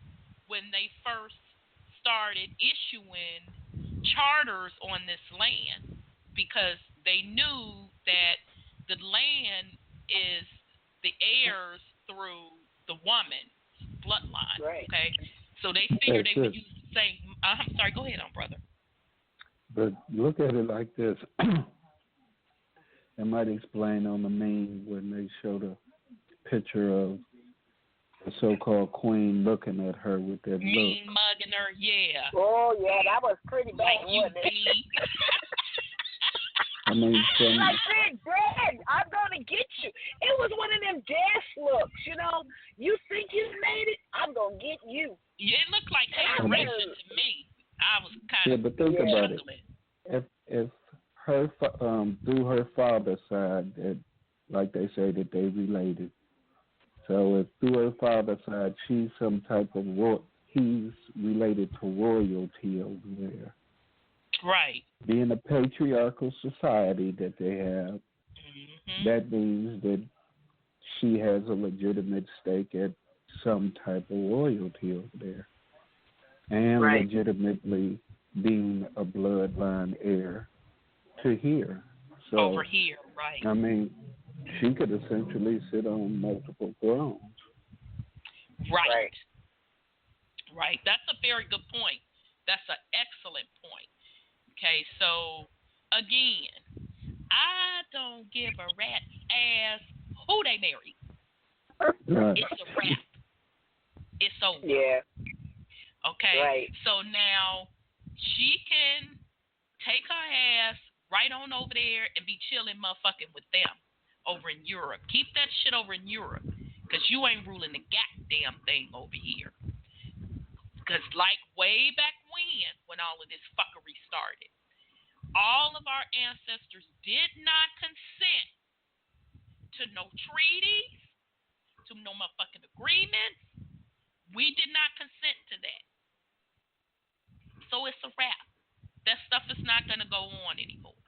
when they first started issuing charters on this land, because they knew that the land is the heirs through the woman's bloodline. Right. Okay, so they figured they would use the same. I'm sorry. Go ahead, brother. But look at it like this. It might explain on the meme when they show the picture of the so-called queen looking at her with that mean look. mugging her, yeah. Oh, yeah, that was pretty bad, Like you wasn't it? be. I mean, I said, Dad, I'm going to get you. It was one of them death looks, you know. You think you made it? I'm going to get you. Yeah, it looked like hateration to me. I was kind of but think about it. chuckling. If her through her father's side, that like they say that they related. So if through her father's side she's some type of he's related to royalty over there. Right. Being a patriarchal society that they have, that means that she has a legitimate stake at some type of royalty over there. And legitimately being a bloodline heir to here. So, over here, right. I mean, she could essentially sit on multiple thrones. Right. Right. That's a very good point. That's an excellent point. Okay, so, again, I don't give a rat's ass who they marry. Right. It's a wrap. It's over. Yeah. Okay? Right. So now she can take her ass right on over there and be chilling motherfucking with them over in Europe. Keep that shit over in Europe, because you ain't ruling the goddamn thing over here. Because like way back when all of this fuckery started, all of our ancestors did not consent to no treaties, to no motherfucking agreements. We did not consent to that. So it's a wrap. That stuff is not going to go on anymore.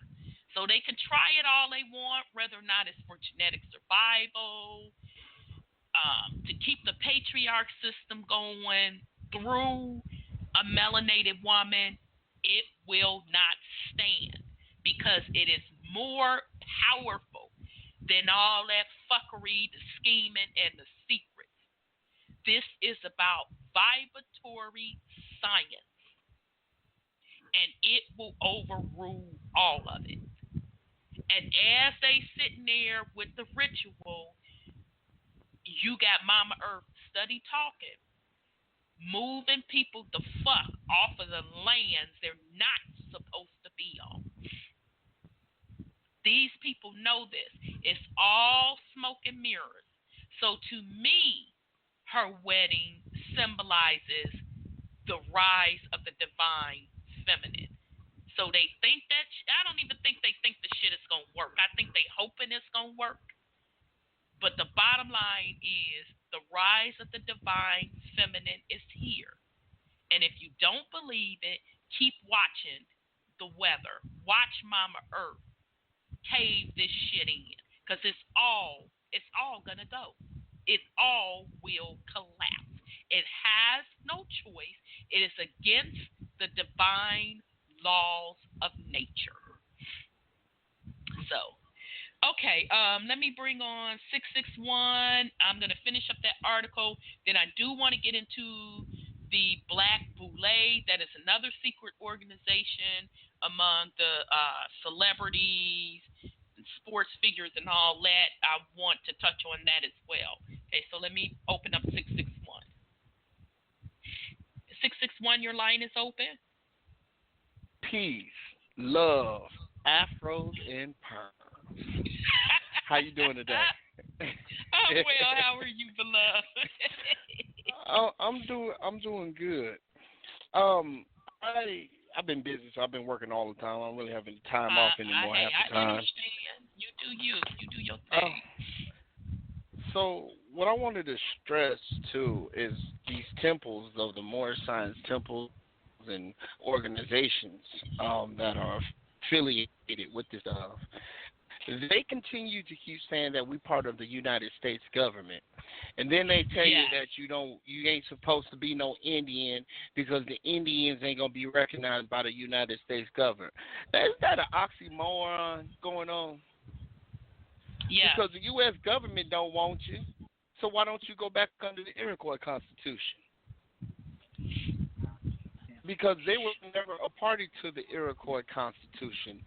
So they can try it all they want, whether or not it's for genetic survival, to keep the patriarch system going through a melanated woman. It will not stand, because it is more powerful than all that fuckery, the scheming, and the secrets. This is about vibratory science, and it will overrule all of it. And as they sitting there with the ritual, you got Mama Earth study talking, moving people the fuck off of the lands they're not supposed to be on. These people know this. It's all smoke and mirrors. So to me, her wedding symbolizes the rise of the divine feminine. So they think that, I don't even think they think the shit is going to work. I think they hoping it's going to work. But the bottom line is the rise of the divine feminine is here. And if you don't believe it, keep watching the weather. Watch Mama Earth cave this shit in, because it's all going to go. It all will collapse. It has no choice. It is against the divine laws of nature. So, Okay, let me bring on 661. I'm going to finish up that article. Then I do want to get into the Black Boule. That is another secret organization among the celebrities, and sports figures, and all that. I want to touch on that as well. Okay, so let me open up 661. 661, your line is open. Peace, love, afros, and perms. How you doing today? I'm well. How are you, beloved? I'm doing good. I've been busy, so I've been working all the time. I don't really have any time off anymore half the time. I understand. You do you. You do your thing. So what I wanted to stress too is these temples of the Moorish Science temples and organizations that are affiliated with this stuff. They continue to keep saying that we're part of the United States government, and then they tell you that you ain't supposed to be no Indian because the Indians ain't gonna be recognized by the United States government. Is that an oxymoron going on? Yeah. Because the U.S. government don't want you, so why don't you go back under the Iroquois Constitution? Because they were never a party to the Iroquois Constitution.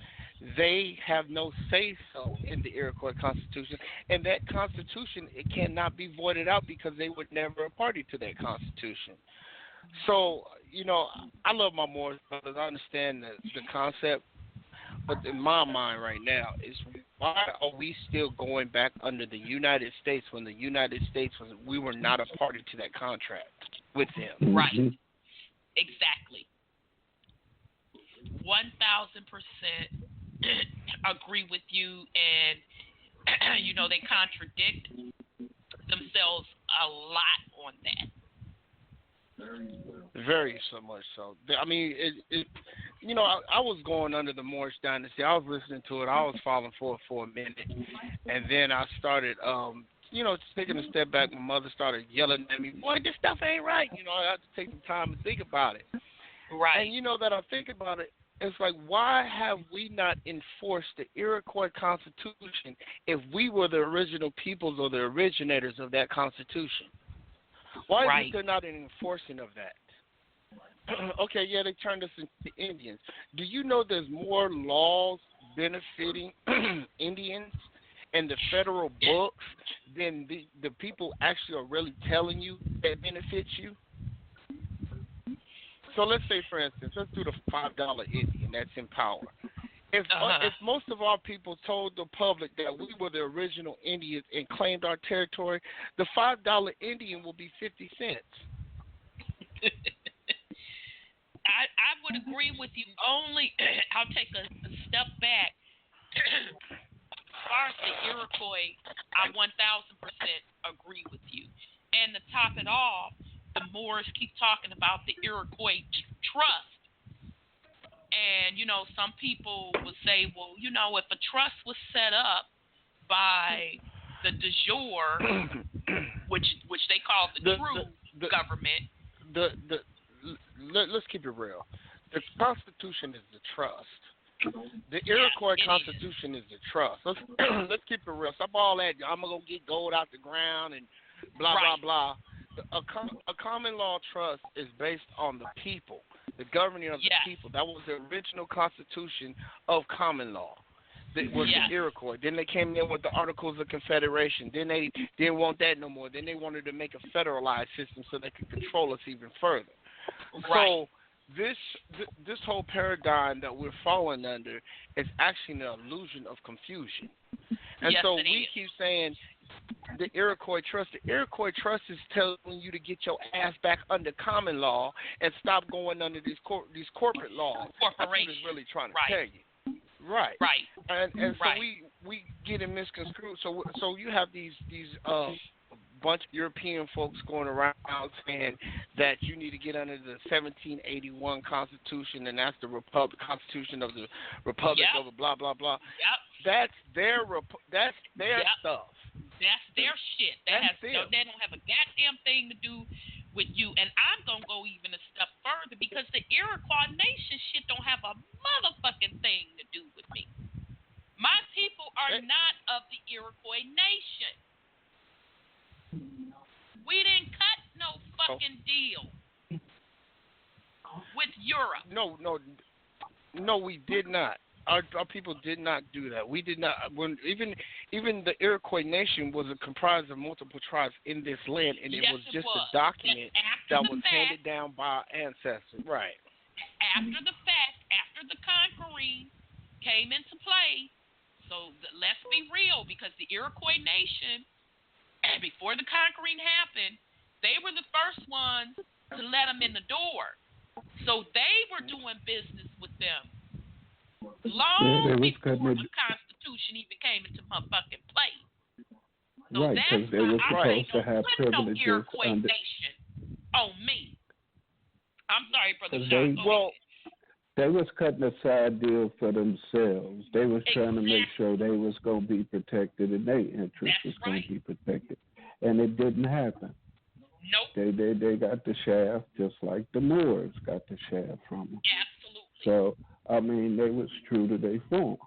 They have no say-so in the Iroquois Constitution, and that Constitution, it cannot be voided out because they were never a party to that Constitution. So, I love my Moorish brothers. I understand the concept, but in my mind right now is why are we still going back under the United States when the United States we were not a party to that contract with them? Right. Exactly. 1,000% agree with you, and they contradict themselves a lot on that. Very so much so. I mean, I was going under the Moorish dynasty. I was listening to it. I was following for a minute, and then I started, taking a step back. My mother started yelling at me, "Boy, this stuff ain't right." I had to take some time to think about it. Right. And that I think about it, it's like, why have we not enforced the Iroquois Constitution if we were the original peoples or the originators of that Constitution? Why is there not an enforcing of that? Okay, yeah, they turned us into Indians. Do you know there's more laws benefiting Indians in the federal books than the people actually are really telling you that benefits you? So let's say, for instance, let's do the $5 Indian that's in power. If most of our people told the public that we were the original Indians and claimed our territory, the $5 Indian will be 50 cents. I would agree with you. Only I'll take a step back. As far as the Iroquois, I 1,000% agree with you. And to top it off, the Moors keep talking about the Iroquois trust. And, some people would say, well, if a trust was set up by the de jure, which they call the true government. Let's keep it real. The Constitution is the trust. The Iroquois Constitution is the trust. Let's keep it real. Stop all that. I'm going to get gold out the ground and blah, blah, blah. A common law trust is based on the people, the governing of the people. That was the original constitution of common law. That was the Iroquois. Then they came in with the Articles of Confederation. Then they didn't want that no more. Then they wanted to make a federalized system so they could control us even further. So this whole paradigm that we're falling under is actually an illusion of confusion. And so we keep saying the Iroquois Trust. The Iroquois Trust is telling you to get your ass back under common law and stop going under these corporate laws. That's what it's really trying to tell you. Right. And so we get it misconstrued. So you have these bunch of European folks going around saying that you need to get under the 1781 Constitution, and that's the Constitution of the Republic of blah blah blah. That's their stuff. That's their shit. They don't have a goddamn thing to do with you. And I'm gonna go even a step further because the Iroquois Nation shit don't have a motherfucking thing to do with me. My people are not a fucking deal with Europe. No, we did not. Our people did not do that. We did not. When even the Iroquois Nation was comprised of multiple tribes in this land, and it was just a document that was handed down by our ancestors. Right. After the fact, after the conquering came into play, so let's be real, because the Iroquois Nation, before the conquering happened, they were the first ones to let them in the door. So they were doing business with them long before the Constitution even came into motherfucking play. So right, because they were supposed to have privileges. No Iroquois Nation on me. I'm sorry, Brother Sean. They was cutting a side deal for themselves. They was trying to make sure they was going to be protected and their interest was going to be protected. And it didn't happen. Nope. They got the shaft just like the Moors got the shaft from them. Absolutely. So, I mean, they was true to their form.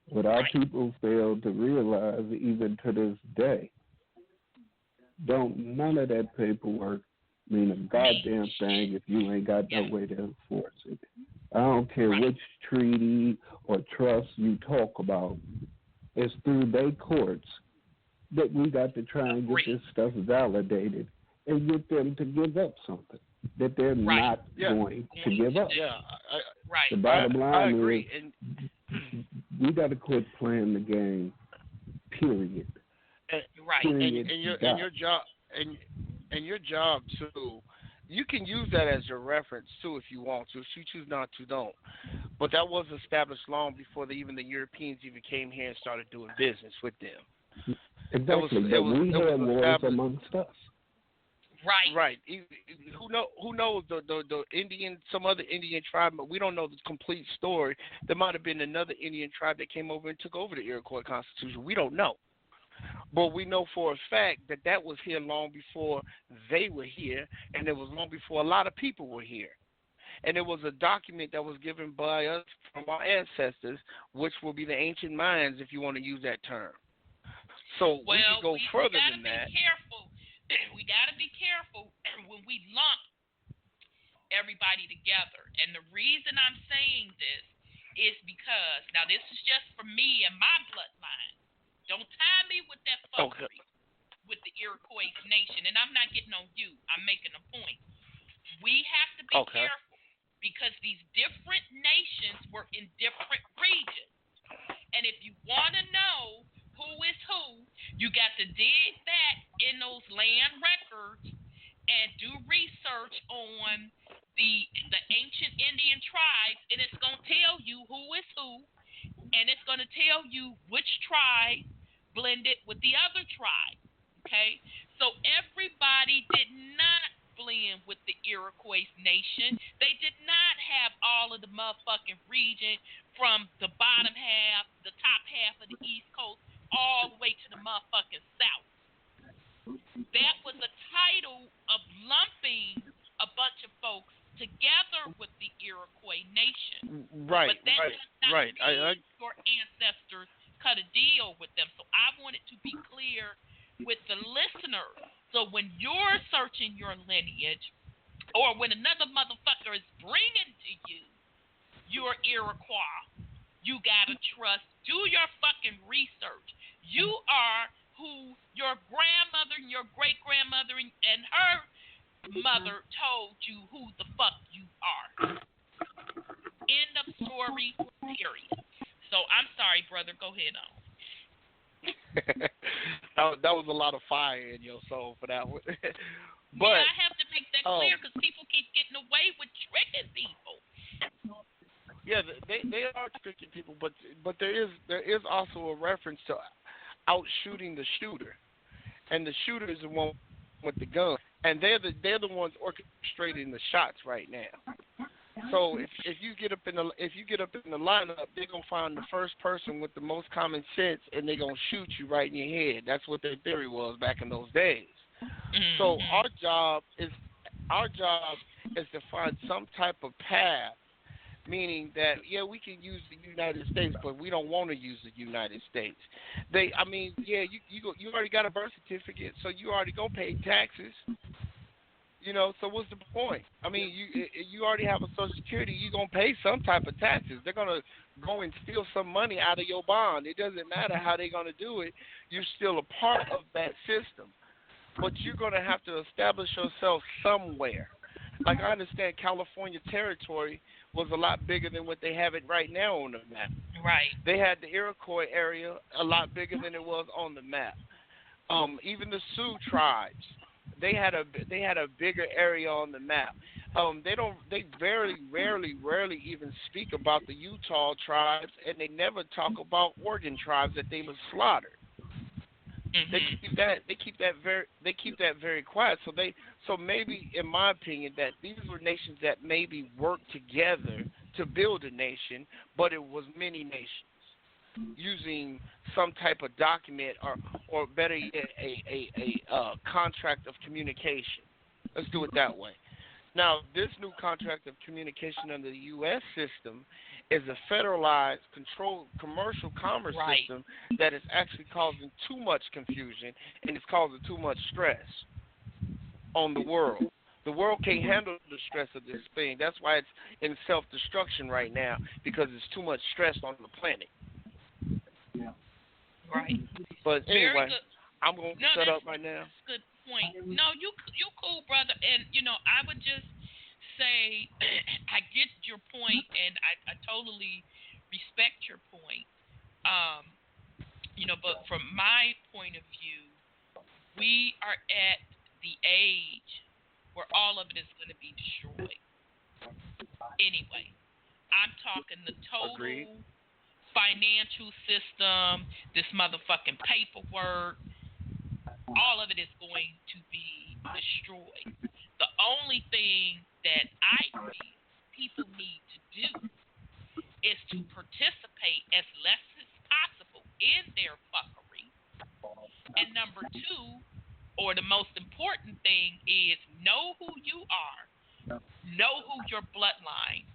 What our people failed to realize, even to this day, none of that paperwork mean a goddamn thing if you ain't got no way to enforce it. I don't care which treaty or trust you talk about. It's through their courts that we got to try and get this stuff validated and get them to give up something that they're not going to give up. Yeah, the bottom line I agree. is we got to quit playing the game. Period. Period. And your job too. You can use that as your reference too if you want to. If you choose not to, don't. But that was established long before even the Europeans even came here and started doing business with them. Exactly. But we had wars amongst us. Right. Who knows the Indian, some other Indian tribe, but we don't know the complete story. There might have been another Indian tribe that came over and took over the Iroquois Constitution. We don't know. But we know for a fact that was here long before they were here, and it was long before a lot of people were here. And it was a document that was given by us from our ancestors, which will be the ancient minds, if you want to use that term. So we can go further than that. We got to be careful when we lump everybody together. And the reason I'm saying this is because, now this is just for me and my bloodline. Don't tie me with that fuckery with the Iroquois Nation. And I'm not getting on you. I'm making a point. We have to be careful because these different nations were in different regions. And if you want to know who is who, you got to dig back in those land records and do research on the ancient Indian tribes, and it's going to tell you who is who, and it's going to tell you which tribe blended with the other tribe, okay? So everybody did not blend with the Iroquois Nation. They did not have all of the motherfucking region from the bottom half, the top half of the East Coast, all the way to the motherfucking South. That was a title of lumping a bunch of folks together with the Iroquois Nation. Right, but that does not mean your ancestors cut a deal with them. So I want it to be clear with the listener. So when you're searching your lineage, or when another motherfucker is bringing to you your Iroquois, you gotta trust. Do your fucking research. You are who your grandmother and your great-grandmother and her mother told you who the fuck you are. End of story, period. So I'm sorry, brother. Go ahead on. That was a lot of fire in your soul for that one. But I have to make that clear because people keep getting away with tricking people. Yeah, they are tricking people, but there is also a reference to out shooting the shooter, and the shooter is the one with the gun, and they're the ones orchestrating the shots right now. So if you get up in the lineup, they're gonna find the first person with the most common sense, and they're gonna shoot you right in your head. That's what their theory was back in those days. Mm-hmm. So our job is to find some type of path. Meaning that, we can use the United States, but we don't want to use the United States. You already got a birth certificate, so you already gonna pay taxes. So what's the point? I mean, you already have a Social Security. You're going to pay some type of taxes. They're going to go and steal some money out of your bond. It doesn't matter how they're going to do it. You're still a part of that system. But you're going to have to establish yourself somewhere. Like, I understand California territory was a lot bigger than what they have it right now on the map. Right. They had the Iroquois area a lot bigger than it was on the map. Even the Sioux tribes, they had a bigger area on the map. They very rarely even speak about the Utah tribes, and they never talk about Oregon tribes that they were slaughtered. Mm-hmm. They keep that very quiet. So maybe, in my opinion, that these were nations that maybe worked together to build a nation, but it was many nations using some type of document or better yet, a contract of communication. Let's do it that way. Now, this new contract of communication under the U.S. system is a federalized, controlled commercial commerce system that is actually causing too much confusion and it's causing too much stress on the world. The world can't handle the stress of this thing. That's why it's in self-destruction right now, because it's too much stress on the planet. Right. But anyway, I'm going to shut up right now. That's a good point. No, you cool, brother. And, I would just say I get your point, and I totally respect your point. But from my point of view, we are at the age where all of it is going to be destroyed. Anyway, I'm talking the total financial system, this motherfucking paperwork, all of it is going to be destroyed. The only thing that I feel people need to do is to participate as less as possible in their fuckery. And number two, or the most important thing, is know who you are. Know who your bloodline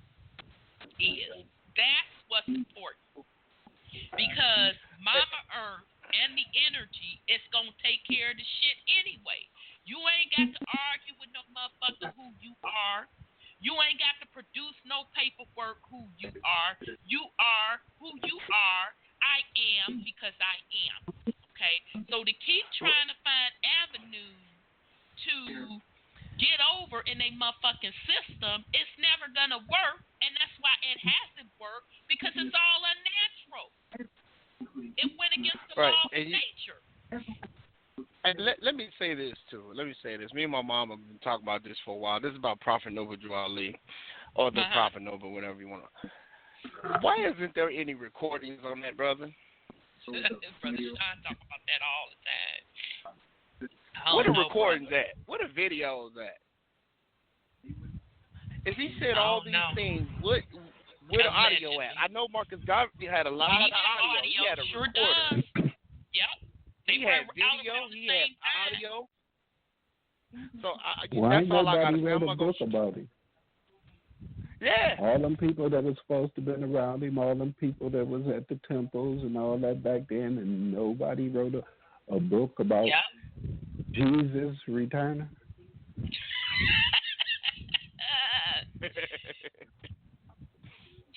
is. That's what's important. Because Mama Earth and the energy is going to take care of the shit anyway. You ain't got to argue with no motherfucker who you are. You ain't got to produce no paperwork who you are. You are who you are. I am because I am. Okay? So to keep trying to find avenues to get over in a motherfucking system, it's never going to work. And that's why it hasn't worked, because it's all unnatural. It went against the law of nature. And let me say this, too. Me and my mom have been talking about this for a while. This is about Prophet Nova Drew Ali, or the Prophet Nova, whatever you want to. Why isn't there any recordings on that, brother? Brother Sean talk about that all the time. What are recordings at? What are videos at? If he said all these things, where the audio at? I know Marcus Garvey had a lot of audio. He had a recorder. Yep. He had video. He had audio. So why that's all I got to say. Nobody wrote a book about it? Yeah. All them people that was supposed to have been around him, all them people that was at the temples and all that back then, and nobody wrote a book about Jesus returning.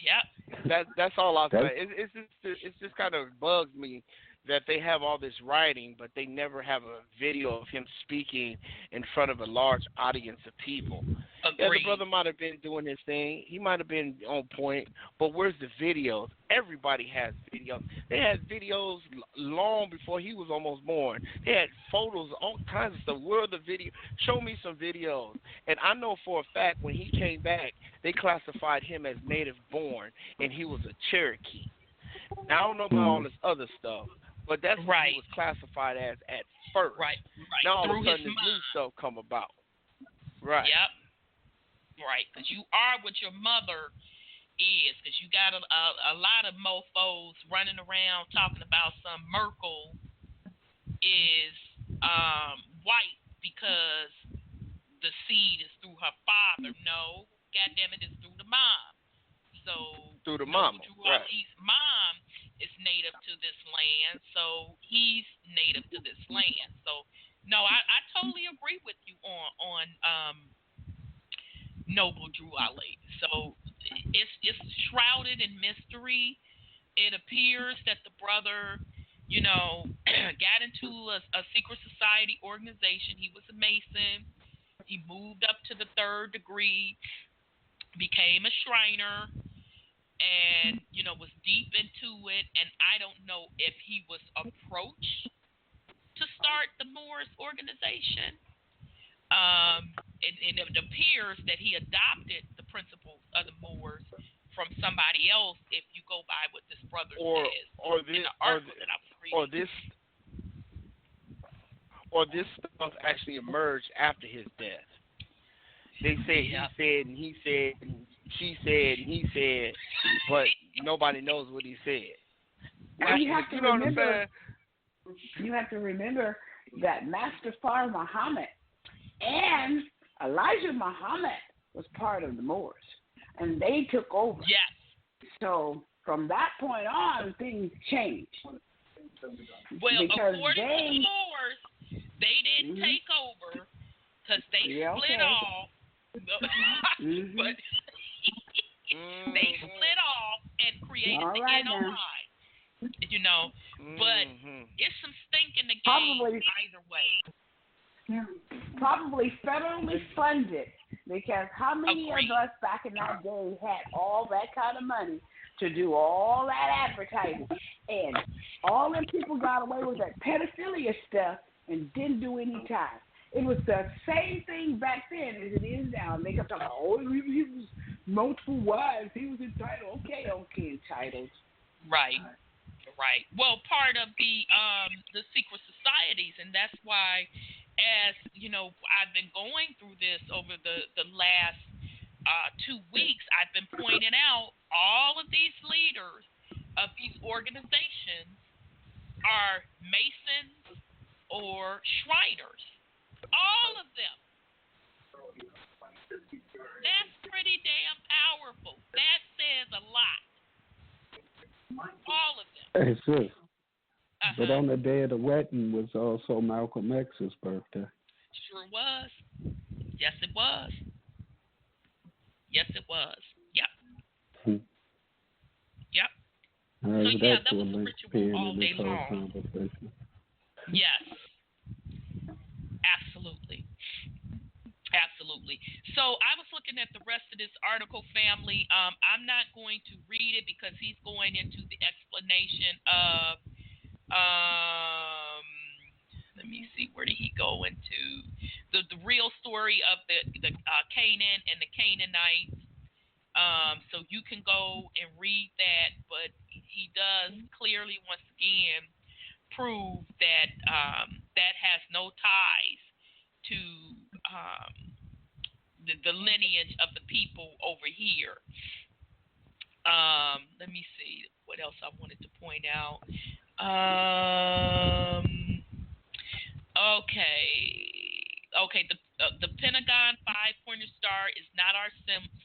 Yep. That's all I'll say. It's just kind of bugs me that they have all this writing, but they never have a video of him speaking in front of a large audience of people. Yeah, the brother might have been doing his thing. He might have been on point, but where's the videos? Everybody has videos. They had videos long before he was almost born. They had photos, all kinds of stuff. Where are the video? Show me some videos. And I know for a fact when he came back, they classified him as native born, and he was a Cherokee. Now, I don't know about all this other stuff, but that's what he was classified as at first. Right. Now all of a sudden this new stuff come about. Right. Yep. Right, because you are what your mother is, because you got a lot of mofos running around talking about some Merkel is white because the seed is through her father. No, goddammit, it's through the mom. So through the mama, right? His mom is native to this land, so he's native to this land. So no, I totally agree with you on Noble Drew Ali. So it's shrouded in mystery. It appears that the brother, got into a secret society organization. He was a Mason. He moved up to the 3rd degree, became a Shriner, and, was deep into it. And I don't know if he was approached to start the Moors organization. And it appears that he adopted the principles of the Moors from somebody else, if you go by what this brother says in the article that I was reading. Or this stuff actually emerged after his death. They say he said and he said and she said and he said, but nobody knows what he said. You have to remember that Master Far Muhammad and Elijah Muhammad was part of the Moors, and they took over. Yes. So from that point on, things changed. Well, according to the Moors, they didn't take over because they split off. But they split off and created the NOI. But it's some stink in the game either way. Yeah. Probably federally funded, because how many of us back in that day had all that kind of money to do all that advertising, and all them people got away with that pedophilia stuff and didn't do any time? It was the same thing back then as it is now. And they kept talking, he was multiple wives, he was entitled. Okay, entitled. Right. Well, part of the secret societies, and that's why, as I've been going through this over the last 2 weeks, I've been pointing out all of these leaders of these organizations are Masons or Shriners. All of them. That's pretty damn powerful. That says a lot. All of them. Hey, sis. But on the day of the wedding was also Malcolm X's birthday. Sure was. Yes, it was. Yep. Yep. So, that was a ritual all day long. Yes. Absolutely. So I was looking at the rest of this article, family. I'm not going to read it because he's going into the explanation of, let me see, where did he go into? The real story of the Canaan and the Canaanites. So you can go and read that, but he does clearly, once again, prove that that has no ties to the lineage of the people over here. Let me see what else I wanted to point out. Okay. The Pentagon 5-pointer star is not our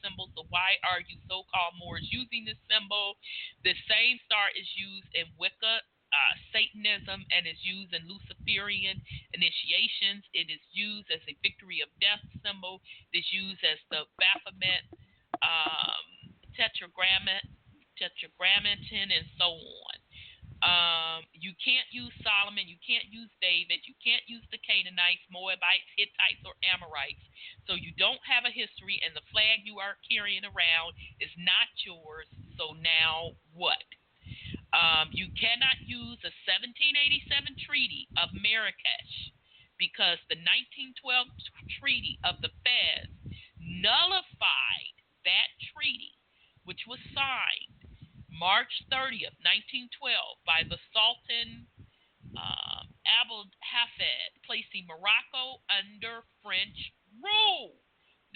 symbol, so why are you so-called Moors using this symbol? The same star is used in Wicca, Satanism, and is used in Luciferian initiations. It is used as a victory of death symbol. It is used as the Baphomet, tetragrammaton, and so on. You can't use Solomon, you can't use David, you can't use the Canaanites, Moabites, Hittites, or Amorites. So you don't have a history, and the flag you are carrying around is not yours. So now what? You cannot use the 1787 Treaty of Marrakesh because the 1912 Treaty of the Fez nullified that treaty, which was signed March 30th, 1912, by the Sultan Abdel Hafid, placing Morocco under French rule.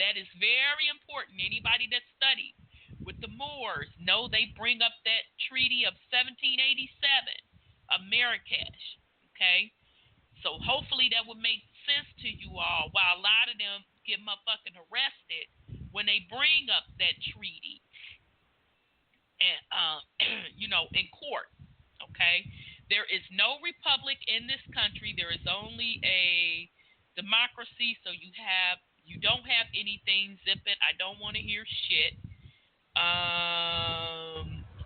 That is very important. Anybody that studied with the Moors know they bring up that treaty of 1787 of Marrakesh. Okay? So hopefully that would make sense to you all, while a lot of them get motherfucking arrested when they bring up that treaty. And, in court, okay? There is no republic in this country. There is only a democracy, so you have You don't have anything, zip it. I don't want to hear shit.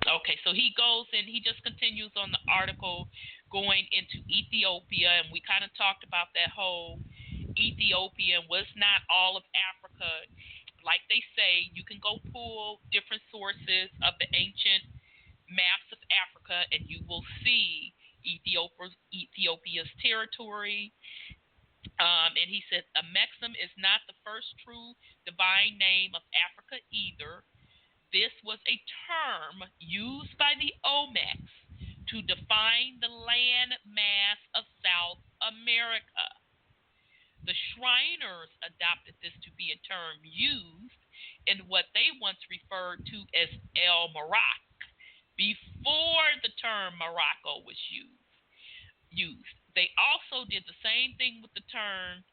Okay, so he goes and he just continues on the article going into Ethiopia, and we kind of talked about that whole Ethiopia was not all of Africa. Like they say, you can go pull different sources of the ancient maps of Africa, and you will see Ethiopia's territory. And he said, Amexem is not the first true divine name of Africa either. This was a term used by the Olmecs to define the land mass of South America. The Shriners adopted this to be a term used in what they once referred to as El Morocco before the term Morocco was used. They also did the same thing with the term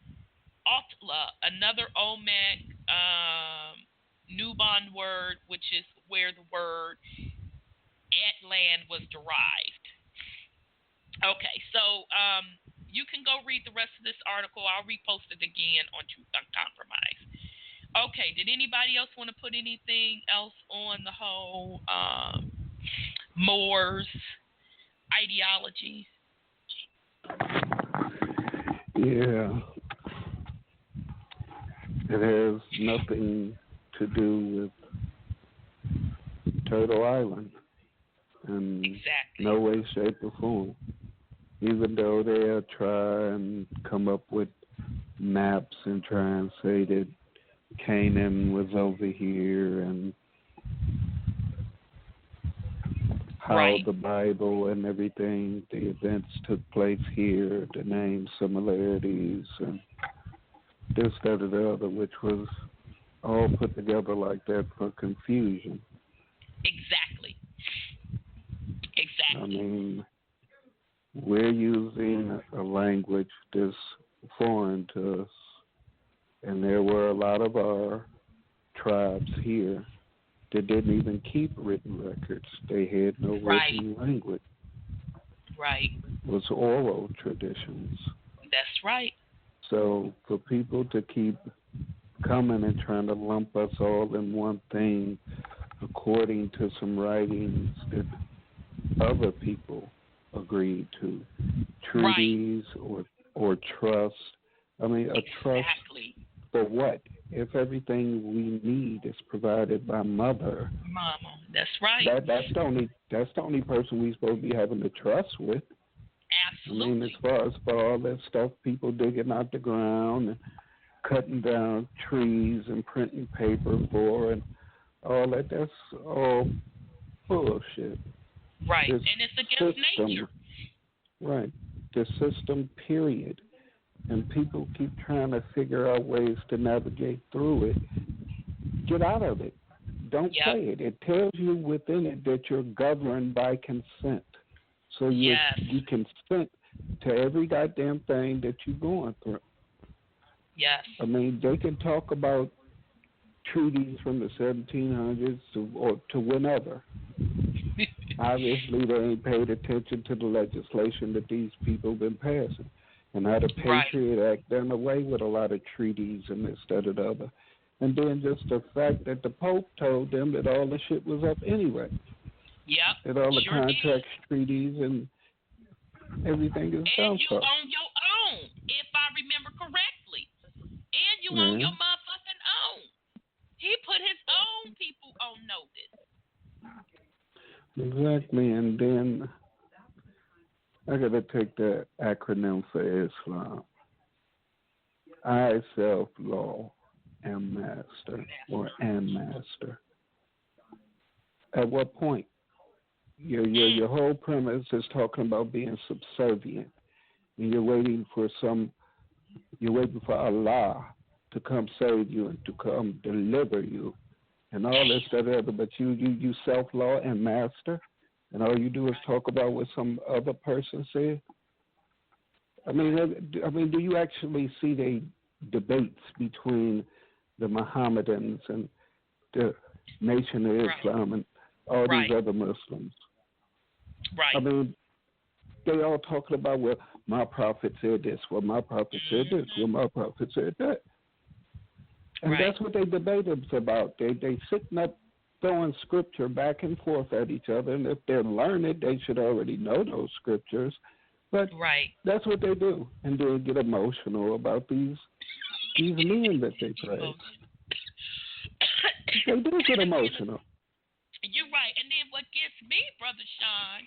Otla, another Olmec Nuban word, which is where the word Atlan was derived. Okay, so you can go read the rest of this article. I'll repost it again on Truth Uncompromised. Okay, did anybody else want to put anything else on the whole Moors ideology? Yeah. It has nothing to do with Turtle Island in Exactly. no way, shape, or form. Even though they'll try and come up with maps and try and say that Canaan was over here and how the Bible and everything, the events took place here, the name similarities, and this, that, or the other, which was all put together like that for confusion. Exactly. I mean, we're using a language that's foreign to us, and there were a lot of our tribes here that didn't even keep written records. They had no written language. Right. It was oral traditions. That's right. So for people to keep coming and trying to lump us all in one thing according to some writings that other people agreed to, treaties or trust. I mean, a trust for what? If everything we need is provided by Mama, that's right. That's the only person we're supposed to be having to trust with. Absolutely. I mean, as far as for all that stuff, people digging out the ground and cutting down trees and printing paper for and all that, that's all bullshit. Right, and it's against nature. Right, the system, period. And people keep trying to figure out ways to navigate through it. Get out of it. Don't play it. It tells you within it that you're governed by consent. So you consent to every goddamn thing that you're going through. Yes. I mean, they can talk about treaties from the 1700s to whenever. Obviously, they ain't paid attention to the legislation that these people have been passing. And how the Patriot Act done away with a lot of treaties and this, that, and the other. And then just the fact that the Pope told them that all the shit was up anyway. Yep. That all the contracts, treaties, and everything is done for. And you own your own, if I remember correctly. And you own your motherfucking own. He put his own people on notice. Exactly, and then I got to take the acronym for Islam. I, self-law, am master, or am master. At what point? Your whole premise is talking about being subservient, and you're waiting for Allah to come save you and to come deliver you, and all this, that, other. But you self-law and master. And all you do is talk about what some other person said. I mean, do you actually see the debates between the Mohammedans and the Nation of Islam and all these other Muslims? Right. I mean, they all talking about, my prophet said this, my prophet said this, my prophet said that. And that's what they debate about. They sitting up throwing scripture back and forth at each other, and if they're learned, they should already know those scriptures. But that's what they do, and they get emotional about these men that they praise. They do get emotional. You're right. And then what gets me, Brother Sean,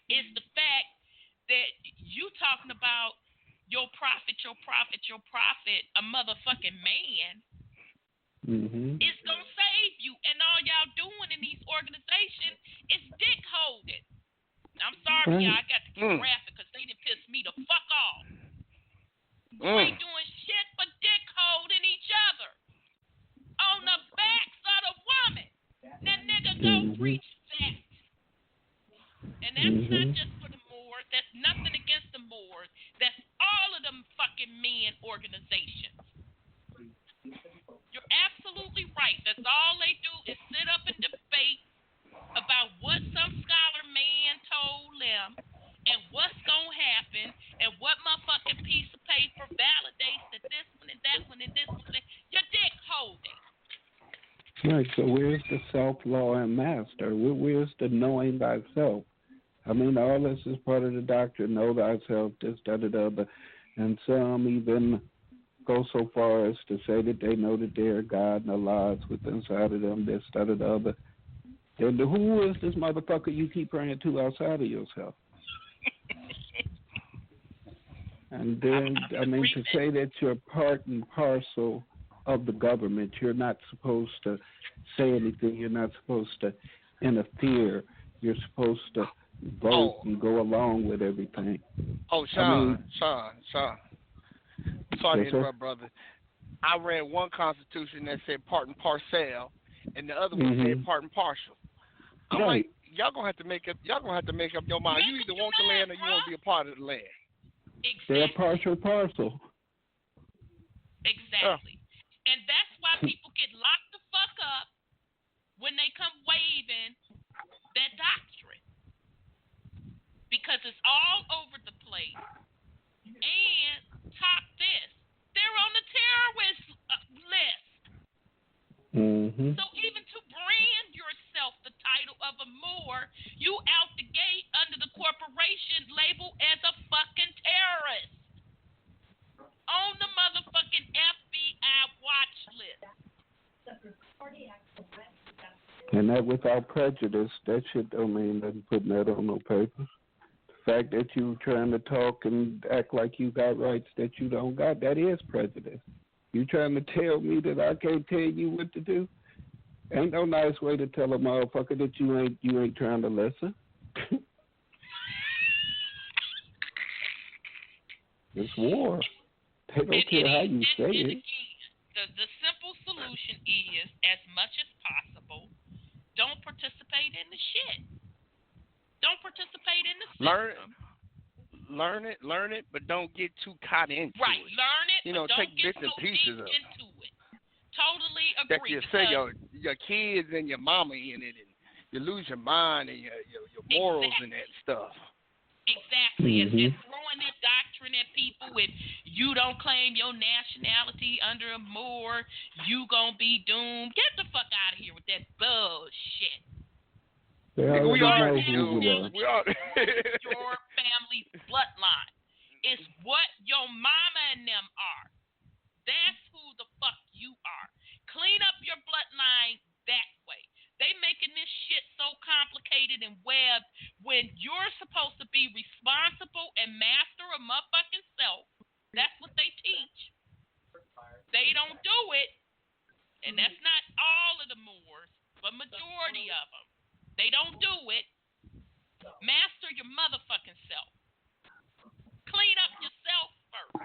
is the fact that you talking about your prophet, a motherfucking man, is going to save you. And all y'all doing in these organizations is dick holding. I'm sorry, y'all. I got to get graphic because they done pissed me the fuck off. We ain't doing shit but dick holding each other on the backs of the woman. That nigga go preach that. And that's not just for the Moors. That's nothing against the Moors. That's all of them fucking men organizations. You're absolutely right. That's all they do is sit up and debate about what some scholar man told them and what's going to happen and what motherfucking piece of paper validates that this one and that one and this one. You're dick holding. Right, so where's the self-law and master? Where's the knowing thyself? I mean, all this is part of the doctrine, know thyself, this, da-da-da, and some even go so far as to say that they know that they're God and Allah is within inside of them, this, da-da-da, and who is this motherfucker you keep praying to outside of yourself? And then, I mean, to say that you're part and parcel of the government, you're not supposed to say anything, you're not supposed to interfere, you're supposed to vote and go along with everything. Sean. Sorry to interrupt, brother. I read one constitution that said part and parcel, and the other one said part and partial. I'm like, y'all gonna have to make up your mind. You either want the land or you want to be a part of the land. Exactly. They're partial parcel. Exactly. And that's why people get locked the fuck up when they come waving that doctrine. Because it's all over the place. And top this, they're on the terrorist list. So even to brand yourself the title of a Moor, you out the gate under the corporation labeled as a fucking terrorist. On the motherfucking FBI watch list. And that without prejudice, that shit don't mean nothing putting that on no papers. The fact that you trying to talk and act like you got rights that you don't got, that is prejudice. You trying to tell me that I can't tell you what to do? Ain't no nice way to tell a motherfucker that you ain't trying to listen. It's war. They don't care how you say it. The simple solution is, as much as possible, don't participate in the shit. Don't participate in the system. Learn it, but don't get too caught into it. Right, learn it, but take don't get bits and so pieces deep into it. Totally agree. That you say your kids and your mama in it, and you lose your mind and your morals and that stuff. Exactly. And throwing that doctrine at people, if you don't claim your nationality under a Moor, you gonna be doomed. Get the fuck out of here with that bullshit. We are. Your family's bloodline. It's what your mama and them are. That's who the fuck you are. Clean up your bloodline that way. They making this shit so complicated and webbed when you're supposed to be responsible and master of motherfucking self. That's what they teach. They don't do it, and that's not all of the Moors, but majority of them. They don't do it. Master your motherfucking self. Clean up yourself first.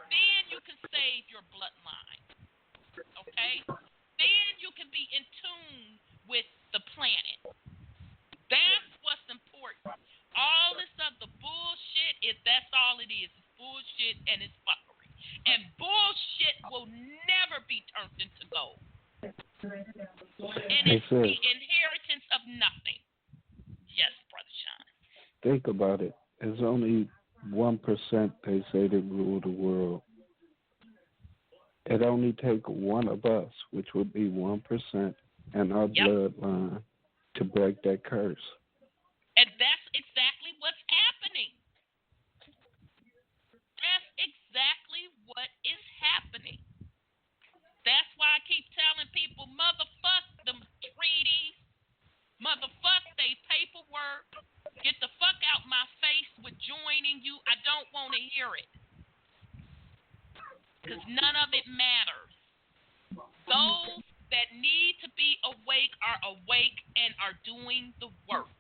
Then you can save your bloodline. Okay? Then you can be in tune with the planet. That's what's important. All this other bullshit, that's all it is. It's bullshit and it's fuckery. And bullshit will never be turned into gold. And it's the inheritance of nothing. Yes, Brother Sean. Think about it. There's only 1% they say that rule the world. It only take one of us, which would be 1%, and our bloodline to break that curse. And that's exactly what's happening. That's exactly what is happening. That's why I keep telling people, motherfuck them treaties, motherfuck they paperwork, get the fuck out my face with joining you. I don't want to hear it. Because none of it matters. Those that need to be awake are awake and are doing the work.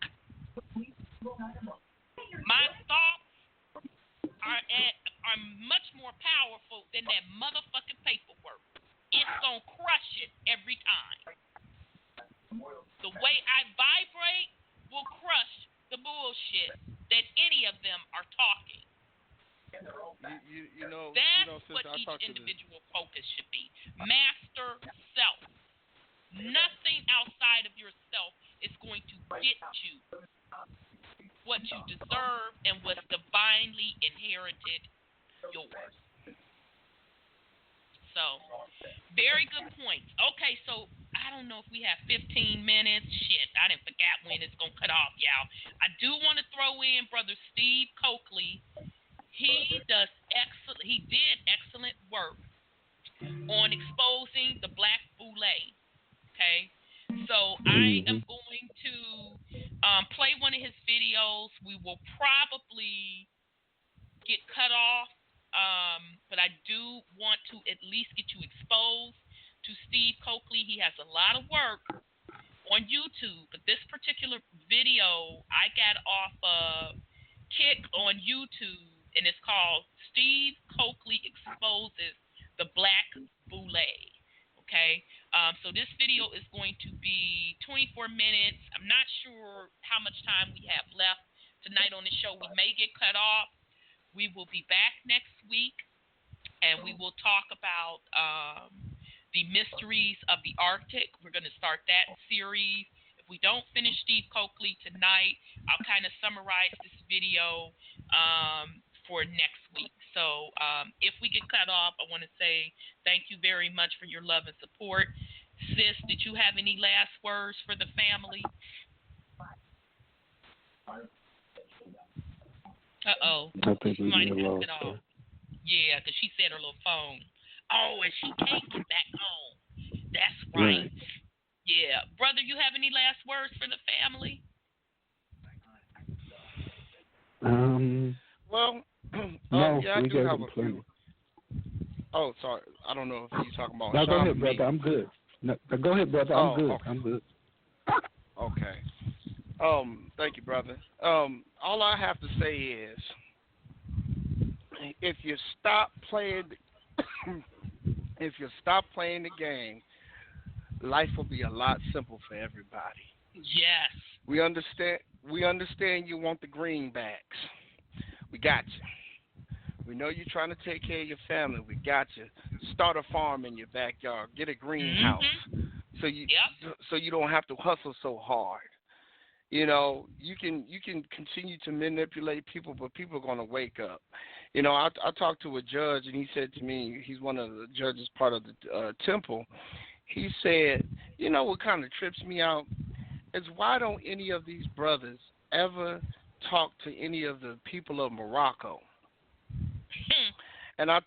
My thoughts are much more powerful than that motherfucking paperwork. It's going to crush it every time. The way I vibrate will crush the bullshit that any of them are talking. That's what each individual focus should be. Master self. Nothing outside of yourself is going to get you what you deserve and what's divinely inherited yours. So, very good points. Okay, so I don't know if we have 15 minutes. Shit, I didn't forget when it's going to cut off, y'all. I do want to throw in Brother Steve Coakley. He did excellent work on exposing the black boule. Okay, so I am going to play one of his videos. We will probably get cut off, but I do want to at least get you exposed to Steve Coakley. He has a lot of work on YouTube, but this particular video I got off of Kick on YouTube, and it's called Steve Coakley Exposes the Black Boule. Okay, so this video is going to be 24 minutes. I'm not sure how much time we have left tonight on the show. We may get cut off. We will be back next week, and we will talk about the mysteries of the Arctic. We're going to start that series. If we don't finish Steve Coakley tonight, I'll kind of summarize this video for next week. So if we get cut off, I want to say thank you very much for your love and support. Sis, did you have any last words for the family? Uh-oh. I think we might have lost cut her. off. Yeah, because she said her little phone. Oh, and she can't get back home. That's right. Yeah. Brother, you have any last words for the family? Well, no, yeah, I we do have got a few. Oh, sorry. I don't know if you're talking about No, Sean go or ahead, me. brother. I'm good. No, go ahead, brother. I'm good. Okay. I'm good. Okay. Thank you, brother. All I have to say is, if you stop playing the game, life will be a lot simpler for everybody. Yes. We understand you want the greenbacks. We got you. We know you're trying to take care of your family. We got you. Start a farm in your backyard. Get a greenhouse so you don't have to hustle so hard. You know, you can continue to manipulate people, but people are going to wake up. You know, I talked to a judge, and he said to me, he's one of the judges, part of the temple. He said, you know what kind of trips me out is why don't any of these brothers ever talk to any of the people of Morocco? And I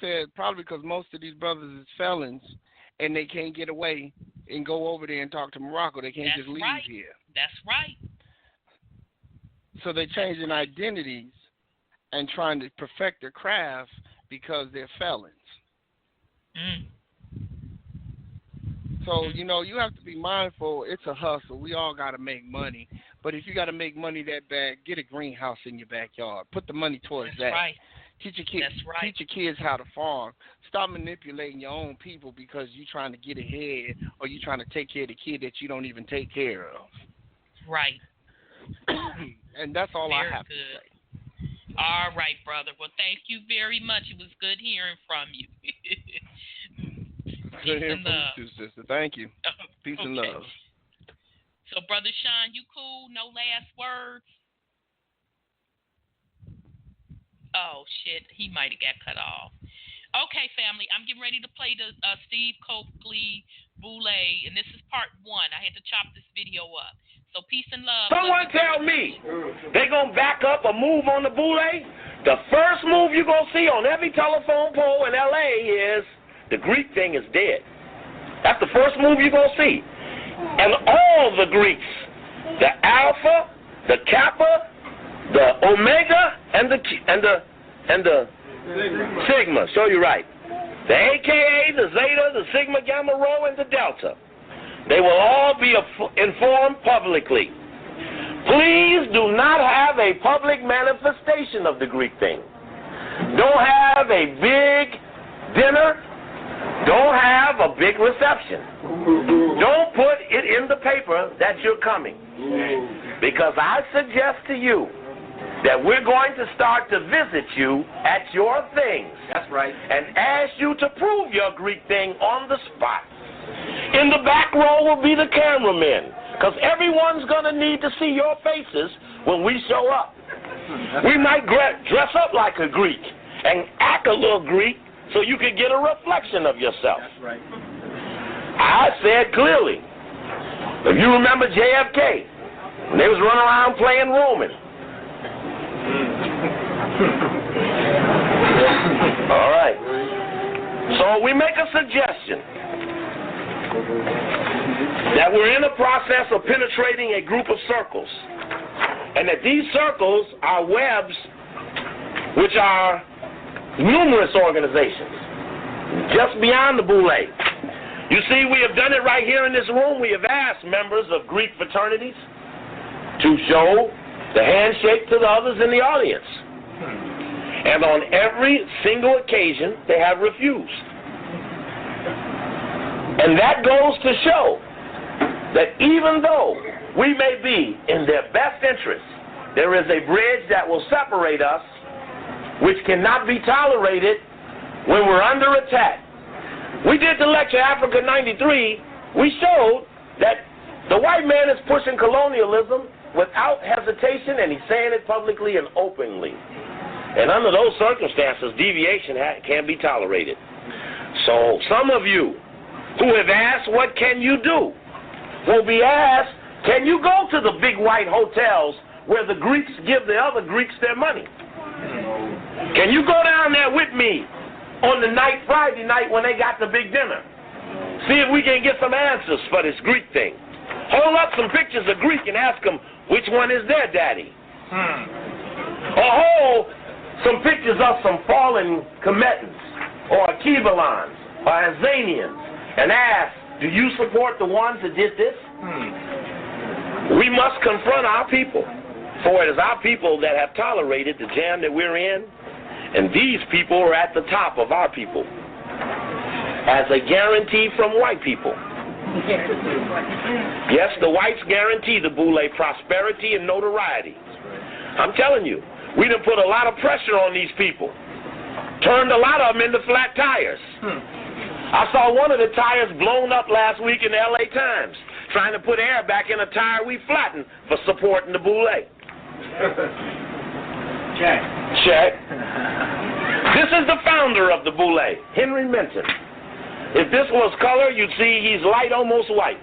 said, probably because most of these brothers is felons, and they can't get away and go over there and talk to Morocco. They can't just leave here. That's right. So they're changing identities and trying to perfect their craft because they're felons. So, you know, you have to be mindful. It's a hustle. We all got to make money. But if you got to make money that bad, get a greenhouse in your backyard. Put the money towards that. Right. Teach your kids. That's right. Teach your kids how to farm. Stop manipulating your own people because you're trying to get ahead or you're trying to take care of the kid that you don't even take care of. Right. And that's all very I have good. to say. All right, brother. Well, thank you very much. It was good hearing from you. Good hearing from you too, sister. Thank you. Peace and love. So, Brother Sean, you cool? No last words? Oh, shit. He might have got cut off. Okay, family, I'm getting ready to play the Steve Coakley Boule, and this is part 1. I had to chop this video up. So peace and love. Someone tell me they going to back up a move on the Boule? The first move you're going to see on every telephone pole in L.A. is the Greek thing is dead. That's the first move you're going to see. And all the Greeks, the Alpha, the Kappa, the Omega, and the Sigma. Show you right. The AKA, the Zeta, the Sigma, Gamma, Rho, and the Delta. They will all be informed publicly. Please do not have a public manifestation of the Greek thing. Don't have a big dinner. Don't have a big reception. Don't put it in the paper that you're coming. Because I suggest to you that we're going to start to visit you at your things. That's right. And ask you to prove your Greek thing on the spot. In the back row will be the cameramen, because everyone's going to need to see your faces when we show up. We might dress up like a Greek and act a little Greek so you can get a reflection of yourself. That's right. I said clearly, if you remember JFK, when they was running around playing Roman. All right. So we make a suggestion that we're in the process of penetrating a group of circles, and that these circles are webs which are numerous organizations just beyond the Boule. You see, we have done it right here in this room. We have asked members of Greek fraternities to show the handshake to the others in the audience. And on every single occasion, they have refused. And that goes to show that even though we may be in their best interest, there is a bridge that will separate us, which cannot be tolerated when we're under attack. We did the lecture Africa 93. We showed that the white man is pushing colonialism without hesitation, and he's saying it publicly and openly. And under those circumstances, deviation can't be tolerated. So some of you who have asked, what can you do, will be asked, can you go to the big white hotels where the Greeks give the other Greeks their money? Can you go down there with me on the night, Friday night, when they got the big dinner? See if we can get some answers for this Greek thing. Hold up some pictures of Greek and ask them which one is their daddy. Or hold some pictures of some fallen Commetans or Kebelons or Azanians and ask, do you support the ones that did this? We must confront our people, for it is our people that have tolerated the jam that we're in, and these people are at the top of our people as a guarantee from white people. Yes, the whites guarantee the Boule prosperity and notoriety. I'm telling you, we done put a lot of pressure on these people, turned a lot of them into flat tires. I saw one of the tires blown up last week in the LA Times, trying to put air back in a tire we flattened for supporting the Boule. Check. Check. This is the founder of the Boule, Henry Minton. If this was color, you'd see he's light, almost white.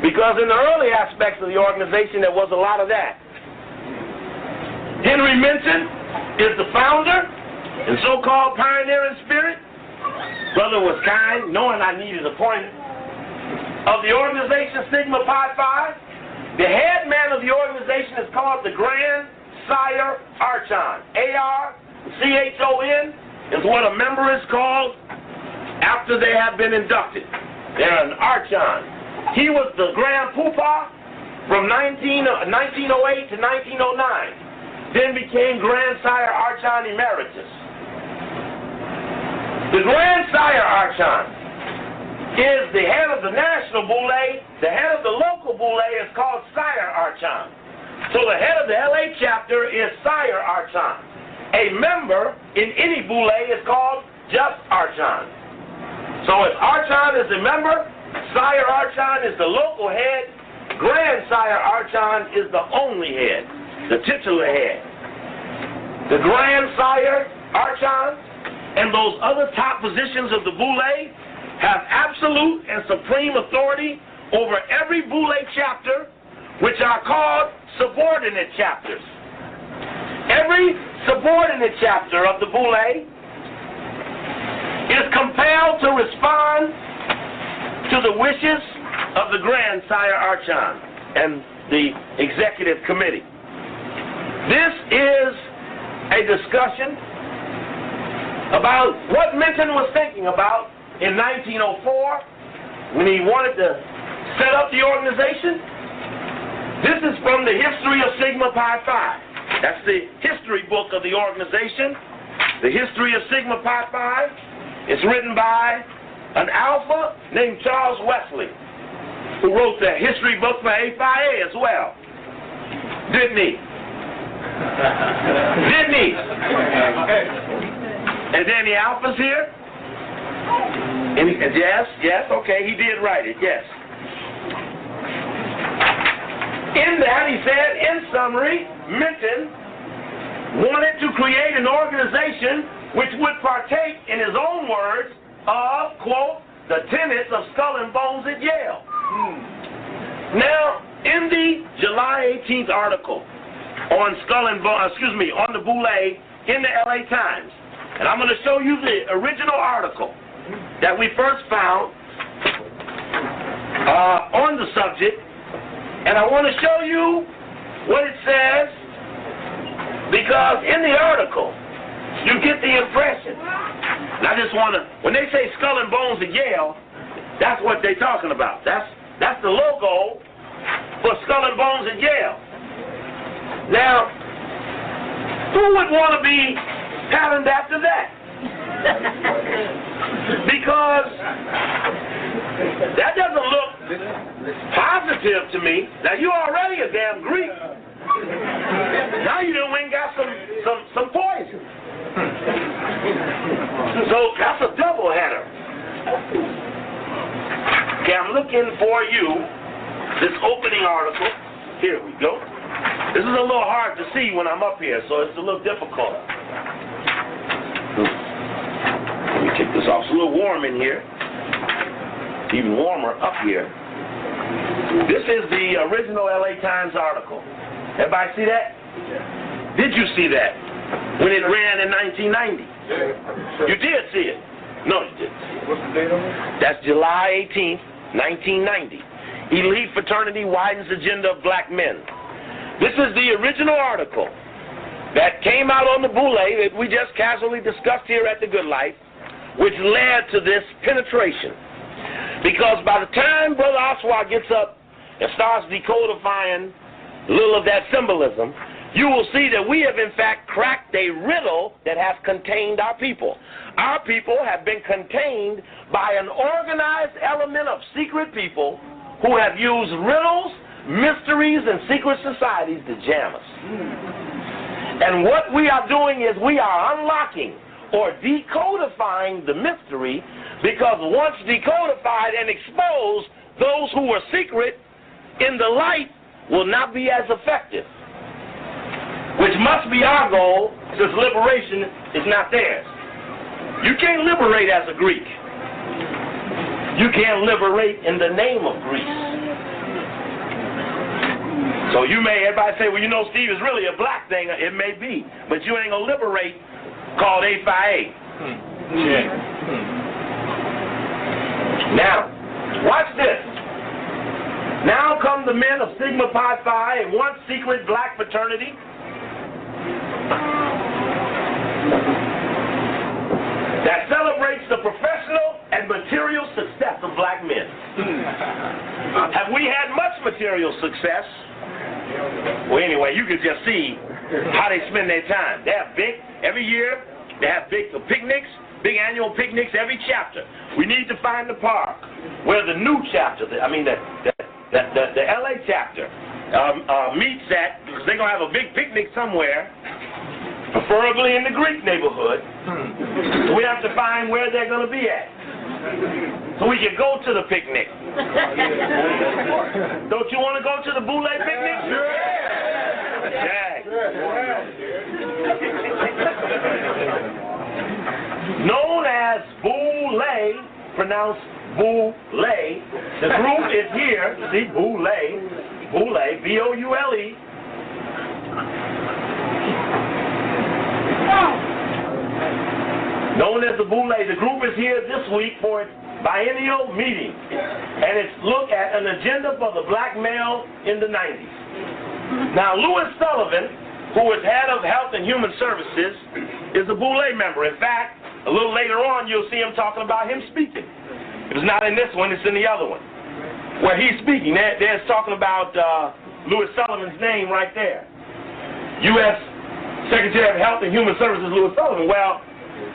Because in the early aspects of the organization, there was a lot of that. Henry Minton is the founder and so-called pioneering spirit. Brother was kind, knowing I needed a point. Of the organization Sigma Pi Phi, the head man of the organization is called the Grand Sire Archon. A-R-C-H-O-N is what a member is called after they have been inducted. They're an Archon. He was the Grand Poopah from 1908 to 1909, then became Grand Sire Archon Emeritus. The Grand Sire Archon is the head of the National Boule. The head of the local Boule is called Sire Archon. So the head of the LA chapter is Sire Archon. A member in any Boule is called just Archon. So if Archon is a member, Sire Archon is the local head, Grand Sire Archon is the only head, the titular head. The Grand Sire Archon and those other top positions of the Boule have absolute and supreme authority over every Boule chapter, which are called subordinate chapters. Every subordinate chapter of the Boule is compelled to respond to the wishes of the Grand Sire Archon and the Executive Committee. This is a discussion about what Minton was thinking about in 1904 when he wanted to set up the organization. This is from the History of Sigma Pi Phi. That's the history book of the organization. The History of Sigma Pi Phi. It's written by an alpha named Charles Wesley, who wrote the history book for A Phi A as well. Didn't he? Didn't he? And then the alpha's here? Yes, okay, he did write it, yes. In that, he said, in summary, Minton wanted to create an organization which would partake, in his own words, of, quote, the tenets of Skull and Bones at Yale. Now, in the July 18th article on on the Boule in the LA Times, and I'm going to show you the original article that we first found on the subject, and I want to show you what it says, because in the article, you get the impression. And I just want to, when they say Skull and Bones at Yale, that's what they're talking about. That's the logo for Skull and Bones at Yale. Now, who would want to be patterned after that? Because that doesn't look positive to me. Now, you're already a damn Greek. Now you done went and got some poison. So that's a double header. Okay, I'm looking for you this opening article. Here we go. This is a little hard to see when I'm up here, so it's a little difficult. Let me take this off. It's a little warm in here. Even warmer up here. This is the original LA Times article. Everybody see that? Did you see that when it ran in 1990? You did see it. No, you didn't. What's the date on it? That's July 18th, 1990. Elite Fraternity Widens Agenda of Black Men. This is the original article that came out on the Boule that we just casually discussed here at The Good Life, which led to this penetration. Because by the time Brother Oswald gets up and starts decodifying a little of that symbolism, you will see that we have in fact cracked a riddle that has contained our people. Our people have been contained by an organized element of secret people who have used riddles, mysteries, and secret societies to jam us. And what we are doing is we are unlocking or decodifying the mystery, because once decodified and exposed, those who are secret in the light will not be as effective, which must be our goal, since liberation is not theirs. You can't liberate as a Greek. You can't liberate in the name of Greece. So you may, everybody say, well, you know, Steve, is really a black thing. It may be, but you ain't going to liberate called A Phi A. Now, watch this. Now come the men of Sigma Pi Phi, a once secret black fraternity, that celebrates the professional and material success of black men. Have we had much material success? Well, anyway, you can just see how they spend their time. They have big, every year, they have big picnics, big annual picnics every chapter. We need to find the park where the new chapter, the LA chapter meets at, because they're going to have a big picnic somewhere, preferably in the Greek neighborhood. So we have to find where they're going to be at, so we can go to the picnic. Don't you want to go to the Boule picnic? Sure. known as Boule, pronounced Boule. The group is here. See, Boule, B-O-U-L-E. Known as the Boule. The group is here this week for its biennial meeting, and it's look at an agenda for the black male in the 90s. Now, Louis Sullivan, who is head of Health and Human Services, is a Boule member. In fact, a little later on, you'll see him talking about him speaking. It was not in this one, it's in the other one, where he's speaking. There's talking about Louis Sullivan's name right there. U.S. Secretary of Health and Human Services, Louis Sullivan. Well,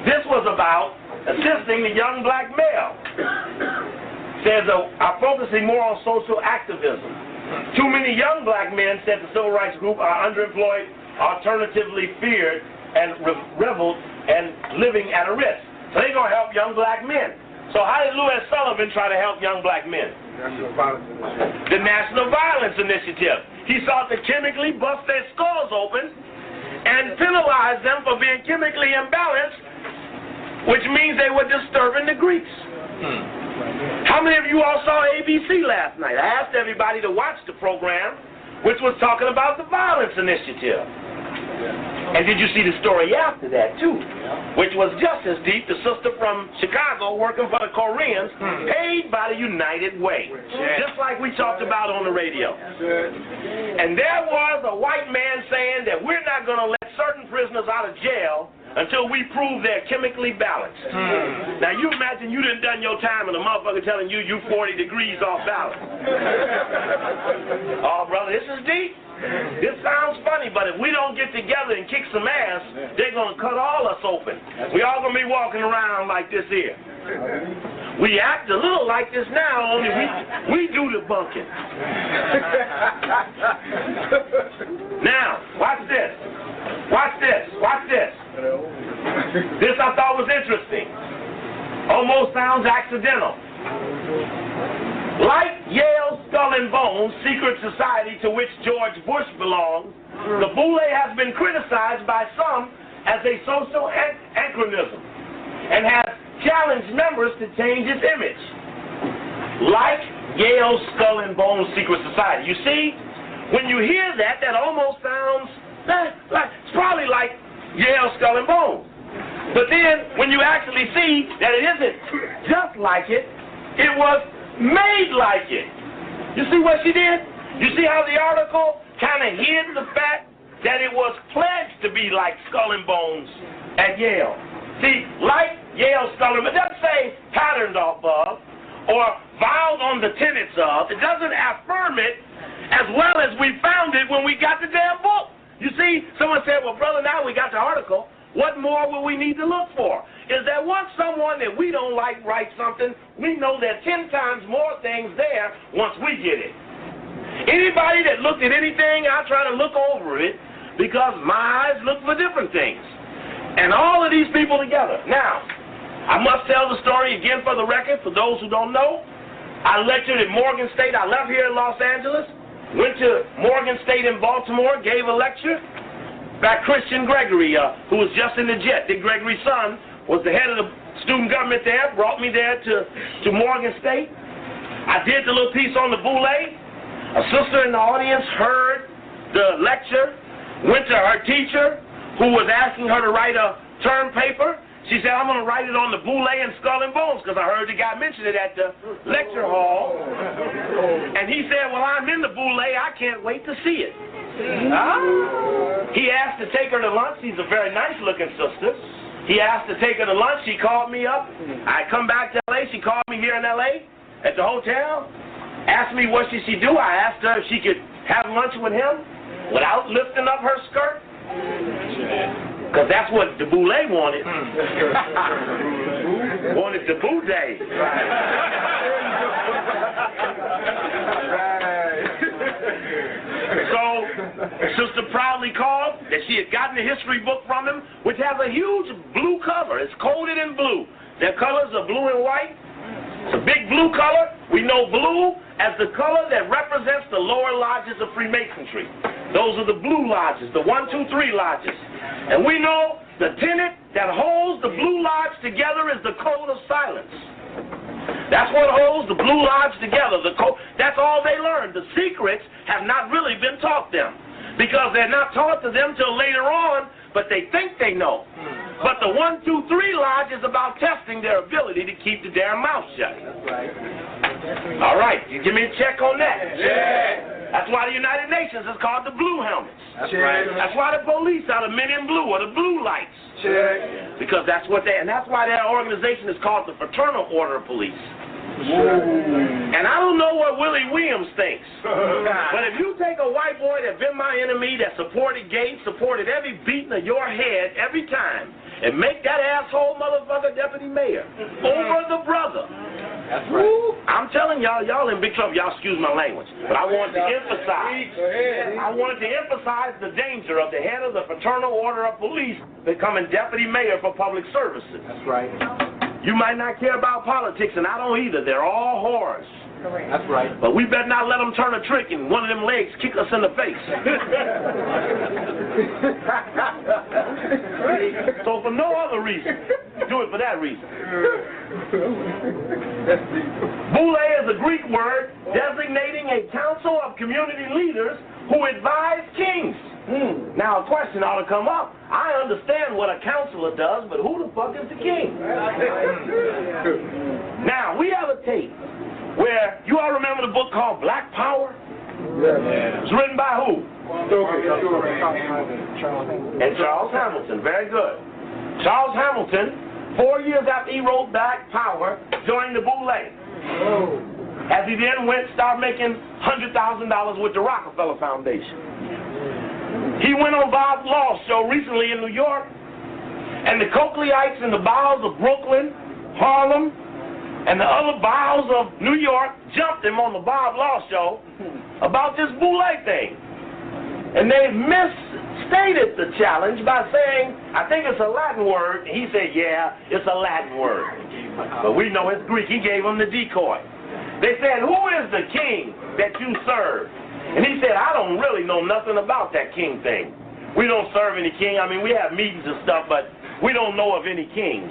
this was about assisting the young black male. Says, are focusing more on social activism. Too many young black men, said the civil rights group, are underemployed, alternatively feared, and reveled, and living at a risk. So they're going to help young black men. So how did Louis Sullivan try to help young black men? The National Violence Initiative. He sought to chemically bust their skulls open and penalize them for being chemically imbalanced, which means they were disturbing the Greeks. How many of you all saw ABC last night? I asked everybody to watch the program, which was talking about the Violence Initiative. And did you see the story after that, too? Which was just as deep. The sister from Chicago working for the Koreans, paid by the United Way. Just like we talked about on the radio. And there was a white man saying that we're not going to let certain prisoners out of jail until we prove they're chemically balanced. Now, you imagine you done your time and a motherfucker telling you 40 degrees off balance. Oh, brother, this is deep. This sounds funny, but if we don't get together and kick some ass, they're going to cut all us open. We all going to be walking around like this here. We act a little like this now, only we do the bunking. Now, watch this. Watch this. Watch this. This I thought was interesting. Almost sounds accidental. Like Yale Skull and Bones, secret society to which George Bush belongs, the Boule has been criticized by some as a social anachronism and has challenged members to change its image. Like Yale Skull and Bones secret society. You see, when you hear that, that almost sounds like, it's probably like Yale Skull and Bones. But then, when you actually see that it isn't just like it, it was made like it. You see what she did? You see how the article kind of hid the fact that it was pledged to be like Skull and Bones at Yale. See, like Yale Skull and Bones, it doesn't say patterned off of or vowed on the tenets of. It doesn't affirm it as well as we found it when we got the damn book. You see, someone said, well, brother, now we got the article. What more will we need to look for? Is that once someone that we don't like writes something, we know there's 10 times more things there once we get it. Anybody that looked at anything, I try to look over it because my eyes look for different things. And all of these people together. Now, I must tell the story again for the record, for those who don't know. I lectured at Morgan State. I left here in Los Angeles, went to Morgan State in Baltimore, gave a lecture. Back Christian Gregory, who was just in the jet, Dick Gregory's son, was the head of the student government there, brought me there to Morgan State. I did the little piece on the Boule. A sister in the audience heard the lecture, went to her teacher, who was asking her to write a term paper. She said, I'm going to write it on the Boule and Skull and Bones, because I heard the guy mention it at the lecture hall. And he said, well, I'm in the Boule. I can't wait to see it. He asked to take her to lunch. She's a very nice-looking sister. He asked to take her to lunch. She called me up. I come back to L.A. She called me here in L.A. at the hotel, asked me what should she do. I asked her if she could have lunch with him without lifting up her skirt, because that's what the Boule wanted. Wanted the Boule day. So, Sister proudly called that she had gotten a history book from him, which has a huge blue cover. It's coded in blue. Their colors are blue and white. It's a big blue color. We know blue as the color that represents the lower lodges of Freemasonry. Those are the blue lodges, the 1, 2, 3 lodges. And we know The tenet that holds the Blue Lodge together is the code of silence. That's what holds the Blue Lodge together. That's all they learned. The secrets have not really been taught them because they're not taught to them till later on, but they think they know. But the 1, 2, 3 Lodge is about testing their ability to keep the damn mouth shut. All right, you give me a check on that. Yeah. That's why the United Nations is called the Blue Helmets. That's right. That's why the police are the Men in Blue or the Blue Lights. Check. Because that's what and that's why that organization is called the Fraternal Order of Police. And I don't know what Willie Williams thinks, but if you take a white boy that's been my enemy, that supported Gates, supported every beating of your head every time, and make that asshole motherfucker deputy mayor over the brother. That's right. I'm telling y'all, y'all in big trouble. Y'all excuse my language, but I wanted to emphasize the danger of the head of the Fraternal Order of Police becoming deputy mayor for public services. That's right. You might not care about politics, and I don't either. They're all whores. That's right. But we better not let them turn a trick and one of them legs kick us in the face. So for no other reason, do it for that reason. Boule is a Greek word designating a council of community leaders who advise kings. Now a question ought to come up. I understand what a counselor does, but who the fuck is the king? Now we have a tape where, you all remember the book called Black Power? Yeah. It's written by who? And Charles Hamilton. Very good. Charles Hamilton, 4 years after he wrote Black Power, joined the Boule. As he then started making $100,000 with the Rockefeller Foundation. He went on Bob Law's show recently in New York, and the Cochleyites in the bowels of Brooklyn, Harlem, and the other bowels of New York jumped him on the Bob Law show about this Boule thing. And they misstated the challenge by saying, I think it's a Latin word. And he said, yeah, it's a Latin word. But we know it's Greek. He gave him the decoy. They said, who is the king that you serve? And he said, I don't really know nothing about that king thing. We don't serve any king. I mean, we have meetings and stuff, but we don't know of any kings.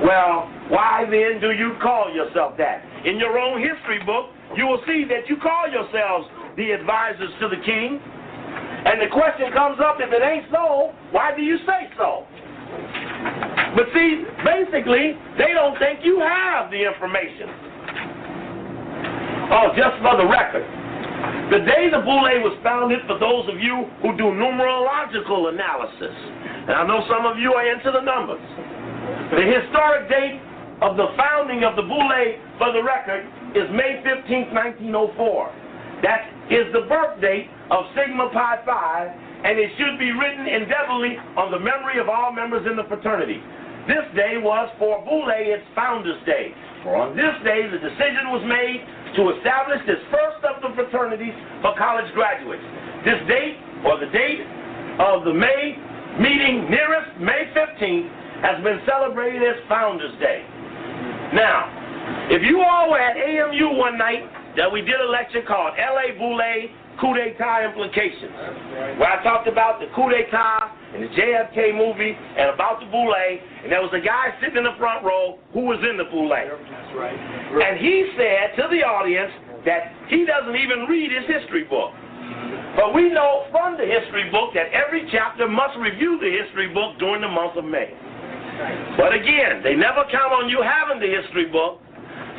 Well, why then do you call yourself that? In your own history book, you will see that you call yourselves the advisors to the king. And the question comes up, if it ain't so, why do you say so? But see, basically, they don't think you have the information. Oh, just for the record, the day the Boule was founded, for those of you who do numerological analysis, and I know some of you are into the numbers, the historic date of the founding of the Boule, for the record, is May 15, 1904. That is the birth date of Sigma Pi Phi, and it should be written indelibly on the memory of all members in the fraternity. This day was for Boule its Founders' Day, for on this day the decision was made to establish this first of the fraternities for college graduates. This date, or the date of the May meeting nearest May 15th, has been celebrated as Founders' Day. Now, if you all were at AMU one night, that we did a lecture called L.A. Boule Coup d'etat Implications, where I talked about the coup d'etat and the JFK movie and about the Boule, and there was a guy sitting in the front row who was in the Boule. That's right. And he said to the audience that he doesn't even read his history book. But we know from the history book that every chapter must review the history book during the month of May. But again, they never count on you having the history book,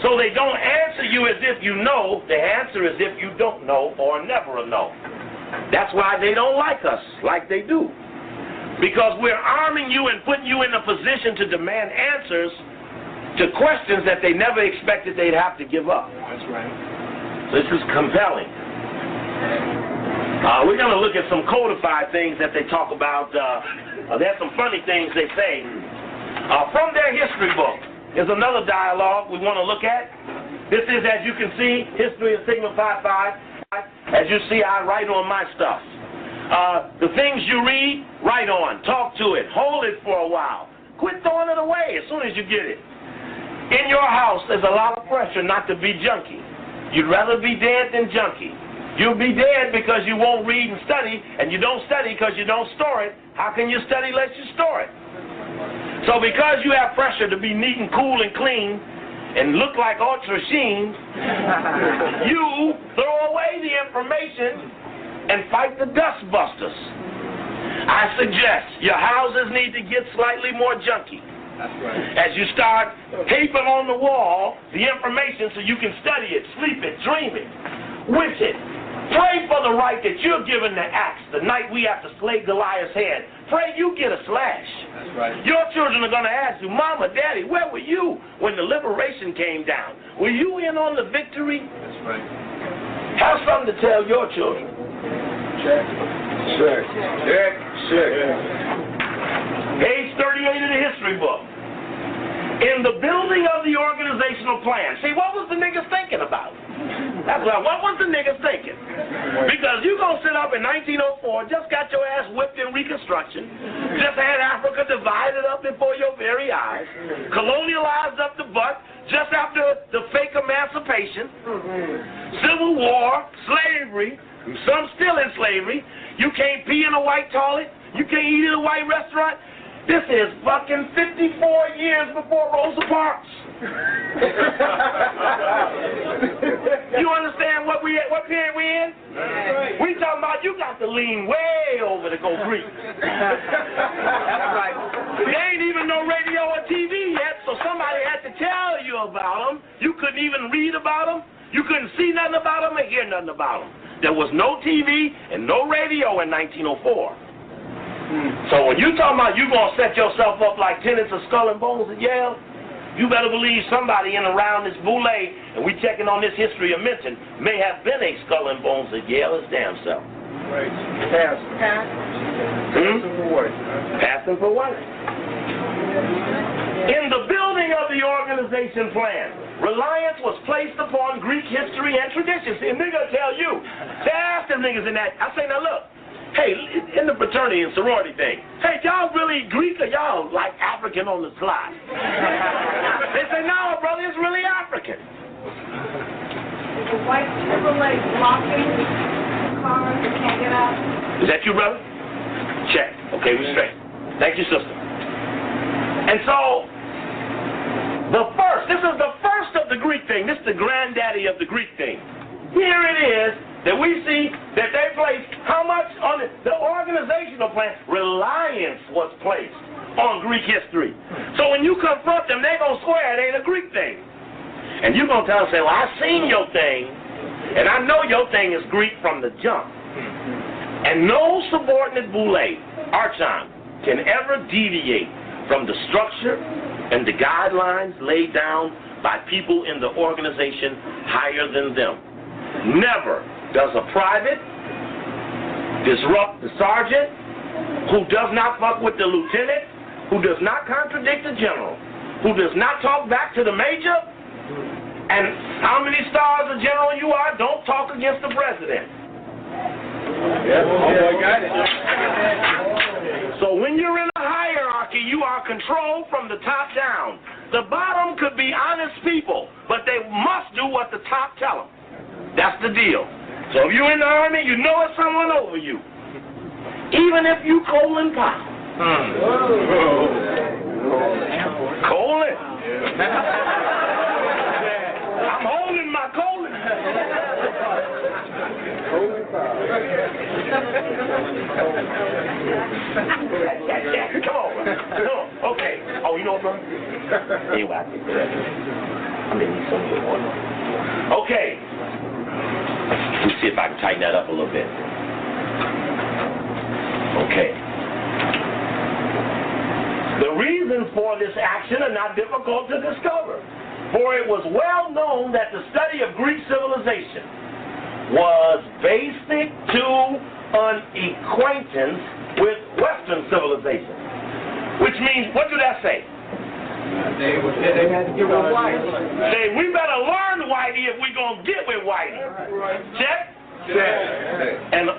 so they don't answer you as if you know. They answer as if you don't know or never know. That's why they don't like us like they do. Because we're arming you and putting you in a position to demand answers to questions that they never expected they'd have to give up. That's right. This is compelling. We're going to look at some codified things that they talk about. There's some funny things they say. From their history book is another dialogue we want to look at. This is, as you can see, History of Sigma Pi Phi. As you see, I write on my stuff. The things you read, write on. Talk to it. Hold it for a while. Quit throwing it away as soon as you get it. In your house, there's a lot of pressure not to be junky. You'd rather be dead than junky. You'll be dead because you won't read and study, and you don't study because you don't store it. How can you study unless you store it? So because you have pressure to be neat and cool and clean and look like Ultra Sheen, you throw away the information and fight the dust busters. I suggest your houses need to get slightly more junky. That's right. As you start taping on the wall the information so you can study it, sleep it, dream it, wish it. Pray for the right that you're given the axe the night we have to slay Goliath's head. Pray you get a slash. That's right. Your children are going to ask you, Mama, Daddy, where were you when the liberation came down? Were you in on the victory? That's right. Have something to tell your children. Check. Check. Check. Check. Page 38 of the history book. In the building of the organizational plan. See, what was the niggas thinking about? That's right. What was the niggas thinking? Because you gonna sit up in 1904, just got your ass whipped in Reconstruction, just had Africa divided up before your very eyes, colonialized up the butt, just after the fake emancipation, Civil War, slavery, some still in slavery. You can't pee in a white toilet. You can't eat in a white restaurant. This is fucking 54 years before Rosa Parks. You understand what period we in? Right. We talking about you got to lean way over to go Greek. That's right. There ain't even no radio or TV yet, so somebody had to tell you about them. You couldn't even read about them. You couldn't see nothing about them or hear nothing about them. There was no TV and no radio in 1904. So when you talking about you gonna set yourself up like tenants of Skull and Bones at Yale, you better believe somebody in around this boule, and we checking on this history of Menton, may have been a Skull and Bones at Yale his damn self. Right. Pass. Passing for what? Passing for what? In the building of the organization plan, reliance was placed upon Greek history and tradition. See, a nigga tell you, they ask them niggas in that. I say, now look. Hey, in the fraternity and sorority thing, hey, y'all really Greek or y'all like African on the slide? They say, no, brother, it's really African. Is the white Chevrolet blocking cars that can't get out? Is that you, brother? Check. Okay, we straight. Thank you, sister. And so, this is the first of the Greek thing. This is the granddaddy of the Greek thing. Here it is that we see that they placed how much on the organizational plan. Reliance was placed on Greek history. So when you confront them, they're going to swear it ain't a Greek thing. And you're going to tell them, say, well, I seen your thing, and I know your thing is Greek from the jump. And no subordinate boule, archon, can ever deviate from the structure and the guidelines laid down by people in the organization higher than them. Never does a private disrupt the sergeant, who does not fuck with the lieutenant, who does not contradict the general, who does not talk back to the major, and how many stars a general you are, don't talk against the president. Yes, I got it. So when you're in a hierarchy, you are controlled from the top down. The bottom could be honest people, but they must do what the top tell them. That's the deal. So if you're in the army, you know it's someone over you. Even if you Colin Powell. Colin. I'm holding my Colin. Colin Powell. Come on. Okay. Oh, you know what, brother? Anyway, I think that. I may need some good water. Okay. Let's see if I can tighten that up a little bit. Okay. The reasons for this action are not difficult to discover, for it was well known that the study of Greek civilization was basic to an acquaintance with Western civilization. Which means, what do that say? They had to give us white. Say, we better learn Whitey if we're going to get with Whitey. Check? Check. And